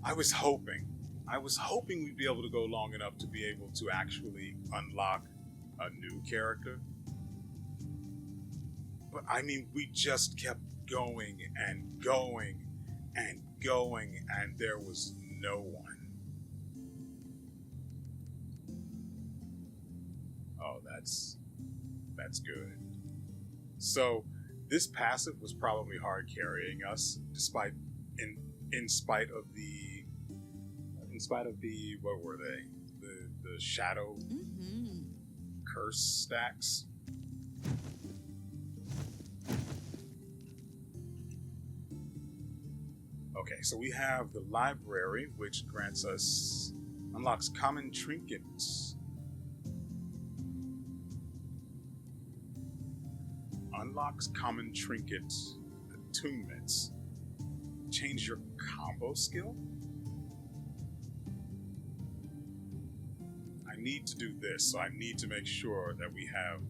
I was hoping we'd be able to go long enough to be able to actually unlock a new character. But I mean, we just kept going and going and going, and there was no one. Oh, that's good. So this passive was probably hard carrying us, in spite of the what were they? The shadow curse stacks. Okay, so we have the library, which unlocks common trinkets. Unlocks common trinket attunements. Change your combo skill? I need to do this, so I need to make sure that we have...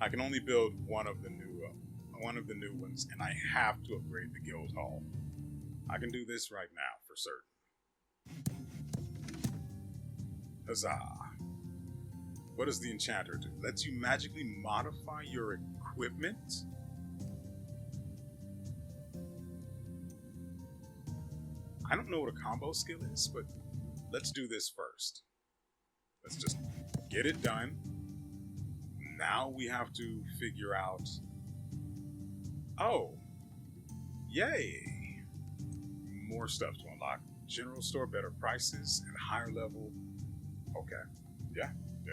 I can only build one of the new ones, and I have to upgrade the guild hall. I can do this right now for certain. Huzzah. What does the enchanter do? Lets you magically modify your equipment? I don't know what a combo skill is, but let's do this first. Let's just get it done. Now we have to figure out... Oh! Yay! More stuff to unlock. General store, better prices, and higher level... Okay. Yeah. Go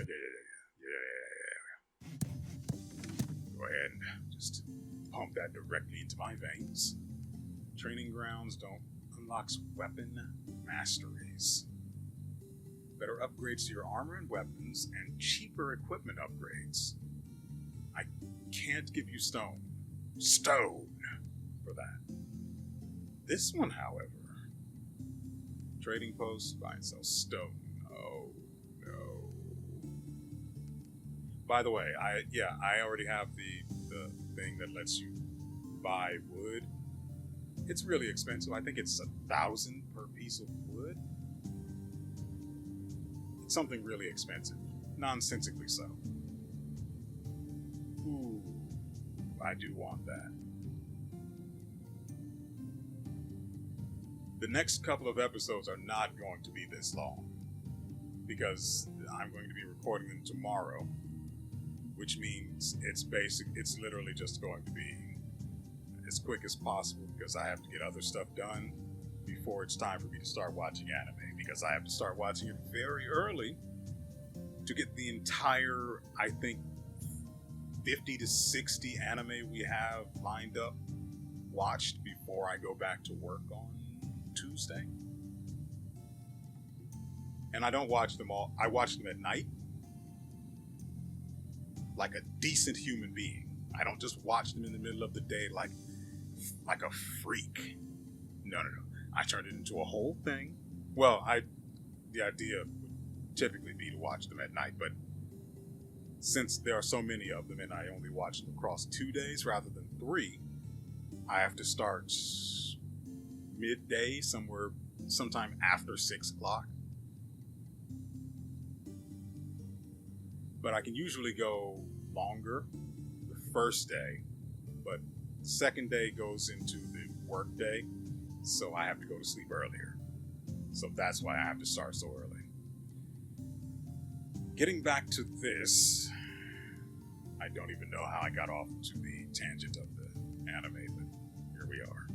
ahead and just pump that directly into my veins. Training grounds don't unlocks weapon masteries. Better upgrades to your armor and weapons, and cheaper equipment upgrades. I can't give you stone for that. This one, however, trading post, buy and sell stone. Oh no. By the way, I already have the thing that lets you buy wood. It's really expensive. I think it's 1,000 per piece of wood. It's something really expensive. Nonsensically so. Ooh, I do want that. The next couple of episodes are not going to be this long, because I'm going to be recording them tomorrow, which means it's literally just going to be as quick as possible, because I have to get other stuff done before it's time for me to start watching anime, because I have to start watching it very early to get the entire, I think, 50 to 60 anime we have lined up watched before I go back to work on Tuesday. And I don't watch them all. I watch them at night like a decent human being. I don't just watch them in the middle of the day like a freak. No. I turn it into a whole thing. Well, the idea would typically be to watch them at night, but since there are so many of them and I only watch them across 2 days rather than 3, I have to start midday, sometime after 6 o'clock. But I can usually go longer the first day, but the second day goes into the work day, so I have to go to sleep earlier. So that's why I have to start so early. Getting back to this, I don't even know how I got off to the tangent of the anime, but here we are.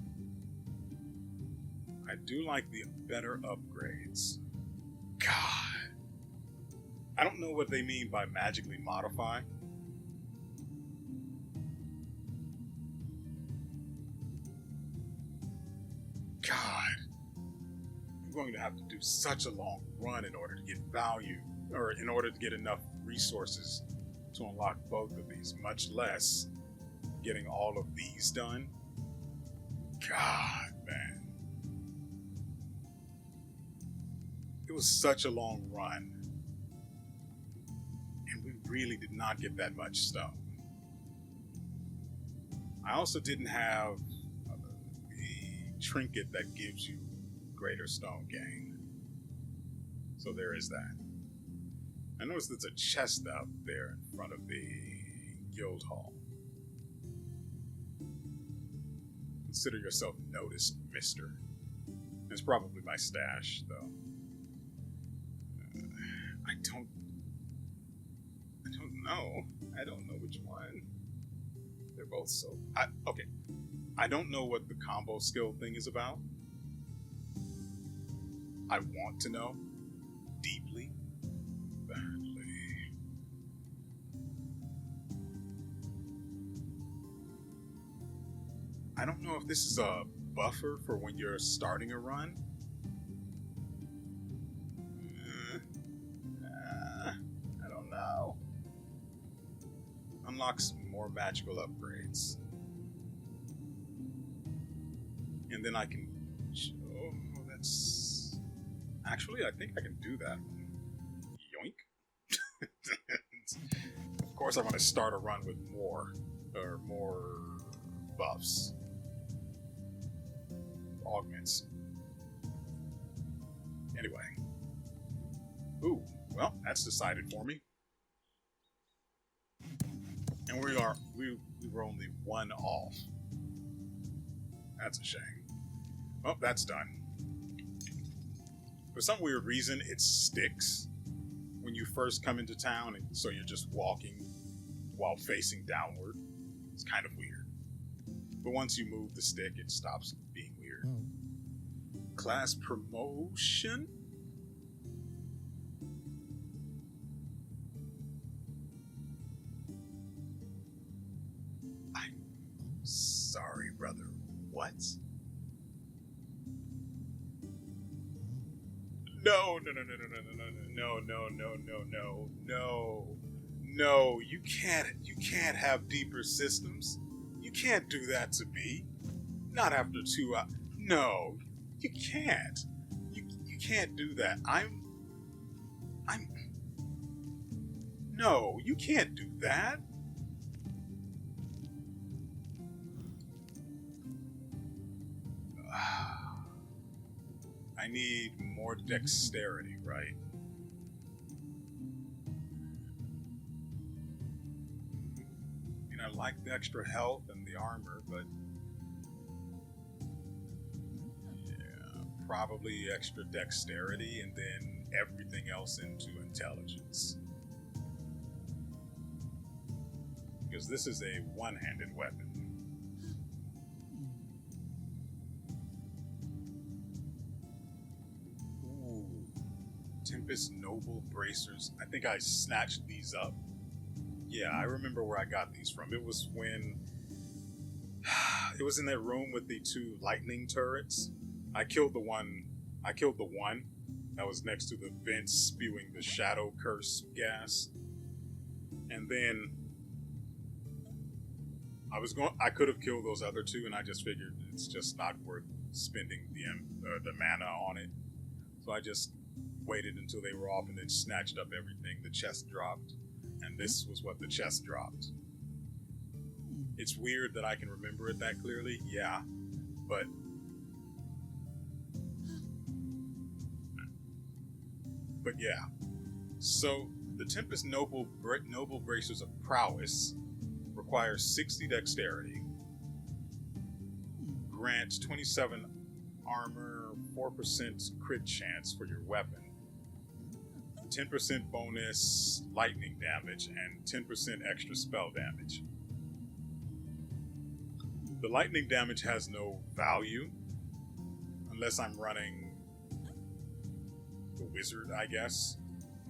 I do like the better upgrades. God. I don't know what they mean by magically modify. God. I'm going to have to do such a long run in order to get value, or in order to get enough resources to unlock both of these, much less getting all of these done. God, man. It was such a long run, and we really did not get that much stone. I also didn't have the trinket that gives you greater stone gain. So there is that. I noticed there's a chest out there in front of the guild hall. Consider yourself noticed, mister. It's probably my stash, though. I don't know. I don't know which one. They're both so... Okay. I don't know what the combo skill thing is about. I want to know. Deeply. Badly. I don't know if this is a buffer for when you're starting a run. I don't know. Unlocks more magical upgrades. And then I can... Oh, that's... Actually, I think I can do that. Yoink. Of course, I want to start a run with more buffs. Augments. Anyway. Ooh, well, that's decided for me. And we were only 1 off. That's a shame. Well, that's done. For some weird reason, it sticks when you first come into town, and so you're just walking while facing downward. It's kind of weird. But once you move the stick, it stops being weird. Class promotion? I'm sorry, brother. What? No, no, no, no, no, no, no, no, no, no, no, no, no. You can't have deeper systems. You can't do that to me. Not after 2 hours. No, you can't. You can't do that. I'm. No, you can't do that. I need more dexterity, right? I mean, I like the extra health and the armor, but yeah, probably extra dexterity and then everything else into intelligence. Because this is a one-handed weapon. Tempest Noble Bracers. I think I snatched these up. Yeah, I remember where I got these from. It was when... It was in that room with the 2 lightning turrets. I killed the one that was next to the vents spewing the shadow curse gas. And then... I could have killed those other 2, and I just figured it's just not worth spending the mana on it. So I just waited until they were off and then snatched up everything. The chest dropped, and this was what the chest dropped. It's weird that I can remember it that clearly, yeah, but yeah. So the Tempest Noble Bracers of Prowess require 60 dexterity, grant 27 armor, 4% crit chance for your weapon, 10% bonus lightning damage, and 10% extra spell damage. The lightning damage has no value unless I'm running the wizard, I guess.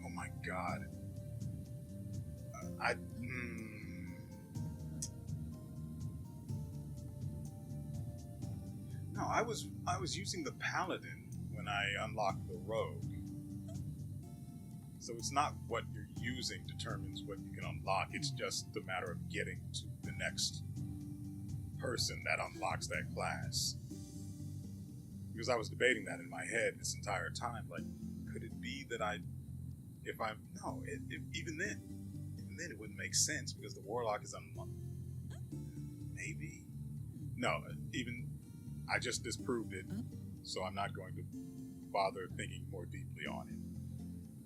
Oh my god. No, I was using the paladin when I unlocked the rogue. So it's not what you're using determines what you can unlock. It's just a matter of getting to the next person that unlocks that class. Because I was debating that in my head this entire time. Like, could it be that even then it wouldn't make sense because the warlock is unlocked. Maybe? No, I just disproved it, so I'm not going to bother thinking more deeply on it.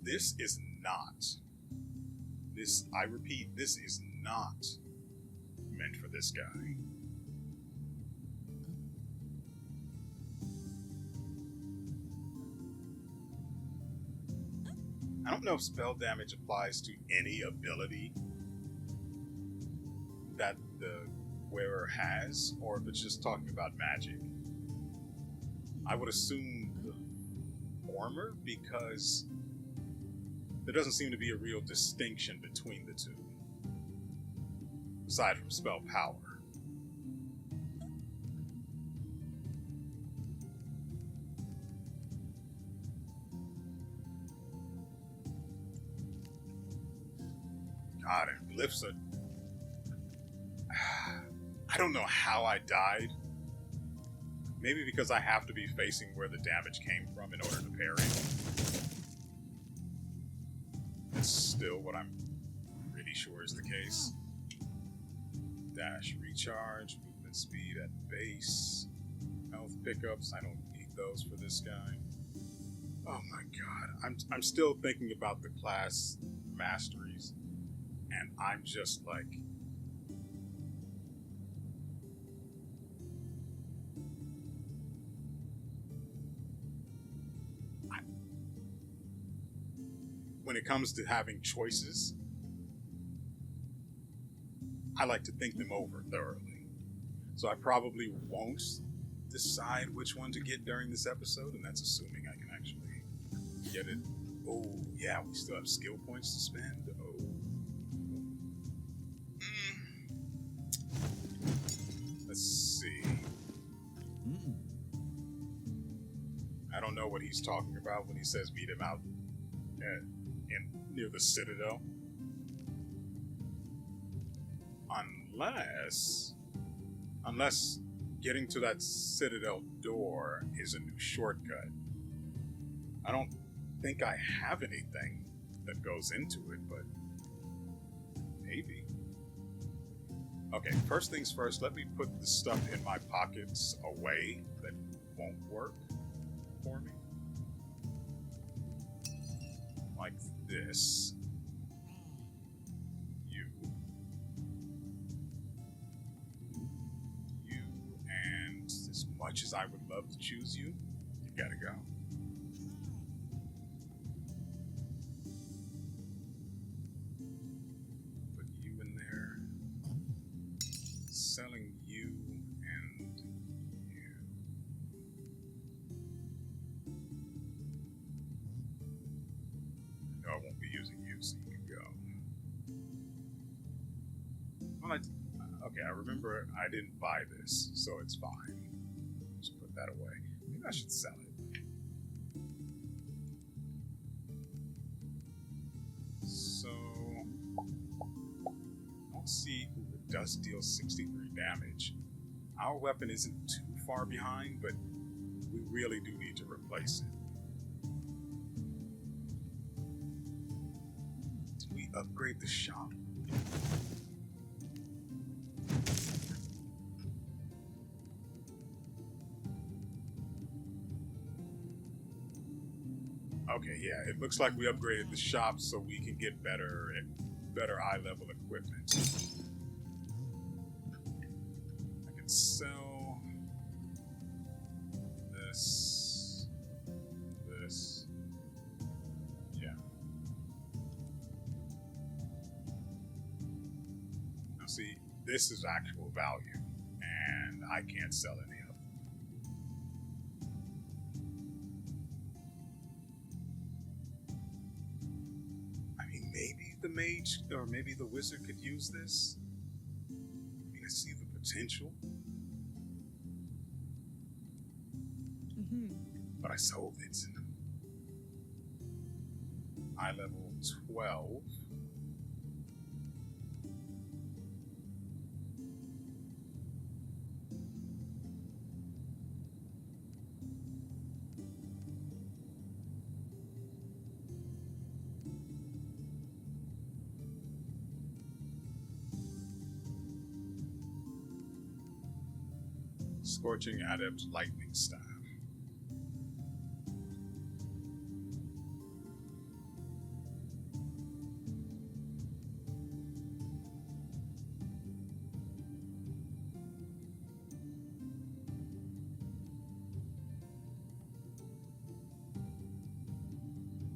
This is not meant for this guy. I don't know if spell damage applies to any ability that the wearer has, or if it's just talking about magic. I would assume the former, because there doesn't seem to be a real distinction between the two, aside from spell power. God, and glyphs are... I don't know how I died. Maybe because I have to be facing where the damage came from in order to parry. That's still what I'm pretty sure is the case. Dash, recharge, movement speed at base, health pickups. I don't need those for this guy. Oh my god, I'm still thinking about the class masteries, and I'm just like, when it comes to having choices, I like to think them over thoroughly. So I probably won't decide which one to get during this episode, and that's assuming I can actually get it. Oh, yeah, we still have skill points to spend. Oh. Let's see. I don't know what he's talking about when he says meet him out near the Citadel. Unless getting to that Citadel door is a new shortcut. I don't think I have anything that goes into it, but maybe. Okay, first things first, let me put the stuff in my pockets away that won't work for me. Like this. You, and as much as I would love to choose you, you gotta go. Put you in there. Selling you and you. No, I won't be using you, so you can go. Well, okay, I remember I didn't buy this, so it's fine. Just put that away. Maybe I should sell it. So, I don't see. Ooh, it does deal 63 damage. Our weapon isn't too far behind, but we really do need to replace it. Did we upgrade the shop? Okay, yeah, it looks like we upgraded the shop so we can get better eye-level equipment. I can sell this, yeah. Now see, this is actual value, and I can't sell any of it. Maybe the mage or maybe the wizard could use this. I mean, I see the potential. But I sold it. Eye level 12. Scorching Adept Lightning Staff.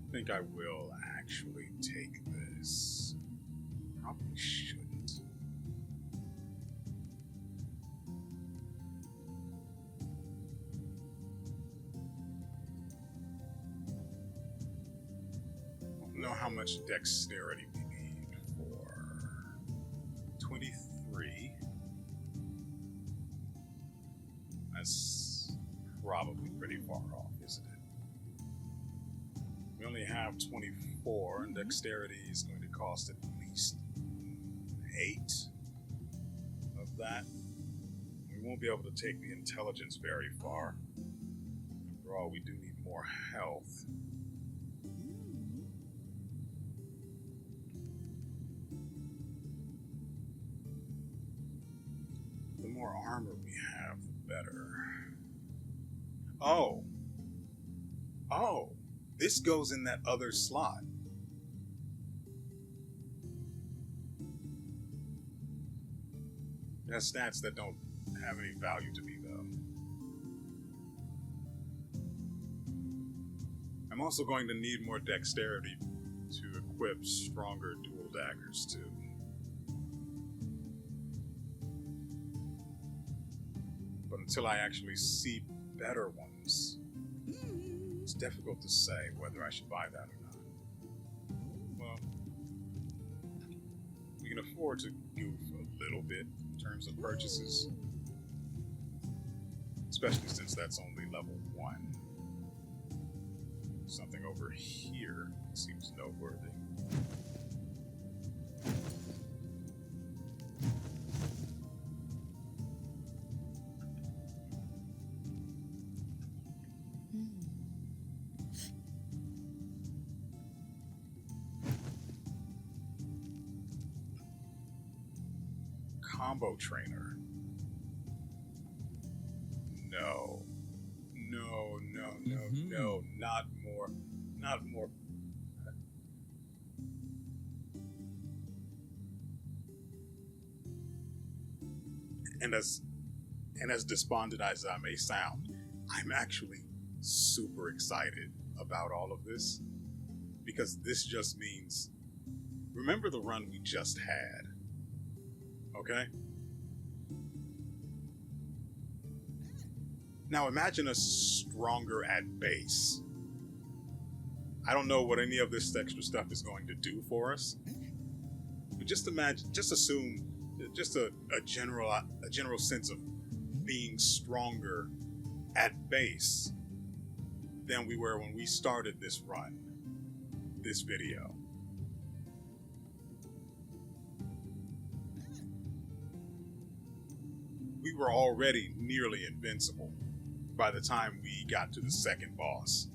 I think I will actually take this. Probably shouldn't. Know how much dexterity we need for 23. That's probably pretty far off, isn't it? We only have 24, and dexterity is going to cost at least 8 of that. We won't be able to take the intelligence very far. After all, we do need more health. The more armor we have, the better. Oh, this goes in that other slot. It has stats that don't have any value to me, though. I'm also going to need more dexterity to equip stronger dual daggers, too. But until I actually see better ones, it's difficult to say whether I should buy that or not. Well, we can afford to goof a little bit in terms of purchases, especially since that's only level 1. Something over here seems noteworthy. Combo trainer. No. No, no, no, no. Not more. Not more. And as despondent as I may sound, I'm actually super excited about all of this. Because this just means, remember the run we just had? Okay? Now imagine us stronger at base. I don't know what any of this extra stuff is going to do for us. But just imagine, just assume, just a general sense of being stronger at base than we were when we started this run, this video. We were already nearly invincible by the time we got to the second boss.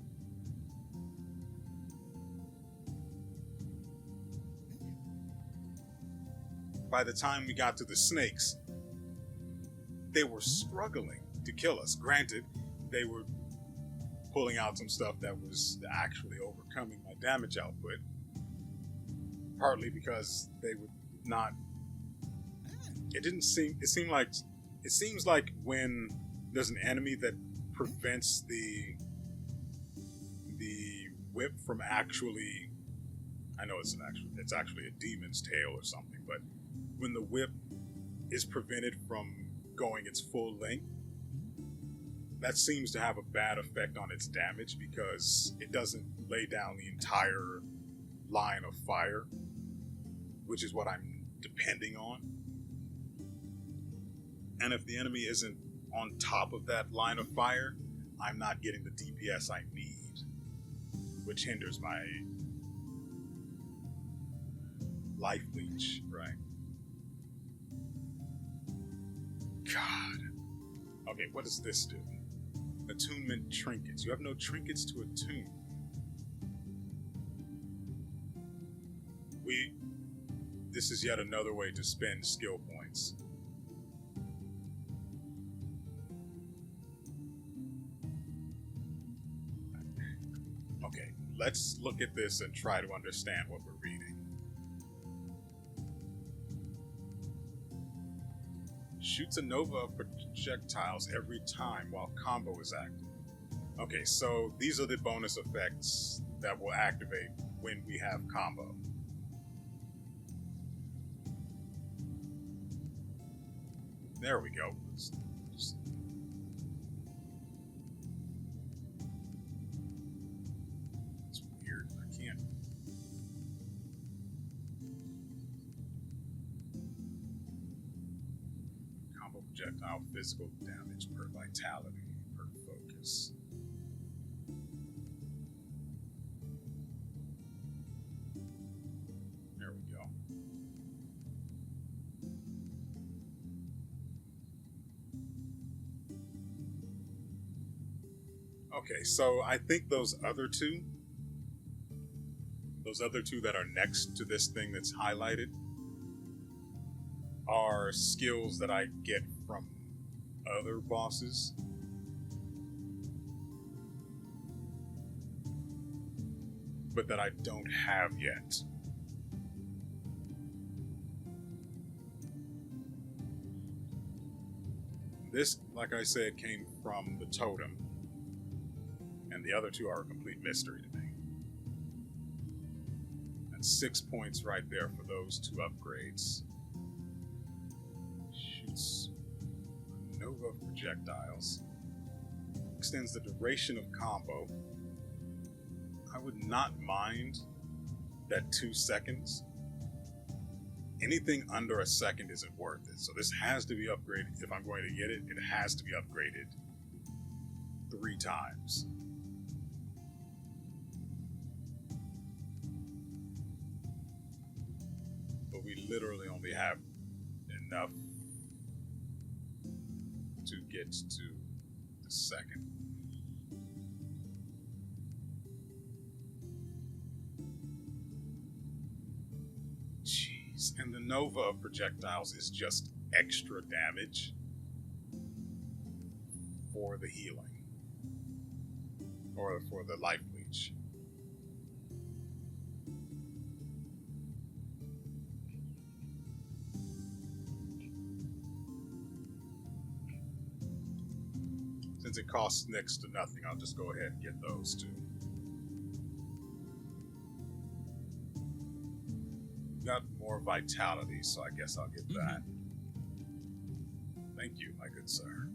By the time we got to the snakes, they were struggling to kill us. Granted, they were pulling out some stuff that was actually overcoming my damage output, partly because they would not. It seems like when there's an enemy that prevents the whip from actually, I know it's actually a demon's tail or something, but when the whip is prevented from going its full length, that seems to have a bad effect on its damage because it doesn't lay down the entire line of fire, which is what I'm depending on. And if the enemy isn't on top of that line of fire, I'm not getting the DPS I need, which hinders my life leech, right? God. Okay, what does this do? Attunement trinkets. You have no trinkets to attune. This is yet another way to spend skill points. Okay, let's look at this and try to understand what we're reading. Shoots a nova of projectiles every time while combo is active. Okay, so these are the bonus effects that will activate when we have combo. There we go. It's weird. I can't. Combo projectile physical damage per vitality per focus. There we go. Okay, so I think those other two that are next to this thing that's highlighted are skills that I get from other bosses. But that I don't have yet. This, like I said, came from the totem. And the other two are a complete mystery to me. And 6 points right there for those two upgrades. Shoots a nova of projectiles. Extends the duration of combo. I would not mind that 2 seconds. Anything under a second isn't worth it. So this has to be upgraded. If I'm going to get it, it has to be upgraded 3 times. we literally only have enough to get to the second. Jeez, and the Nova of projectiles is just extra damage for the healing, or for the life leech. Since it costs next to nothing, I'll just go ahead and get those two. Got more vitality, so I guess I'll get that. Thank you, my good sir.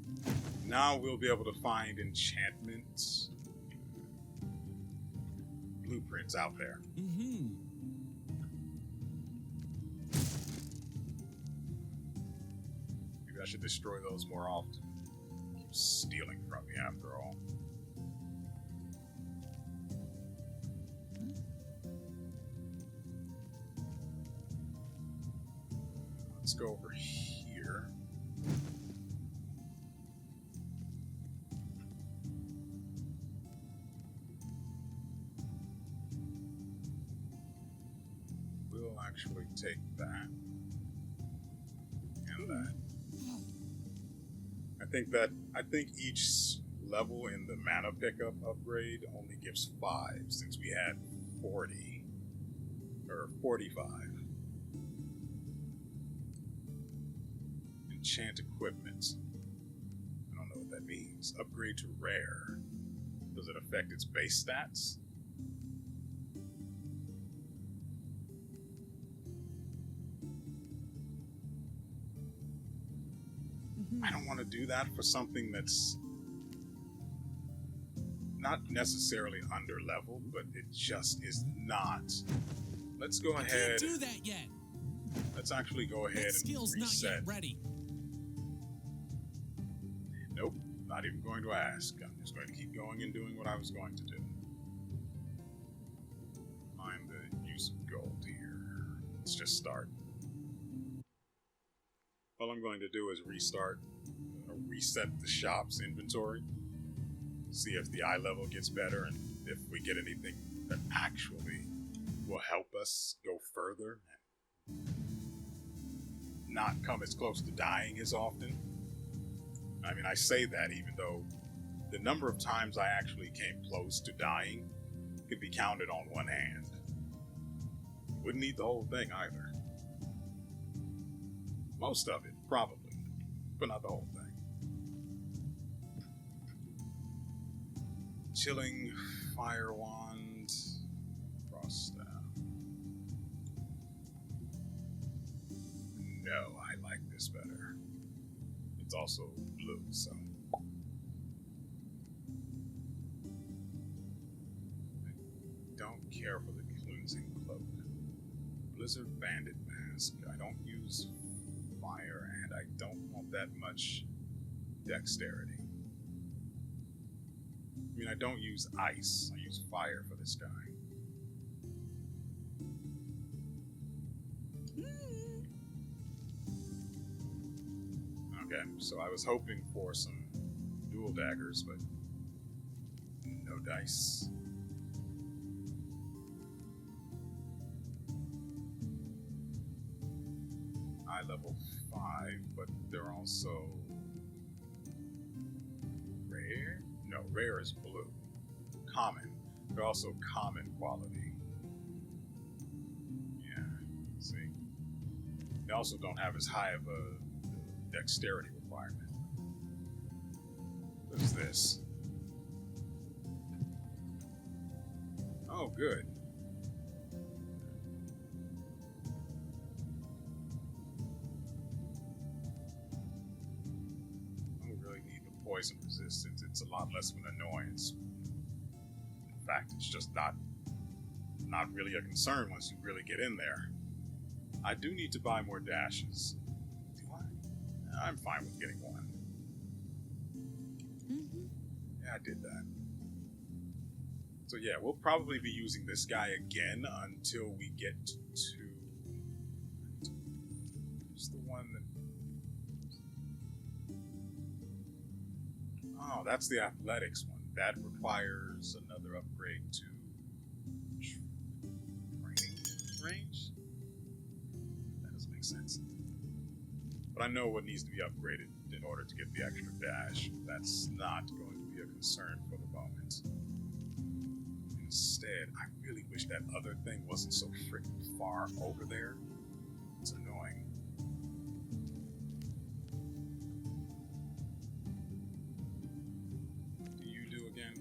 Now we'll be able to find enchantment blueprints out there. Maybe I should destroy those more often. Keep stealing from me after all. Let's go over here. We'll actually take that and that. I think each level in the mana pickup upgrade only gives 5, since we had 40 or 45. Enchant equipment. I don't know what that means. Upgrade to rare. Does it affect its base stats? I don't want to do that for something that's not necessarily under level, but it just is not. Let's go ahead. Can't do that yet. Let's actually go ahead and skill's reset. not yet ready. Nope, not even going to ask. I'm just going to keep going and doing what I was going to do. Find the use of gold here. Let's just start. All I'm going to do is reset the shop's inventory, see if the eye level gets better, and if we get anything that actually will help us go further and not come as close to dying as often. I mean, I say that even though the number of times I actually came close to dying could be counted on one hand. Wouldn't need the whole thing either. Most of it, probably, but not the whole thing. Chilling fire wand, cross staff. No, I like this better. It's also blue, so. I don't care for the cleansing cloak. Blizzard bandit mask. I don't use fire, and I don't want that much dexterity. I mean, I don't use ice. I use fire for this guy. Okay, so I was hoping for some dual daggers, but no dice. Eye level 5, but they're also rare? No, rare is blue. Common. They're also common quality. Yeah, see. They also don't have as high of a dexterity requirement. What is this? Oh, good. I don't really need the poison resistance. It's a lot less of an annoyance. In fact, it's just not really a concern once you really get in there. I do need to buy more dashes. Do I? I'm fine with getting one. Yeah, I did that. So yeah, we'll probably be using this guy again until we get to was the one that... Oh, that's the athletics one. That requires another upgrade to training range? That doesn't make sense. But I know what needs to be upgraded in order to get the extra dash. That's not going to be a concern for the moment. Instead, I really wish that other thing wasn't so freaking far over there. It's annoying. What do you do again?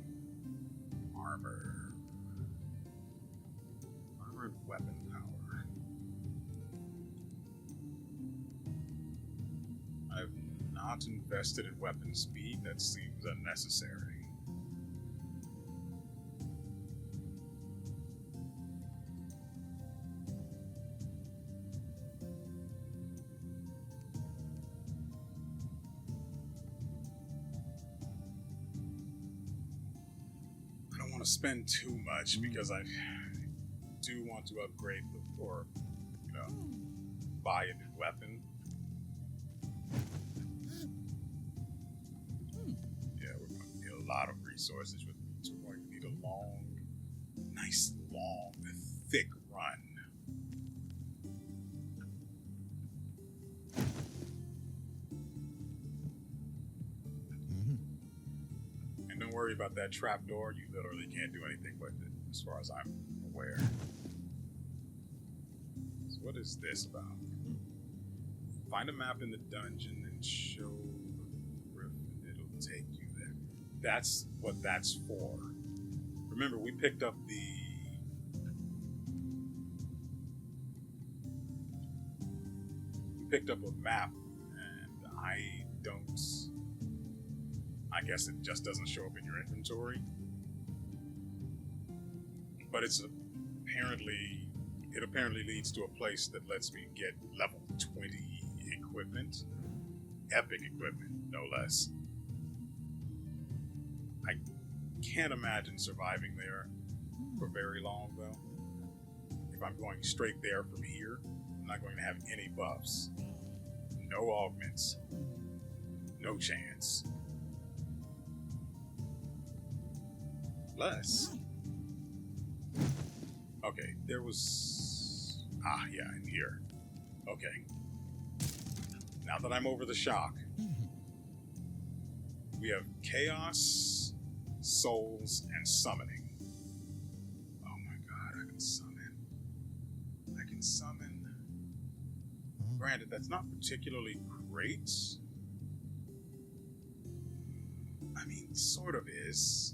Armor. Armored weapon power. I've not invested in weapon speed. That seems unnecessary. To spend too much because I do want to upgrade or buy a new weapon. Yeah, we're going to need a lot of resources with these. We're going to need a long, nice, long, thick run. Don't worry about that trap door. You literally can't do anything with it, as far as I'm aware. So what is this about? Find a map in the dungeon and show the rift, and it'll take you there. That's what that's for. Remember, we picked up a map, and I guess it just doesn't show up in your inventory. But it apparently leads to a place that lets me get level 20 equipment. Epic equipment, no less. I can't imagine surviving there for very long, though. If I'm going straight there from here, I'm not going to have any buffs. No augments. No chance. Less. Okay, there was... yeah, in here. Okay. Now that I'm over the shock, we have chaos, souls, and summoning. Oh my god, I can summon. Granted, that's not particularly great. I mean, sort of is.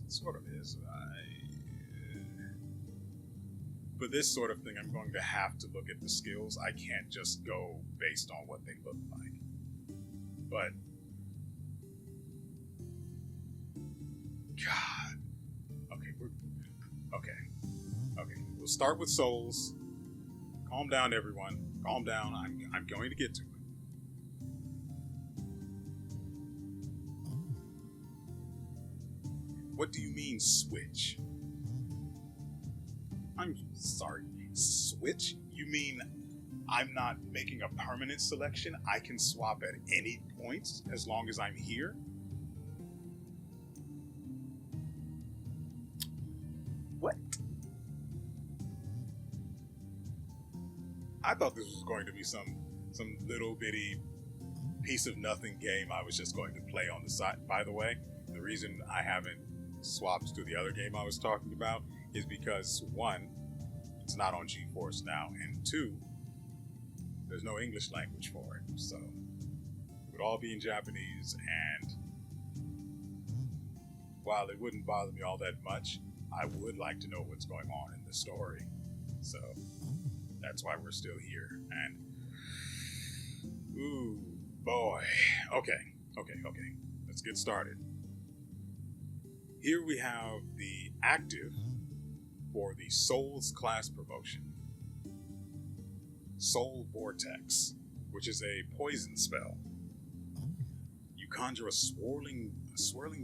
For this sort of thing, I'm going to have to look at the skills. I can't just go based on what they look like. But... God. Okay, we'll start with souls. Calm down, everyone. Calm down. I'm going to get to it. What do you mean, switch? I'm sorry, switch? You mean I'm not making a permanent selection? I can swap at any point as long as I'm here? What? I thought this was going to be some little bitty piece of nothing game I was just going to play on the side. By the way, the reason I haven't swapped to the other game I was talking about is because, one, it's not on GeForce now, and two, there's no English language for it, so it would all be in Japanese, and while it wouldn't bother me all that much, I would like to know what's going on in the story. So that's why we're still here. And ooh, boy. Okay. Let's get started. Here we have the active for the Souls class promotion. Soul Vortex, which is a poison spell. You conjure a swirling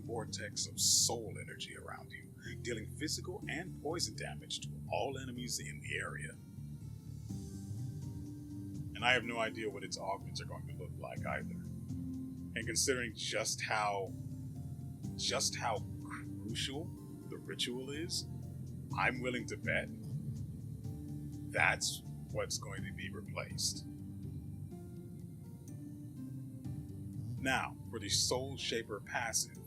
vortex of soul energy around you, dealing physical and poison damage to all enemies in the area. And and I have no idea what its augments are going to look like either. And considering just how crucial the ritual is, I'm willing to bet that's what's going to be replaced. Now, for the Soul Shaper passive.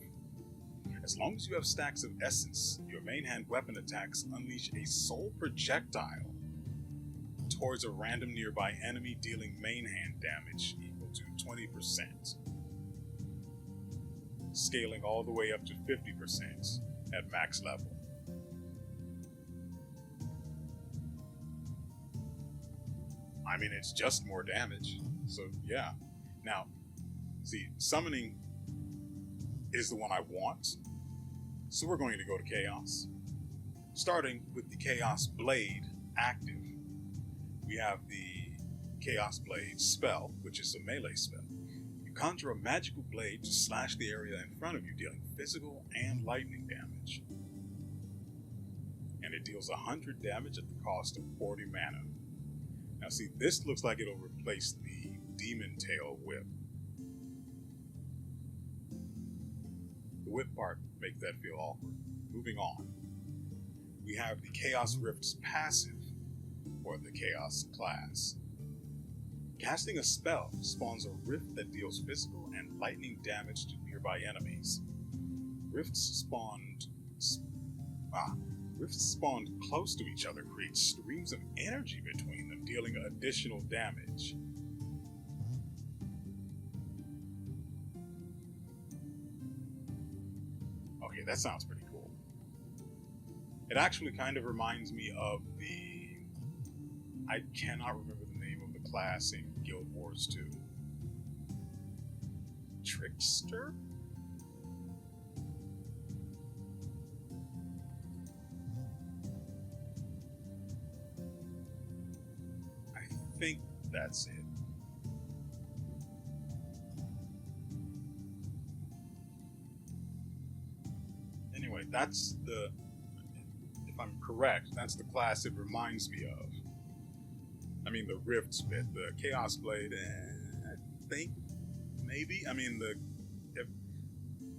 As long as you have stacks of essence, your main hand weapon attacks unleash a soul projectile towards a random nearby enemy, dealing main hand damage equal to 20%, scaling all the way up to 50% at max level. I mean, it's just more damage, so yeah. Now, see, summoning is the one I want, so we're going to go to Chaos. Starting with the Chaos Blade active, we have the Chaos Blade spell, which is a melee spell. You conjure a magical blade to slash the area in front of you, dealing physical and lightning damage. And it deals 100 damage at the cost of 40 mana. Now see, this looks like it'll replace the Demon Tail Whip. The whip part makes that feel awkward. Moving on. We have the Chaos Rift's passive for the Chaos class. Casting a spell spawns a rift that deals physical and lightning damage to nearby enemies. Rifts spawned close to each other create streams of energy between them, dealing additional damage. Okay, that sounds pretty cool. It actually kind of reminds me of I cannot remember the name of the class in Guild Wars 2. Trickster? I think that's it. Anyway, that's if I'm correct, that's the class it reminds me of. I mean, the Rift bit, the Chaos Blade, I think, maybe? I mean,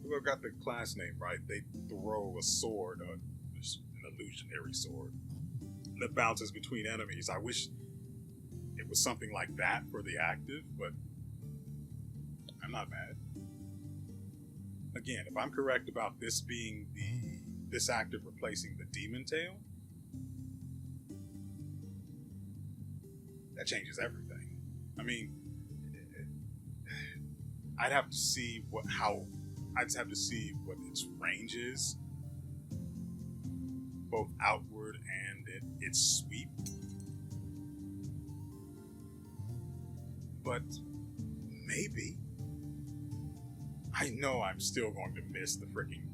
whoever got the class name right, they throw a sword, an illusionary sword, that bounces between enemies. I wish it was something like that for the active, but I'm not mad. Again, if I'm correct about this being this active replacing the Demon Tail, that changes everything. I mean, I'd have to see what its range is, both outward and its sweep. But maybe. I know I'm still going to miss the freaking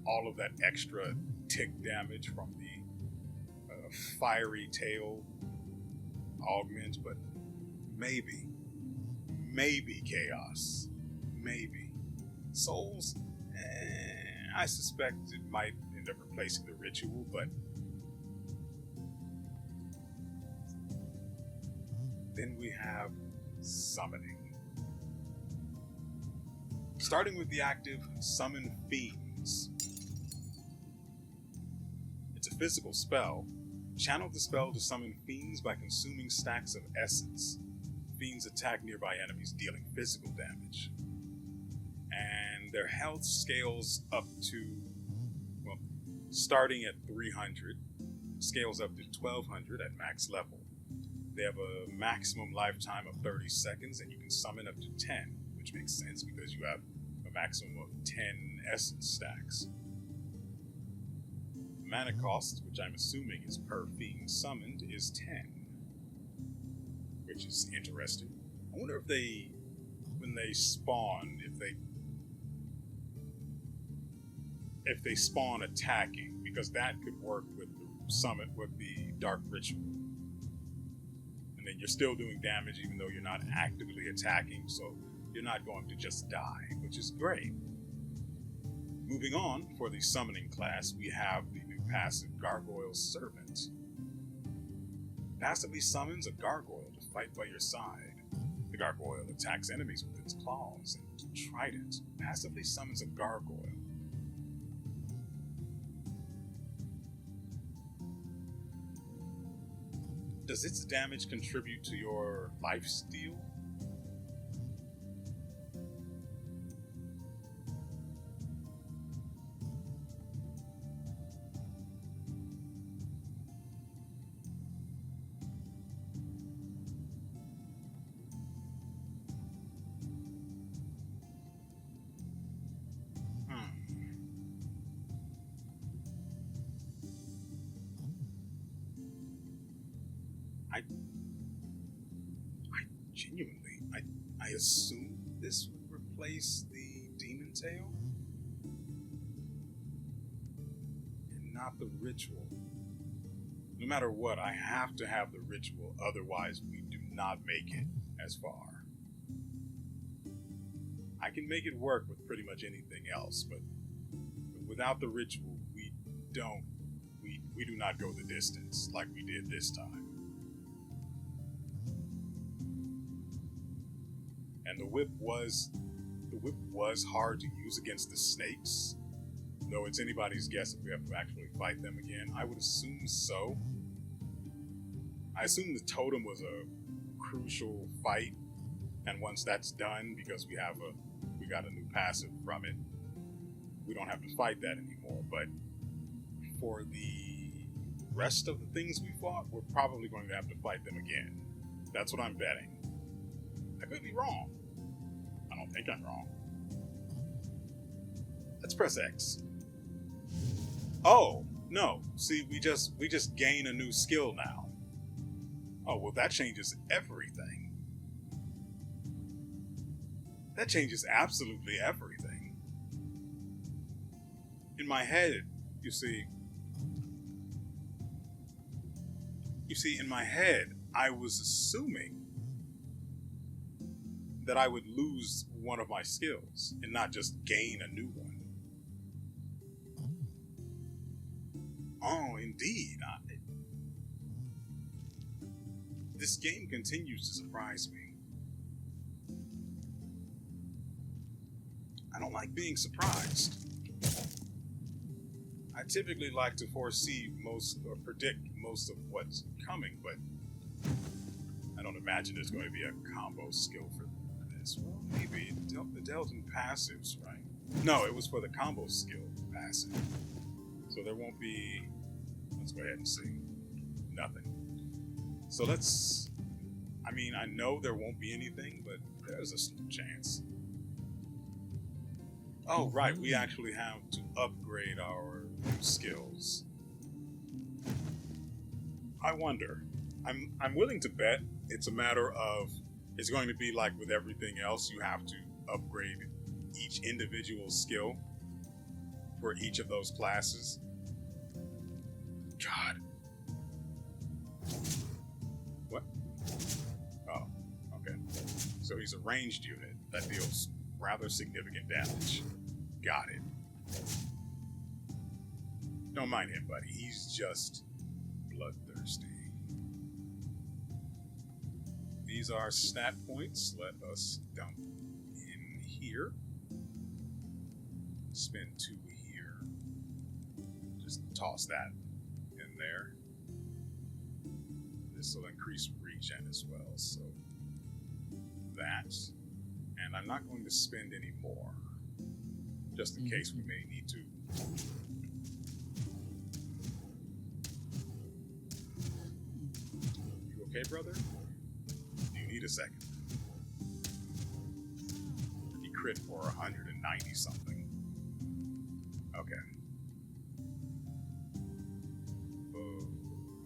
all of that extra tick damage from the fiery tail augment, but maybe Chaos, maybe Souls. I suspect it might end up replacing the ritual, but then we have summoning. Starting with the active Summon Fiends. It's a physical spell. Channel the spell to summon fiends by consuming stacks of essence. Fiends attack nearby enemies, dealing physical damage. And their health scales up to, well, starting at 300, scales up to 1200 at max level. They have a maximum lifetime of 30 seconds, and you can summon up to 10, which makes sense because you have a maximum of 10 essence stacks. Mana cost, which I'm assuming is per fiend summoned, is 10, which is interesting. I wonder if when they spawn, if they spawn attacking, because that could work with the Dark Ritual. And then you're still doing damage even though you're not actively attacking, so you're not going to just die, which is great. Moving on, for the summoning class, we have the new passive Gargoyle Servant. Passively summons a gargoyle to fight by your side. The gargoyle attacks enemies with its claws and trident. Passively summons a gargoyle. Does its damage contribute to your lifesteal? Genuinely, I assume this would replace the demon tail and not the ritual. No matter what, I have to have the ritual, otherwise we do not make it as far. I can make it work with pretty much anything else, but without the ritual, we do not go the distance like we did this time. And the whip was hard to use against the snakes, though it's anybody's guess if we have to actually fight them again. I would assume so. I assume the totem was a crucial fight, and once that's done, because we got a new passive from it, we don't have to fight that anymore. But for the rest of the things we fought, we're probably going to have to fight them again. That's what I'm betting. I could be wrong. I don't think I'm wrong. Let's press X. Oh, no. See, we just gain a new skill now. Oh, well, that changes everything. That changes absolutely everything. In my head, you see, in my head, I was assuming that I would lose one of my skills and not just gain a new one. Oh, indeed. This game continues to surprise me. I don't like being surprised. I typically like to foresee most or predict most of what's coming, but I don't imagine there's going to be a combo skill for this. Well, maybe the Delton passives, right? No, it was for the combo skill passive. So there won't be. Let's go ahead and see. Nothing. So let's. I mean, I know there won't be anything, but there's a slim chance. Oh, right. We actually have to upgrade our skills. I wonder. I'm willing to bet it's a matter of. It's going to be like with everything else. You have to upgrade each individual skill for each of those classes. God. What? Oh, okay. So he's a ranged unit that deals rather significant damage. Got it. Don't mind him, buddy. He's just bloodthirsty. These are stat points. Let us dump in here. Spend 2 here. Just toss that in there. This will increase regen as well, so that. And I'm not going to spend any more, just in case we may need to. You okay, brother? Do you need a second? He crit for 190 something. Okay.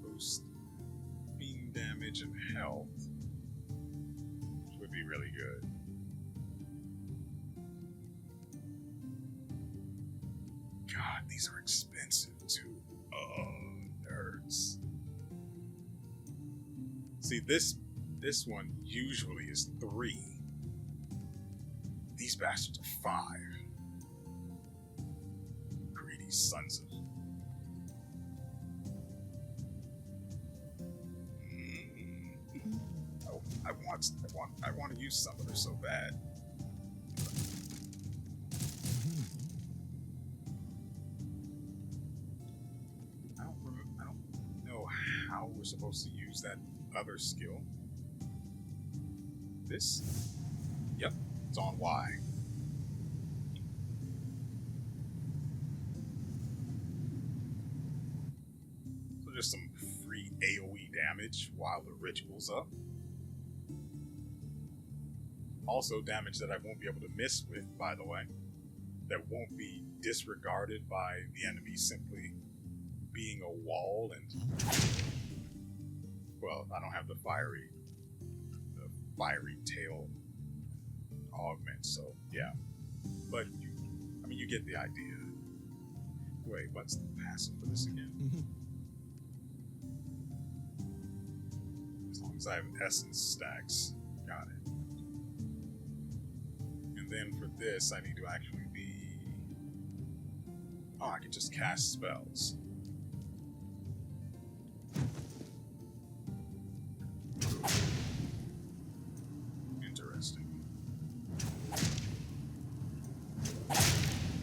Boost beam damage and health, which would be really good. God, these are expensive too. Oh, nerds. See, this one usually is 3. These bastards are 5. Greedy sons of... I want to use Summoner so bad. I don't know how we're supposed to use that other skill. This? Yep, it's on Y. So just some free AoE damage while the ritual's up. Also damage that I won't be able to miss with, by the way. That won't be disregarded by the enemy simply being a wall and... Well, I don't have the fiery tail augment, so yeah. But, you get the idea. Wait, what's the passive for this again? As long as I have essence stacks. Got it. And then for this, I need to actually be... Oh, I can just cast spells. Interesting.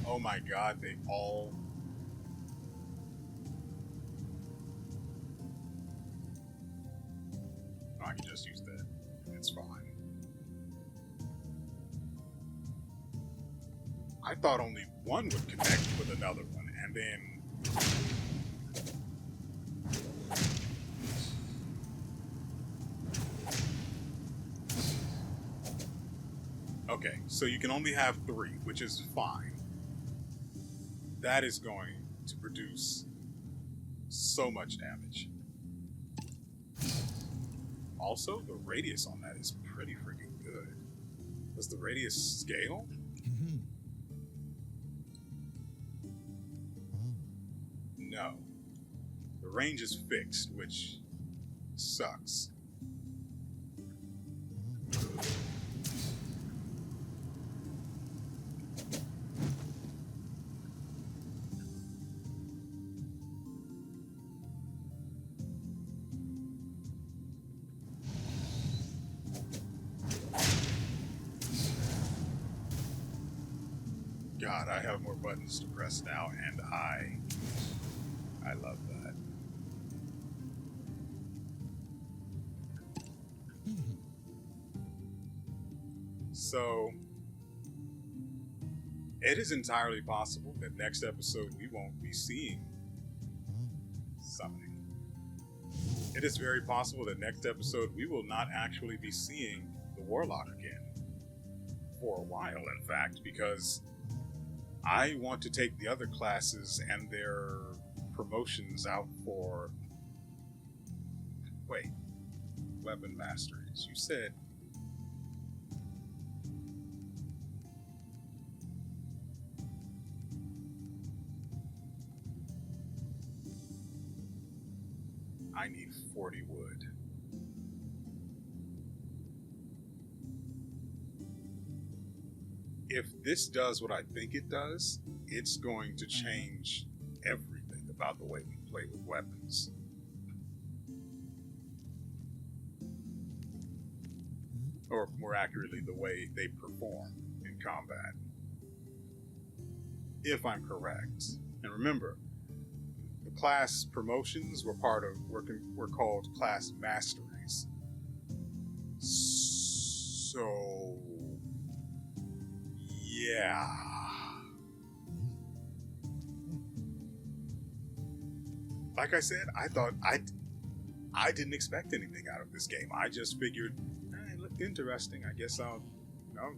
Oh my god, they all... Oh, I can just use that. It's fine. I thought only one would connect with another one, and then... Okay, so you can only have 3, which is fine. That is going to produce so much damage. Also, the radius on that is pretty freaking good. Does the radius scale? No. The range is fixed, which sucks. God, I have more buttons to press now, and I love that. So, it is entirely possible that next episode we won't be seeing summoning. It is very possible that next episode we will not actually be seeing the Warlock again. For a while, in fact, because I want to take the other classes and their promotions out for... Wait. Weapon masteries. You said... I need 40 wood. If this does what I think it does, it's going to change everything about the way we play with weapons. Or more accurately, the way they perform in combat. If I'm correct. And remember, the class promotions were were called class masteries. So... yeah. Like I said, I thought I didn't expect anything out of this game. I just figured, it looked interesting. I guess I'll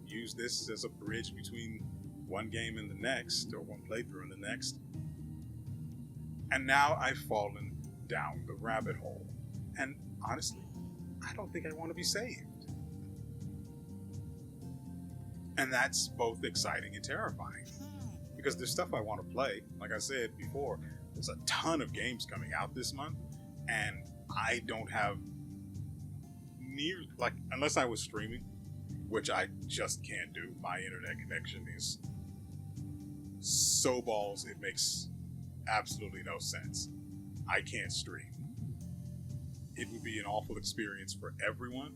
use this as a bridge between one game and the next, or one playthrough and the next. And now I've fallen down the rabbit hole. And honestly, I don't think I want to be saved. And that's both exciting and terrifying. Because there's stuff I want to play. Like I said before, there's a ton of games coming out this month. And I don't have unless I was streaming, which I just can't do. My internet connection is so balls, it makes absolutely no sense. I can't stream. It would be an awful experience for everyone.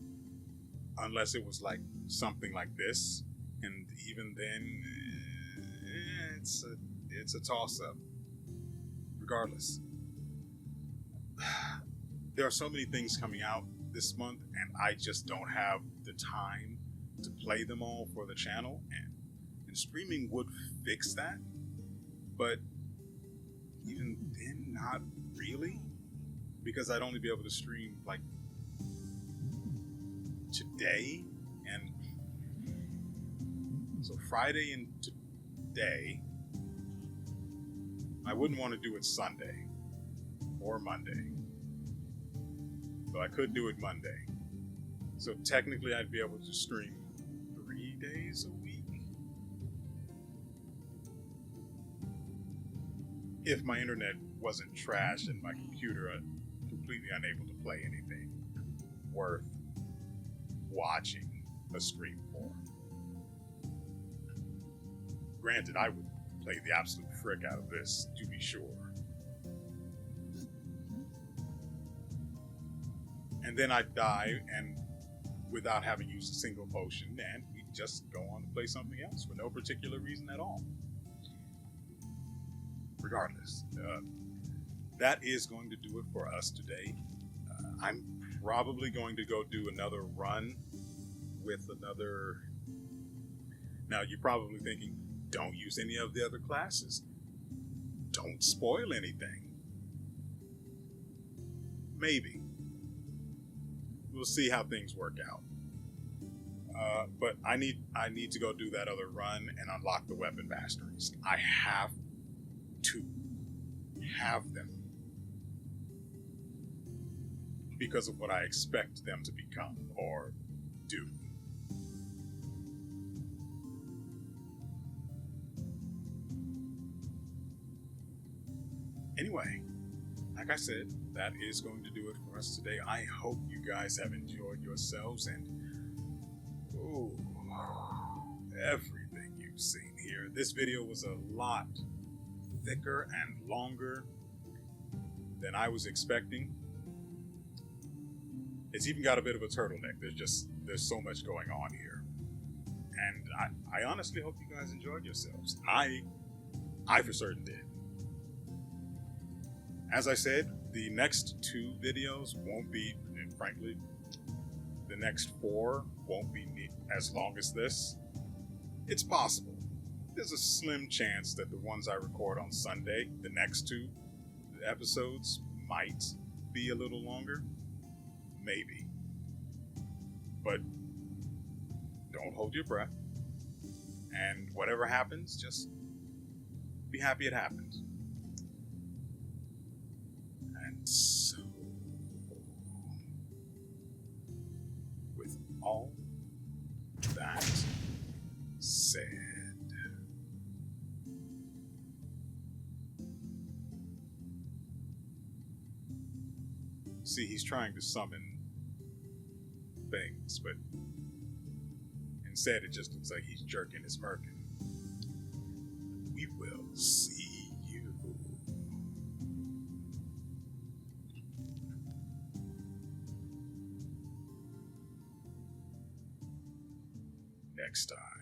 unless it was like something like this, and even then, it's a toss-up. Regardless, there are so many things coming out this month, and I just don't have the time to play them all for the channel, and streaming would fix that, but even then, not really, because I'd only be able to stream like today, and so Friday and today. I wouldn't want to do it Sunday or Monday, but I could do it Monday. So technically I'd be able to stream 3 days a week if my internet wasn't trash and my computer completely unable to play anything worth watching a stream for. Granted, I would play the absolute frick out of this, to be sure. And then I'd die, and without having used a single potion, and we'd just go on to play something else for no particular reason at all. Regardless, that is going to do it for us today. I'm probably going to go do another run with another... Now, you're probably thinking, don't use any of the other classes. Don't spoil anything. Maybe. We'll see how things work out. But I need to go do that other run and unlock the weapon masteries. I have to have them because of what I expect them to become or do. Anyway, like I said, that is going to do it for us today. I hope you guys have enjoyed yourselves and everything you've seen here. This video was a lot thicker and longer than I was expecting. It's even got a bit of a turtleneck. There's so much going on here. And I honestly hope you guys enjoyed yourselves. I for certain did. As I said, the next 2 videos won't be, and frankly, the next 4 won't be as long as this. It's possible. There's a slim chance that the ones I record on Sunday, the next 2 episodes, might be a little longer. Maybe. But don't hold your breath. And whatever happens, just be happy it happened. And so, with all that said, see, he's trying to summon things, but instead it just looks like he's jerking his merkin. We will see you next time.